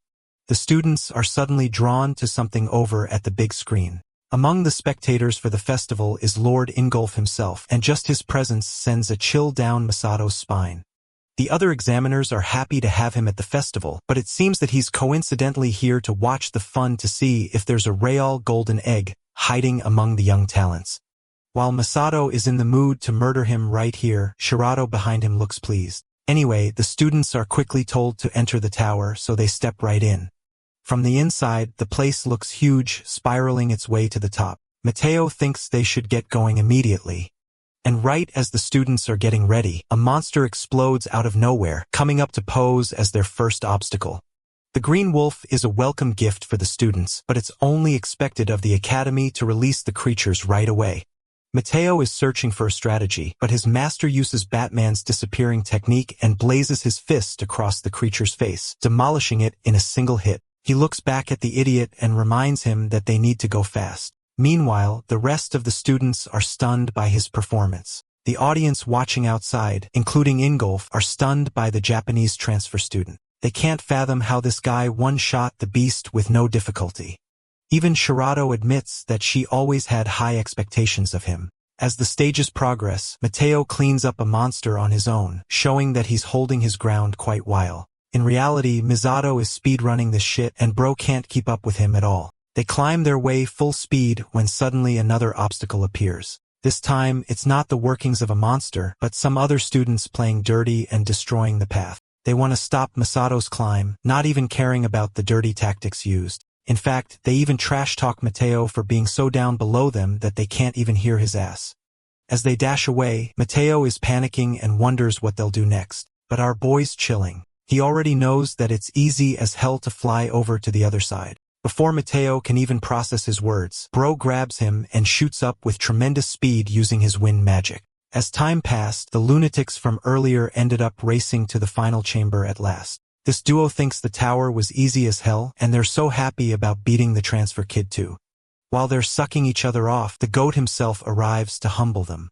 The students are suddenly drawn to something over at the big screen. Among the spectators for the festival is Lord Ingolf himself, and just his presence sends a chill down Masato's spine. The other examiners are happy to have him at the festival, but it seems that he's coincidentally here to watch the fun to see if there's a real golden egg hiding among the young talents. While Masato is in the mood to murder him right here, Shirato behind him looks pleased. Anyway, the students are quickly told to enter the tower, so they step right in. From the inside, the place looks huge, spiraling its way to the top. Mateo thinks they should get going immediately. And right as the students are getting ready, a monster explodes out of nowhere, coming up to pose as their first obstacle. The green wolf is a welcome gift for the students, but it's only expected of the academy to release the creatures right away. Mateo is searching for a strategy, but his master uses Batman's disappearing technique and blazes his fist across the creature's face, demolishing it in a single hit. He looks back at the idiot and reminds him that they need to go fast. Meanwhile, the rest of the students are stunned by his performance. The audience watching outside, including Ingolf, are stunned by the Japanese transfer student. They can't fathom how this guy one-shot the beast with no difficulty. Even Shirato admits that she always had high expectations of him. As the stages progress, Mateo cleans up a monster on his own, showing that he's holding his ground quite well. In reality, Misato is speedrunning this shit and bro can't keep up with him at all. They climb their way full speed when suddenly another obstacle appears. This time, it's not the workings of a monster, but some other students playing dirty and destroying the path. They want to stop Misato's climb, not even caring about the dirty tactics used. In fact, they even trash-talk Mateo for being so down below them that they can't even hear his ass. As they dash away, Mateo is panicking and wonders what they'll do next. But our boy's chilling. He already knows that it's easy as hell to fly over to the other side. Before Mateo can even process his words, bro grabs him and shoots up with tremendous speed using his wind magic. As time passed, the lunatics from earlier ended up racing to the final chamber at last. This duo thinks the tower was easy as hell, and they're so happy about beating the transfer kid too. While they're sucking each other off, the goat himself arrives to humble them.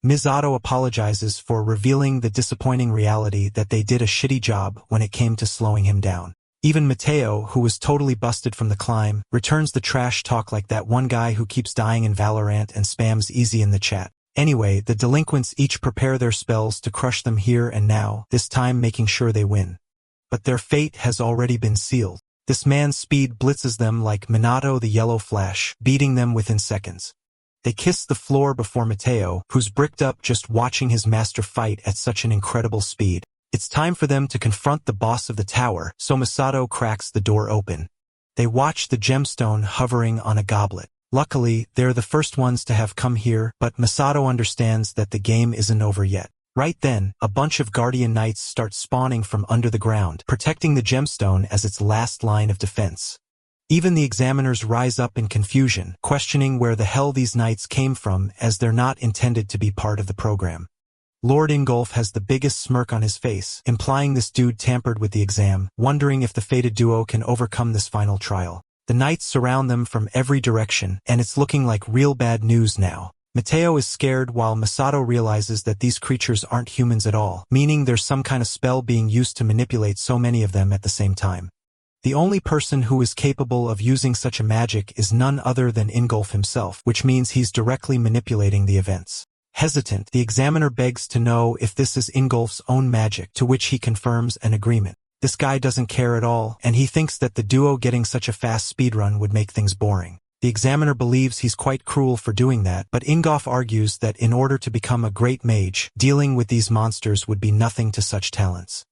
Misato apologizes for revealing the disappointing reality that they did a shitty job when it came to slowing him down. Even Mateo, who was totally busted from the climb, returns the trash talk like that one guy who keeps dying in Valorant and spams easy in the chat. Anyway, the delinquents each prepare their spells to crush them here and now, this time making sure they win. But their fate has already been sealed. This man's speed blitzes them like Minato the Yellow Flash, beating them within seconds. They kiss the floor before Mateo, who's bricked up just watching his master fight at such an incredible speed. It's time for them to confront the boss of the tower, so Masato cracks the door open. They watch the gemstone hovering on a goblet. Luckily, they're the first ones to have come here, but Masato understands that the game isn't over yet. Right then, a bunch of guardian knights start spawning from under the ground, protecting the gemstone as its last line of defense. Even the examiners rise up in confusion, questioning where the hell these knights came from, as they're not intended to be part of the program. Lord Ingolf has the biggest smirk on his face, implying this dude tampered with the exam, wondering if the fated duo can overcome this final trial. The knights surround them from every direction, and it's looking like real bad news now. Mateo is scared while Masato realizes that these creatures aren't humans at all, meaning there's some kind of spell being used to manipulate so many of them at the same time. The only person who is capable of using such a magic is none other than Ingolf himself, which means he's directly manipulating the events. Hesitant, the examiner begs to know if this is Ingolf's own magic, to which he confirms an agreement. This guy doesn't care at all, and he thinks that the duo getting such a fast speedrun would make things boring. The examiner believes he's quite cruel for doing that, but Ingolf argues that in order to become a great mage, dealing with these monsters would be nothing to such talents.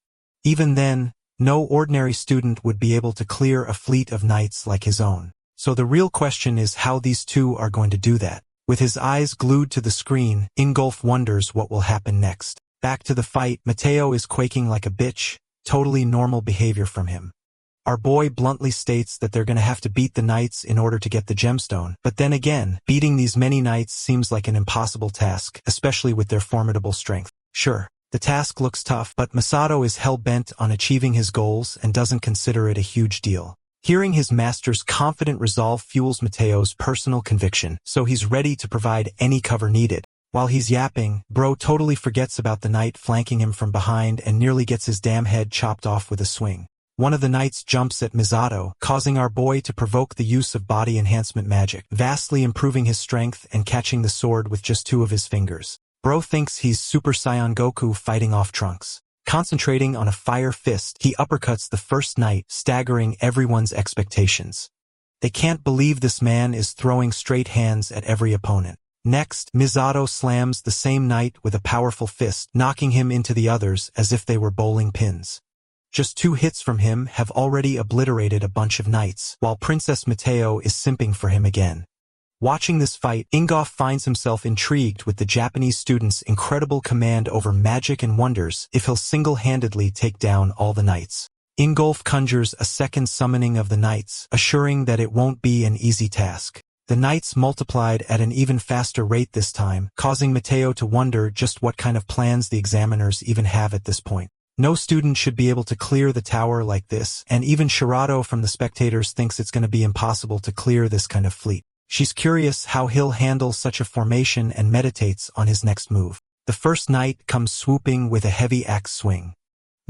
Even then, no ordinary student would be able to clear a fleet of knights like his own. So the real question is how these two are going to do that. With his eyes glued to the screen, Ingolf wonders what will happen next. Back to the fight, Mateo is quaking like a bitch, totally normal behavior from him. Our boy bluntly states that they're gonna have to beat the knights in order to get the gemstone, but then again, beating these many knights seems like an impossible task, especially with their formidable strength. Sure, the task looks tough, but Masato is hell-bent on achieving his goals and doesn't consider it a huge deal. Hearing his master's confident resolve fuels Mateo's personal conviction, so he's ready to provide any cover needed. While he's yapping, bro totally forgets about the knight flanking him from behind and nearly gets his damn head chopped off with a swing. One of the knights jumps at Misato, causing our boy to provoke the use of body enhancement magic, vastly improving his strength and catching the sword with just 2 of his fingers. Bro thinks he's Super Saiyan Goku fighting off Trunks. Concentrating on a fire fist, he uppercuts the first knight, staggering everyone's expectations. They can't believe this man is throwing straight hands at every opponent. Next, Misato slams the same knight with a powerful fist, knocking him into the others as if they were bowling pins. Just 2 hits from him have already obliterated a bunch of knights, while Princess Mateo is simping for him again. Watching this fight, Ingolf finds himself intrigued with the Japanese student's incredible command over magic and wonders if he'll single-handedly take down all the knights. Ingolf conjures a second summoning of the knights, assuring that it won't be an easy task. The knights multiplied at an even faster rate this time, causing Mateo to wonder just what kind of plans the examiners even have at this point. No student should be able to clear the tower like this, and even Shirato from the spectators thinks it's going to be impossible to clear this kind of fleet. She's curious how he'll handle such a formation and meditates on his next move. The first knight comes swooping with a heavy axe swing.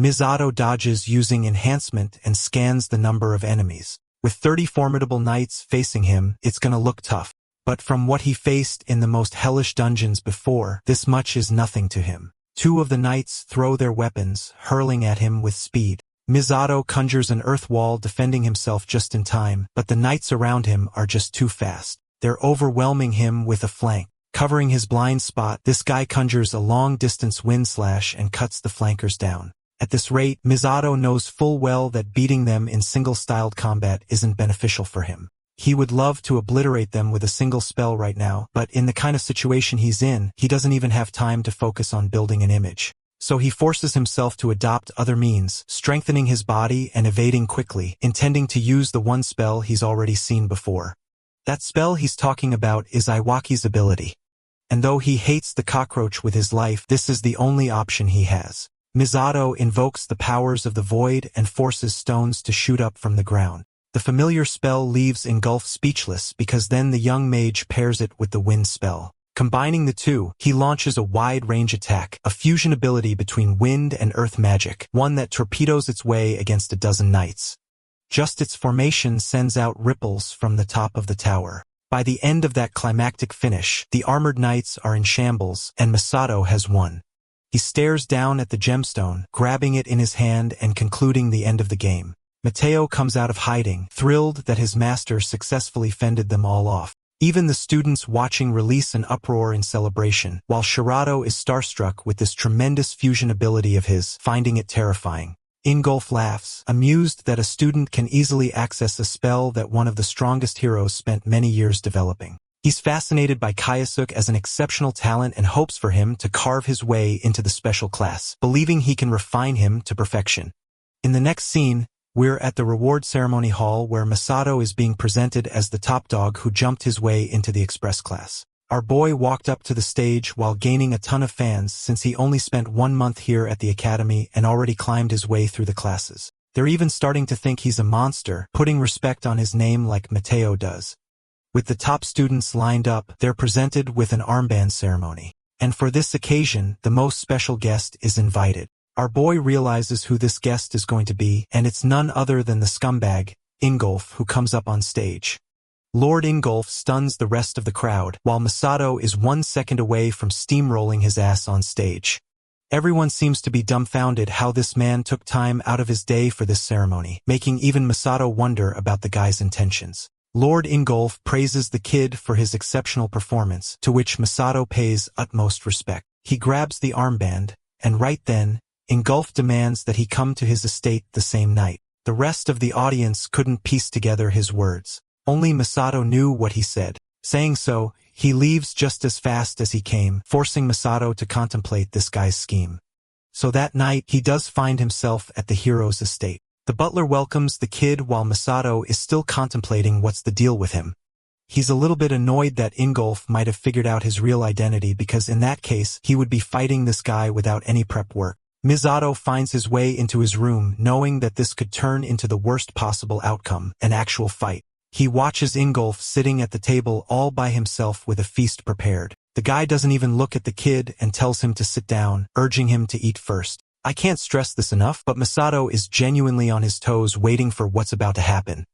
Misato dodges using enhancement and scans the number of enemies. With 30 formidable knights facing him, it's gonna look tough. But from what he faced in the most hellish dungeons before, this much is nothing to him. 2 of the knights throw their weapons, hurling at him with speed. Misato conjures an earth wall defending himself just in time, but the knights around him are just too fast. They're overwhelming him with a flank. Covering his blind spot, this guy conjures a long-distance wind slash and cuts the flankers down. At this rate, Misato knows full well that beating them in single-styled combat isn't beneficial for him. He would love to obliterate them with a single spell right now, but in the kind of situation he's in, he doesn't even have time to focus on building an image. So he forces himself to adopt other means, strengthening his body and evading quickly, intending to use the one spell he's already seen before. That spell he's talking about is Iwaki's ability. And though he hates the cockroach with his life, this is the only option he has. Misato invokes the powers of the void and forces stones to shoot up from the ground. The familiar spell leaves Ingolf speechless because then the young mage pairs it with the wind spell. Combining the two, he launches a wide-range attack, a fusion ability between wind and earth magic, one that torpedoes its way against a dozen knights. Just its formation sends out ripples from the top of the tower. By the end of that climactic finish, the armored knights are in shambles, and Masato has won. He stares down at the gemstone, grabbing it in his hand and concluding the end of the game. Mateo comes out of hiding, thrilled that his master successfully fended them all off. Even the students watching release an uproar in celebration, while Shirato is starstruck with this tremendous fusion ability of his, finding it terrifying. Ingolf laughs, amused that a student can easily access a spell that one of the strongest heroes spent many years developing. He's fascinated by Kayasuk as an exceptional talent and hopes for him to carve his way into the special class, believing he can refine him to perfection. In the next scene, we're at the reward ceremony hall where Masato is being presented as the top dog who jumped his way into the express class. Our boy walked up to the stage while gaining a ton of fans since he only spent 1 month here at the academy and already climbed his way through the classes. They're even starting to think he's a monster, putting respect on his name like Mateo does. With the top students lined up, they're presented with an armband ceremony. And for this occasion, the most special guest is invited. Our boy realizes who this guest is going to be, and it's none other than the scumbag, Ingolf, who comes up on stage. Lord Ingolf stuns the rest of the crowd, while Masato is 1 second away from steamrolling his ass on stage. Everyone seems to be dumbfounded how this man took time out of his day for this ceremony, making even Masato wonder about the guy's intentions. Lord Ingolf praises the kid for his exceptional performance, to which Masato pays utmost respect. He grabs the armband, and right then, Ingolf demands that he come to his estate the same night. The rest of the audience couldn't piece together his words. Only Masato knew what he said. Saying so, he leaves just as fast as he came, forcing Masato to contemplate this guy's scheme. So that night, he does find himself at the hero's estate. The butler welcomes the kid while Masato is still contemplating what's the deal with him. He's a little bit annoyed that Ingolf might have figured out his real identity because in that case he would be fighting this guy without any prep work. Misato finds his way into his room knowing that this could turn into the worst possible outcome, an actual fight. He watches Ingolf sitting at the table all by himself with a feast prepared. The guy doesn't even look at the kid and tells him to sit down, urging him to eat first. I can't stress this enough, but Masato is genuinely on his toes waiting for what's about to happen.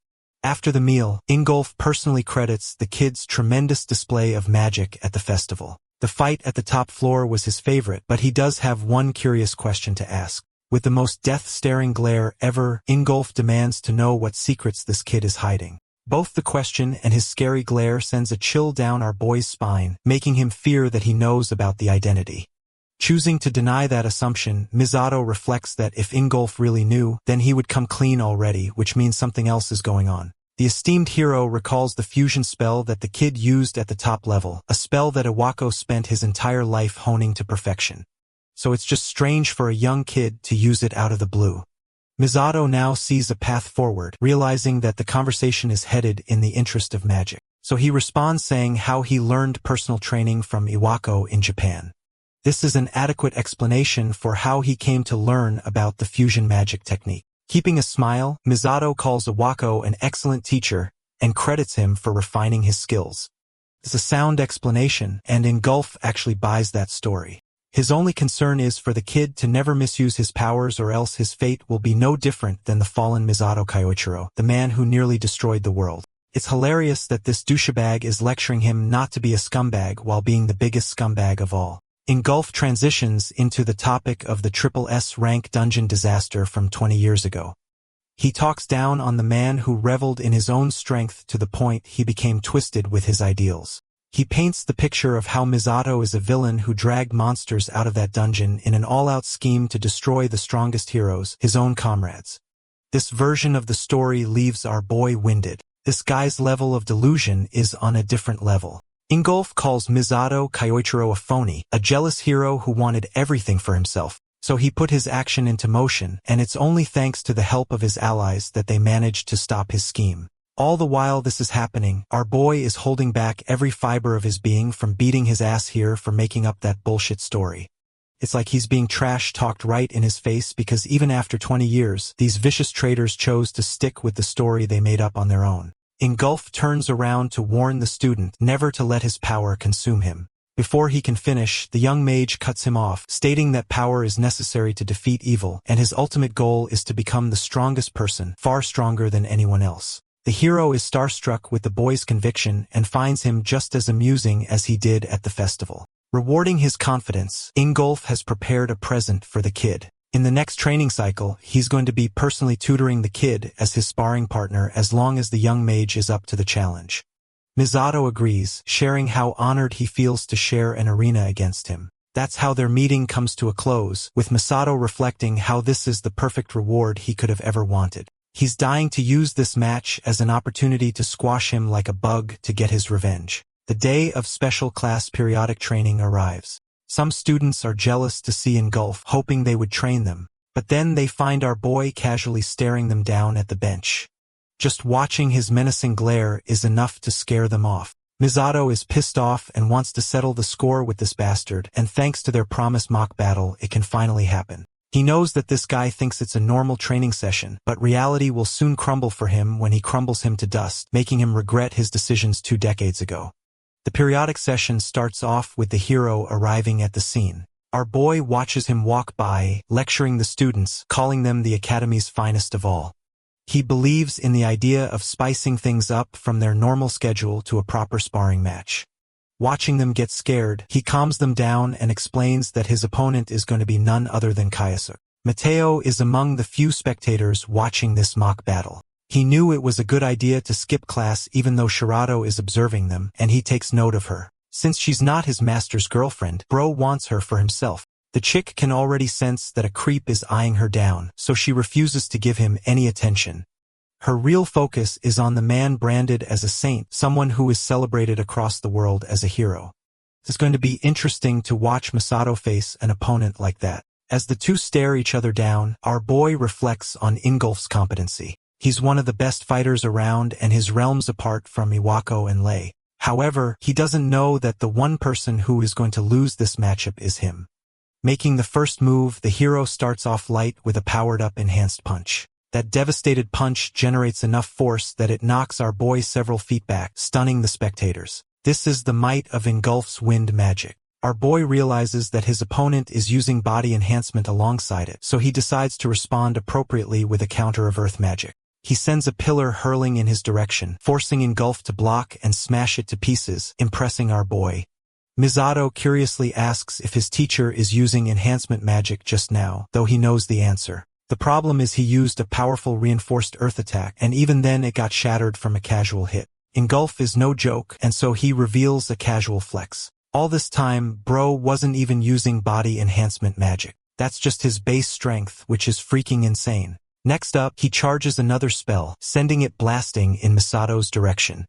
After the meal, Ingolf personally credits the kid's tremendous display of magic at the festival. The fight at the top floor was his favorite, but he does have one curious question to ask. With the most death-staring glare ever, Ingolf demands to know what secrets this kid is hiding. Both the question and his scary glare sends a chill down our boy's spine, making him fear that he knows about the identity. Choosing to deny that assumption, Misato reflects that if Ingolf really knew, then he would come clean already, which means something else is going on. The esteemed hero recalls the fusion spell that the kid used at the top level, a spell that Iwako spent his entire life honing to perfection. So it's just strange for a young kid to use it out of the blue. Misato now sees a path forward, realizing that the conversation is headed in the interest of magic. So he responds saying how he learned personal training from Iwako in Japan. This is an adequate explanation for how he came to learn about the fusion magic technique. Keeping a smile, Misato calls Iwako an excellent teacher and credits him for refining his skills. It's a sound explanation, and Ingolf actually buys that story. His only concern is for the kid to never misuse his powers, or else his fate will be no different than the fallen Misato Kyoichiro, the man who nearly destroyed the world. It's hilarious that this douchebag is lecturing him not to be a scumbag while being the biggest scumbag of all. Ingolf transitions into the topic of the triple S rank dungeon disaster from 20 years ago. He talks down on the man who reveled in his own strength to the point he became twisted with his ideals. He paints the picture of how Misato is a villain who dragged monsters out of that dungeon in an all-out scheme to destroy the strongest heroes, his own comrades. This version of the story leaves our boy winded. This guy's level of delusion is on a different level. Ingolf calls Misato Kyoichiro a phony, a jealous hero who wanted everything for himself, so he put his action into motion, and it's only thanks to the help of his allies that they managed to stop his scheme. All the while this is happening, our boy is holding back every fiber of his being from beating his ass here for making up that bullshit story. It's like he's being trash-talked right in his face because even after 20 years, these vicious traitors chose to stick with the story they made up on their own. Ingolf turns around to warn the student never to let his power consume him. Before he can finish, the young mage cuts him off, stating that power is necessary to defeat evil, and his ultimate goal is to become the strongest person, far stronger than anyone else. The hero is starstruck with the boy's conviction and finds him just as amusing as he did at the festival. Rewarding his confidence, Ingolf has prepared a present for the kid. In the next training cycle, he's going to be personally tutoring the kid as his sparring partner as long as the young mage is up to the challenge. Misato agrees, sharing how honored he feels to share an arena against him. That's how their meeting comes to a close, with Misato reflecting how this is the perfect reward he could have ever wanted. He's dying to use this match as an opportunity to squash him like a bug to get his revenge. The day of special class periodic training arrives. Some students are jealous to see Ingolf, hoping they would train them, but then they find our boy casually staring them down at the bench. Just watching his menacing glare is enough to scare them off. Misato is pissed off and wants to settle the score with this bastard, and thanks to their promised mock battle, it can finally happen. He knows that this guy thinks it's a normal training session, but reality will soon crumble for him when he crumbles him to dust, making him regret his decisions 2 decades ago. The periodic session starts off with the hero arriving at the scene. Our boy watches him walk by, lecturing the students, calling them the academy's finest of all. He believes in the idea of spicing things up from their normal schedule to a proper sparring match. Watching them get scared, he calms them down and explains that his opponent is going to be none other than Kayasuke. Mateo is among the few spectators watching this mock battle. He knew it was a good idea to skip class even though Shirato is observing them, and he takes note of her. Since she's not his master's girlfriend, bro wants her for himself. The chick can already sense that a creep is eyeing her down, so she refuses to give him any attention. Her real focus is on the man branded as a saint, someone who is celebrated across the world as a hero. It's going to be interesting to watch Masato face an opponent like that. As the two stare each other down, our boy reflects on Ingolf's competency. He's one of the best fighters around and his realms apart from Iwako and Lei. However, he doesn't know that the one person who is going to lose this matchup is him. Making the first move, the hero starts off light with a powered-up enhanced punch. That devastated punch generates enough force that it knocks our boy several feet back, stunning the spectators. This is the might of Ingolf's wind magic. Our boy realizes that his opponent is using body enhancement alongside it, so he decides to respond appropriately with a counter of earth magic. He sends a pillar hurling in his direction, forcing Ingolf to block and smash it to pieces, impressing our boy. Misato curiously asks if his teacher is using enhancement magic just now, though he knows the answer. The problem is he used a powerful reinforced earth attack, and even then it got shattered from a casual hit. Ingolf is no joke, and so he reveals a casual flex. All this time, bro wasn't even using body enhancement magic. That's just his base strength, which is freaking insane. Next up, he charges another spell, sending it blasting in Misato's direction.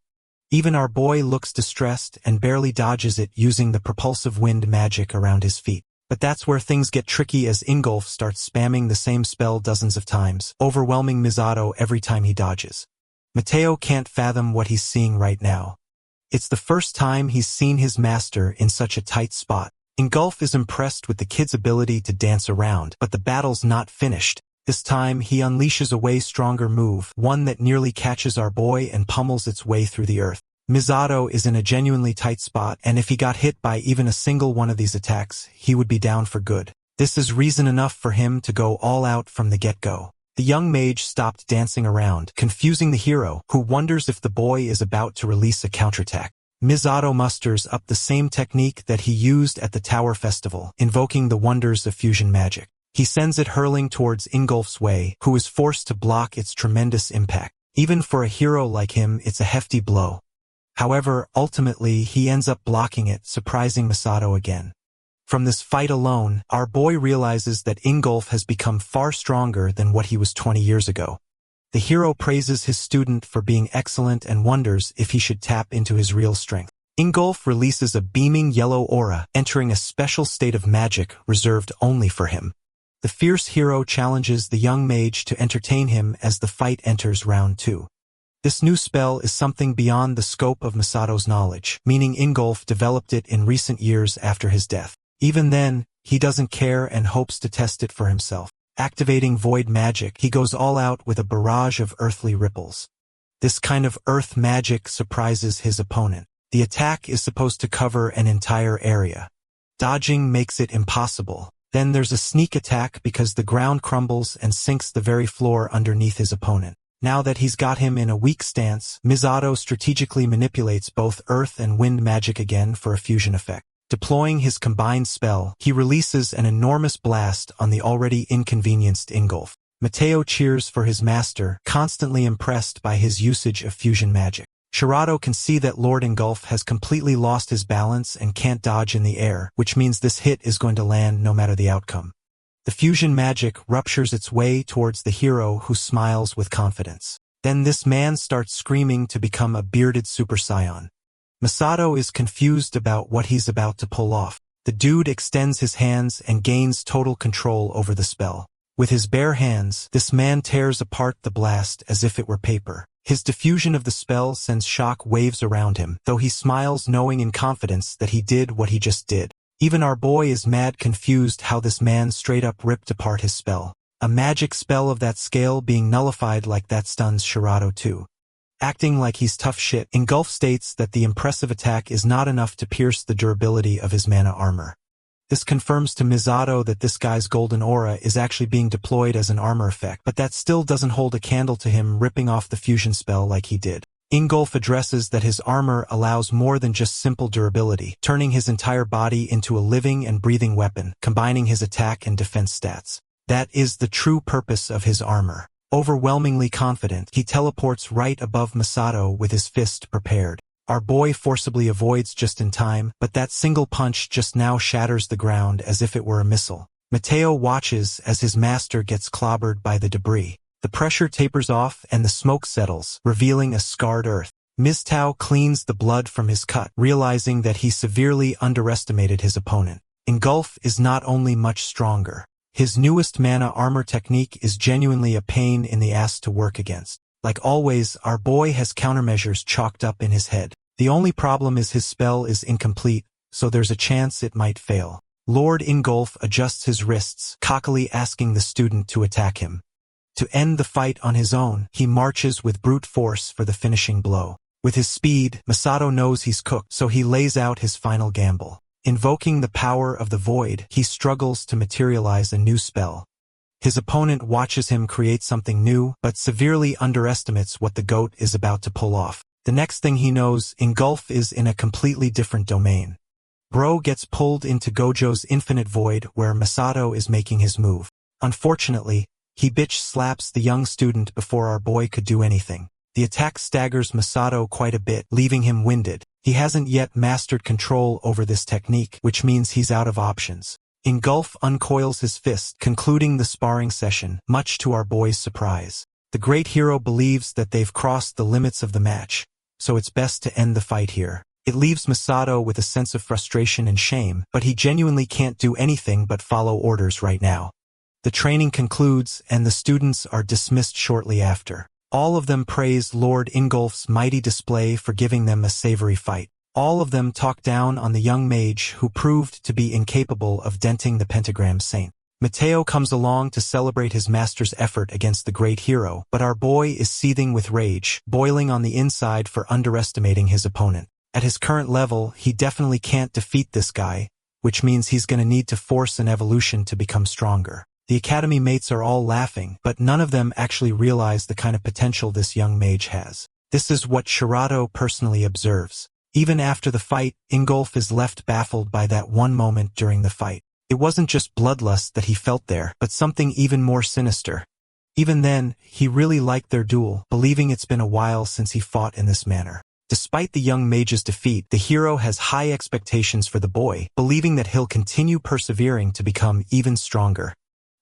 Even our boy looks distressed and barely dodges it using the propulsive wind magic around his feet. But that's where things get tricky as Ingolf starts spamming the same spell dozens of times, overwhelming Misato every time he dodges. Mateo can't fathom what he's seeing right now. It's the first time he's seen his master in such a tight spot. Ingolf is impressed with the kid's ability to dance around, but the battle's not finished. This time, he unleashes a way stronger move, one that nearly catches our boy and pummels its way through the earth. Misato is in a genuinely tight spot, and if he got hit by even a single one of these attacks, he would be down for good. This is reason enough for him to go all out from the get-go. The young mage stopped dancing around, confusing the hero, who wonders if the boy is about to release a counterattack. Misato musters up the same technique that he used at the Tower Festival, invoking the wonders of fusion magic. He sends it hurling towards Ingolf's way, who is forced to block its tremendous impact. Even for a hero like him, it's a hefty blow. However, ultimately, he ends up blocking it, surprising Misato again. From this fight alone, our boy realizes that Ingolf has become far stronger than what he was 20 years ago. The hero praises his student for being excellent and wonders if he should tap into his real strength. Ingolf releases a beaming yellow aura, entering a special state of magic reserved only for him. The fierce hero challenges the young mage to entertain him as the fight enters round 2. This new spell is something beyond the scope of Misato's knowledge, meaning Ingolf developed it in recent years after his death. Even then, he doesn't care and hopes to test it for himself. Activating void magic, he goes all out with a barrage of earthly ripples. This kind of earth magic surprises his opponent. The attack is supposed to cover an entire area. Dodging makes it impossible. Then there's a sneak attack because the ground crumbles and sinks the very floor underneath his opponent. Now that he's got him in a weak stance, Misato strategically manipulates both earth and wind magic again for a fusion effect. Deploying his combined spell, he releases an enormous blast on the already inconvenienced Ingolf. Mateo cheers for his master, constantly impressed by his usage of fusion magic. Shirato can see that Lord Ingolf has completely lost his balance and can't dodge in the air, which means this hit is going to land no matter the outcome. The fusion magic ruptures its way towards the hero who smiles with confidence. Then this man starts screaming to become a bearded Super Saiyan. Misato is confused about what he's about to pull off. The dude extends his hands and gains total control over the spell. With his bare hands, this man tears apart the blast as if it were paper. His diffusion of the spell sends shock waves around him, though he smiles knowing in confidence that he did what he just did. Even our boy is mad confused how this man straight up ripped apart his spell. A magic spell of that scale being nullified like that stuns Shirato too. Acting like he's tough shit, Ingolf states that the impressive attack is not enough to pierce the durability of his mana armor. This confirms to Misato that this guy's golden aura is actually being deployed as an armor effect, but that still doesn't hold a candle to him ripping off the fusion spell like he did. Ingolf addresses that his armor allows more than just simple durability, turning his entire body into a living and breathing weapon, combining his attack and defense stats. That is the true purpose of his armor. Overwhelmingly confident, he teleports right above Misato with his fist prepared. Our boy forcibly avoids just in time, but that single punch just now shatters the ground as if it were a missile. Mateo watches as his master gets clobbered by the debris. The pressure tapers off and the smoke settles, revealing a scarred earth. Miztao cleans the blood from his cut, realizing that he severely underestimated his opponent. Ingolf is not only much stronger, His newest mana armor technique is genuinely a pain in the ass to work against. Like always, our boy has countermeasures chalked up in his head. The only problem is his spell is incomplete, so there's a chance it might fail. Lord Ingolf adjusts his wrists, cockily asking the student to attack him. To end the fight on his own, he marches with brute force for the finishing blow. With his speed, Masato knows he's cooked, so he lays out his final gamble. Invoking the power of the void, he struggles to materialize a new spell. His opponent watches him create something new, but severely underestimates what the goat is about to pull off. The next thing he knows, Ingolf is in a completely different domain. Bro gets pulled into Gojo's infinite void where Masato is making his move. Unfortunately, he bitch slaps the young student before our boy could do anything. The attack staggers Masato quite a bit, leaving him winded. He hasn't yet mastered control over this technique, which means he's out of options. Ingolf uncoils his fist, concluding the sparring session, much to our boy's surprise. The great hero believes that they've crossed the limits of the match, so it's best to end the fight here. It leaves Masato with a sense of frustration and shame, but he genuinely can't do anything but follow orders right now. The training concludes, and the students are dismissed shortly after. All of them praise Lord Ingolf's mighty display for giving them a savory fight. All of them talk down on the young mage who proved to be incapable of denting the pentagram saint. Mateo comes along to celebrate his master's effort against the great hero, but our boy is seething with rage, boiling on the inside for underestimating his opponent. At his current level, he definitely can't defeat this guy, which means he's gonna need to force an evolution to become stronger. The academy mates are all laughing, but none of them actually realize the kind of potential this young mage has. This is what Shirato personally observes. Even after the fight, Ingolf is left baffled by that one moment during the fight. It wasn't just bloodlust that he felt there, but something even more sinister. Even then, he really liked their duel, believing it's been a while since he fought in this manner. Despite the young mage's defeat, the hero has high expectations for the boy, believing that he'll continue persevering to become even stronger.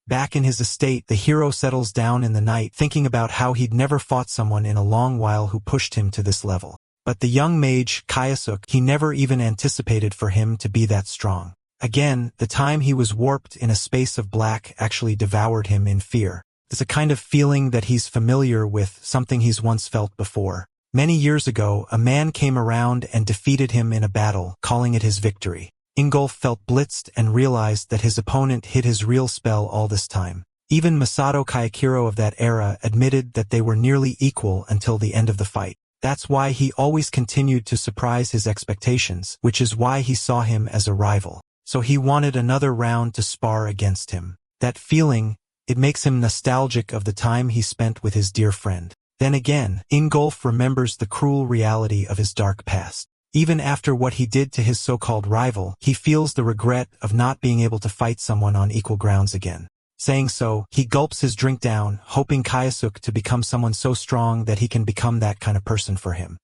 Back in his estate, the hero settles down in the night, thinking about how he'd never fought someone in a long while who pushed him to this level. But the young mage, Kayasuk, he never even anticipated for him to be that strong. Again, the time he was warped in a space of black actually devoured him in fear. It's a kind of feeling that he's familiar with, something he's once felt before. Many years ago, a man came around and defeated him in a battle, calling it his victory. Ingolf felt blitzed and realized that his opponent hid his real spell all this time. Even Masato Kayakiro of that era admitted that they were nearly equal until the end of the fight. That's why he always continued to surprise his expectations, which is why he saw him as a rival. So he wanted another round to spar against him. That feeling, it makes him nostalgic of the time he spent with his dear friend. Then again, Ingolf remembers the cruel reality of his dark past. Even after what he did to his so-called rival, he feels the regret of not being able to fight someone on equal grounds again. Saying so, he gulps his drink down, hoping Kayasuk to become someone so strong that he can become that kind of person for him.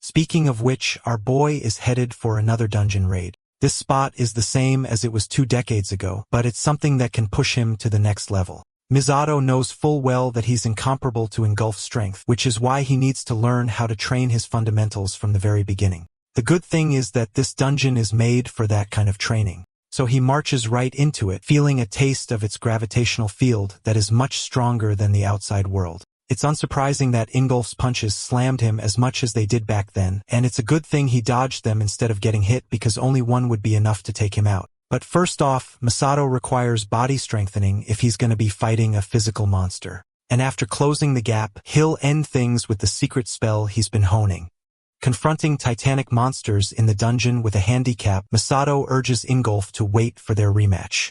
Speaking of which, our boy is headed for another dungeon raid. This spot is the same as it was 2 decades ago, but it's something that can push him to the next level. Misato knows full well that he's incomparable to Ingolf's strength, which is why he needs to learn how to train his fundamentals from the very beginning. The good thing is that this dungeon is made for that kind of training. So he marches right into it, feeling a taste of its gravitational field that is much stronger than the outside world. It's unsurprising that Ingolf's punches slammed him as much as they did back then, and it's a good thing he dodged them instead of getting hit because only one would be enough to take him out. But first off, Masato requires body strengthening if he's going to be fighting a physical monster. And after closing the gap, he'll end things with the secret spell he's been honing. Confronting titanic monsters in the dungeon with a handicap, Masato urges Ingolf to wait for their rematch.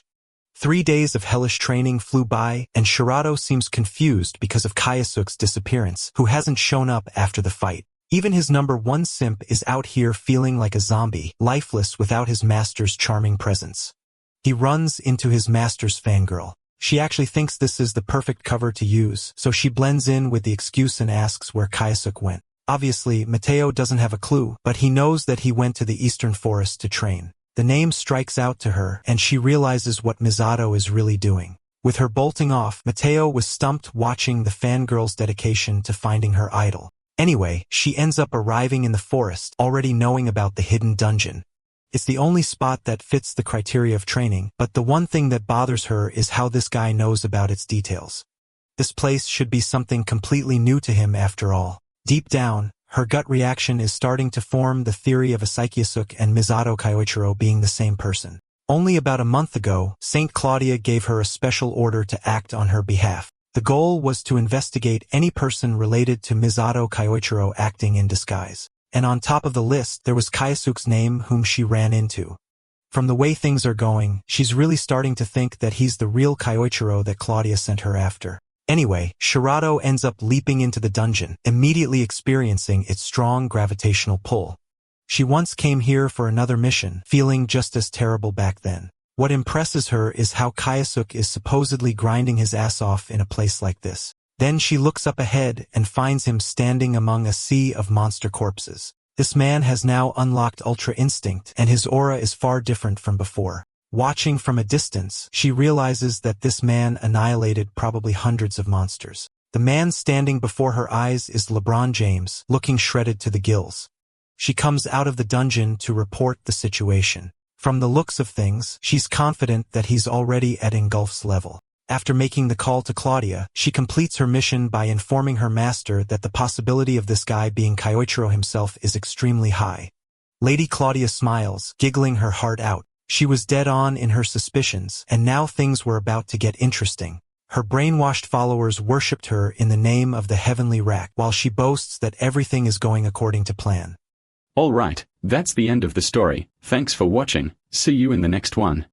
3 days of hellish training flew by, and Shirato seems confused because of Kayasuk's disappearance, who hasn't shown up after the fight. Even his number 1 simp is out here feeling like a zombie, lifeless without his master's charming presence. He runs into his master's fangirl. She actually thinks this is the perfect cover to use, so she blends in with the excuse and asks where Kayasuk went. Obviously, Mateo doesn't have a clue, but he knows that he went to the eastern forest to train. The name strikes out to her, and she realizes what Misato is really doing. With her bolting off, Mateo was stumped watching the fangirl's dedication to finding her idol. Anyway, she ends up arriving in the forest, already knowing about the hidden dungeon. It's the only spot that fits the criteria of training, but the one thing that bothers her is how this guy knows about its details. This place should be something completely new to him after all. Deep down, her gut reaction is starting to form the theory of Asaikyasuk and Misato Kyoichiro being the same person. Only about a month ago, Saint Claudia gave her a special order to act on her behalf. The goal was to investigate any person related to Misato Kyoichiro acting in disguise. And on top of the list, there was Kyosuke's name whom she ran into. From the way things are going, she's really starting to think that he's the real Kyoichiro that Claudia sent her after. Anyway, Shirato ends up leaping into the dungeon, immediately experiencing its strong gravitational pull. She once came here for another mission, feeling just as terrible back then. What impresses her is how Kyosuke is supposedly grinding his ass off in a place like this. Then she looks up ahead and finds him standing among a sea of monster corpses. This man has now unlocked Ultra Instinct, and his aura is far different from before. Watching from a distance, she realizes that this man annihilated probably hundreds of monsters. The man standing before her eyes is LeBron James, looking shredded to the gills. She comes out of the dungeon to report the situation. From the looks of things, she's confident that he's already at Engulf's level. After making the call to Claudia, she completes her mission by informing her master that the possibility of this guy being Kyoichiro himself is extremely high. Lady Claudia smiles, giggling her heart out. She was dead on in her suspicions, and now things were about to get interesting. Her brainwashed followers worshipped her in the name of the heavenly rack, while she boasts that everything is going according to plan. Alright, that's the end of the story. Thanks for watching. See you in the next one.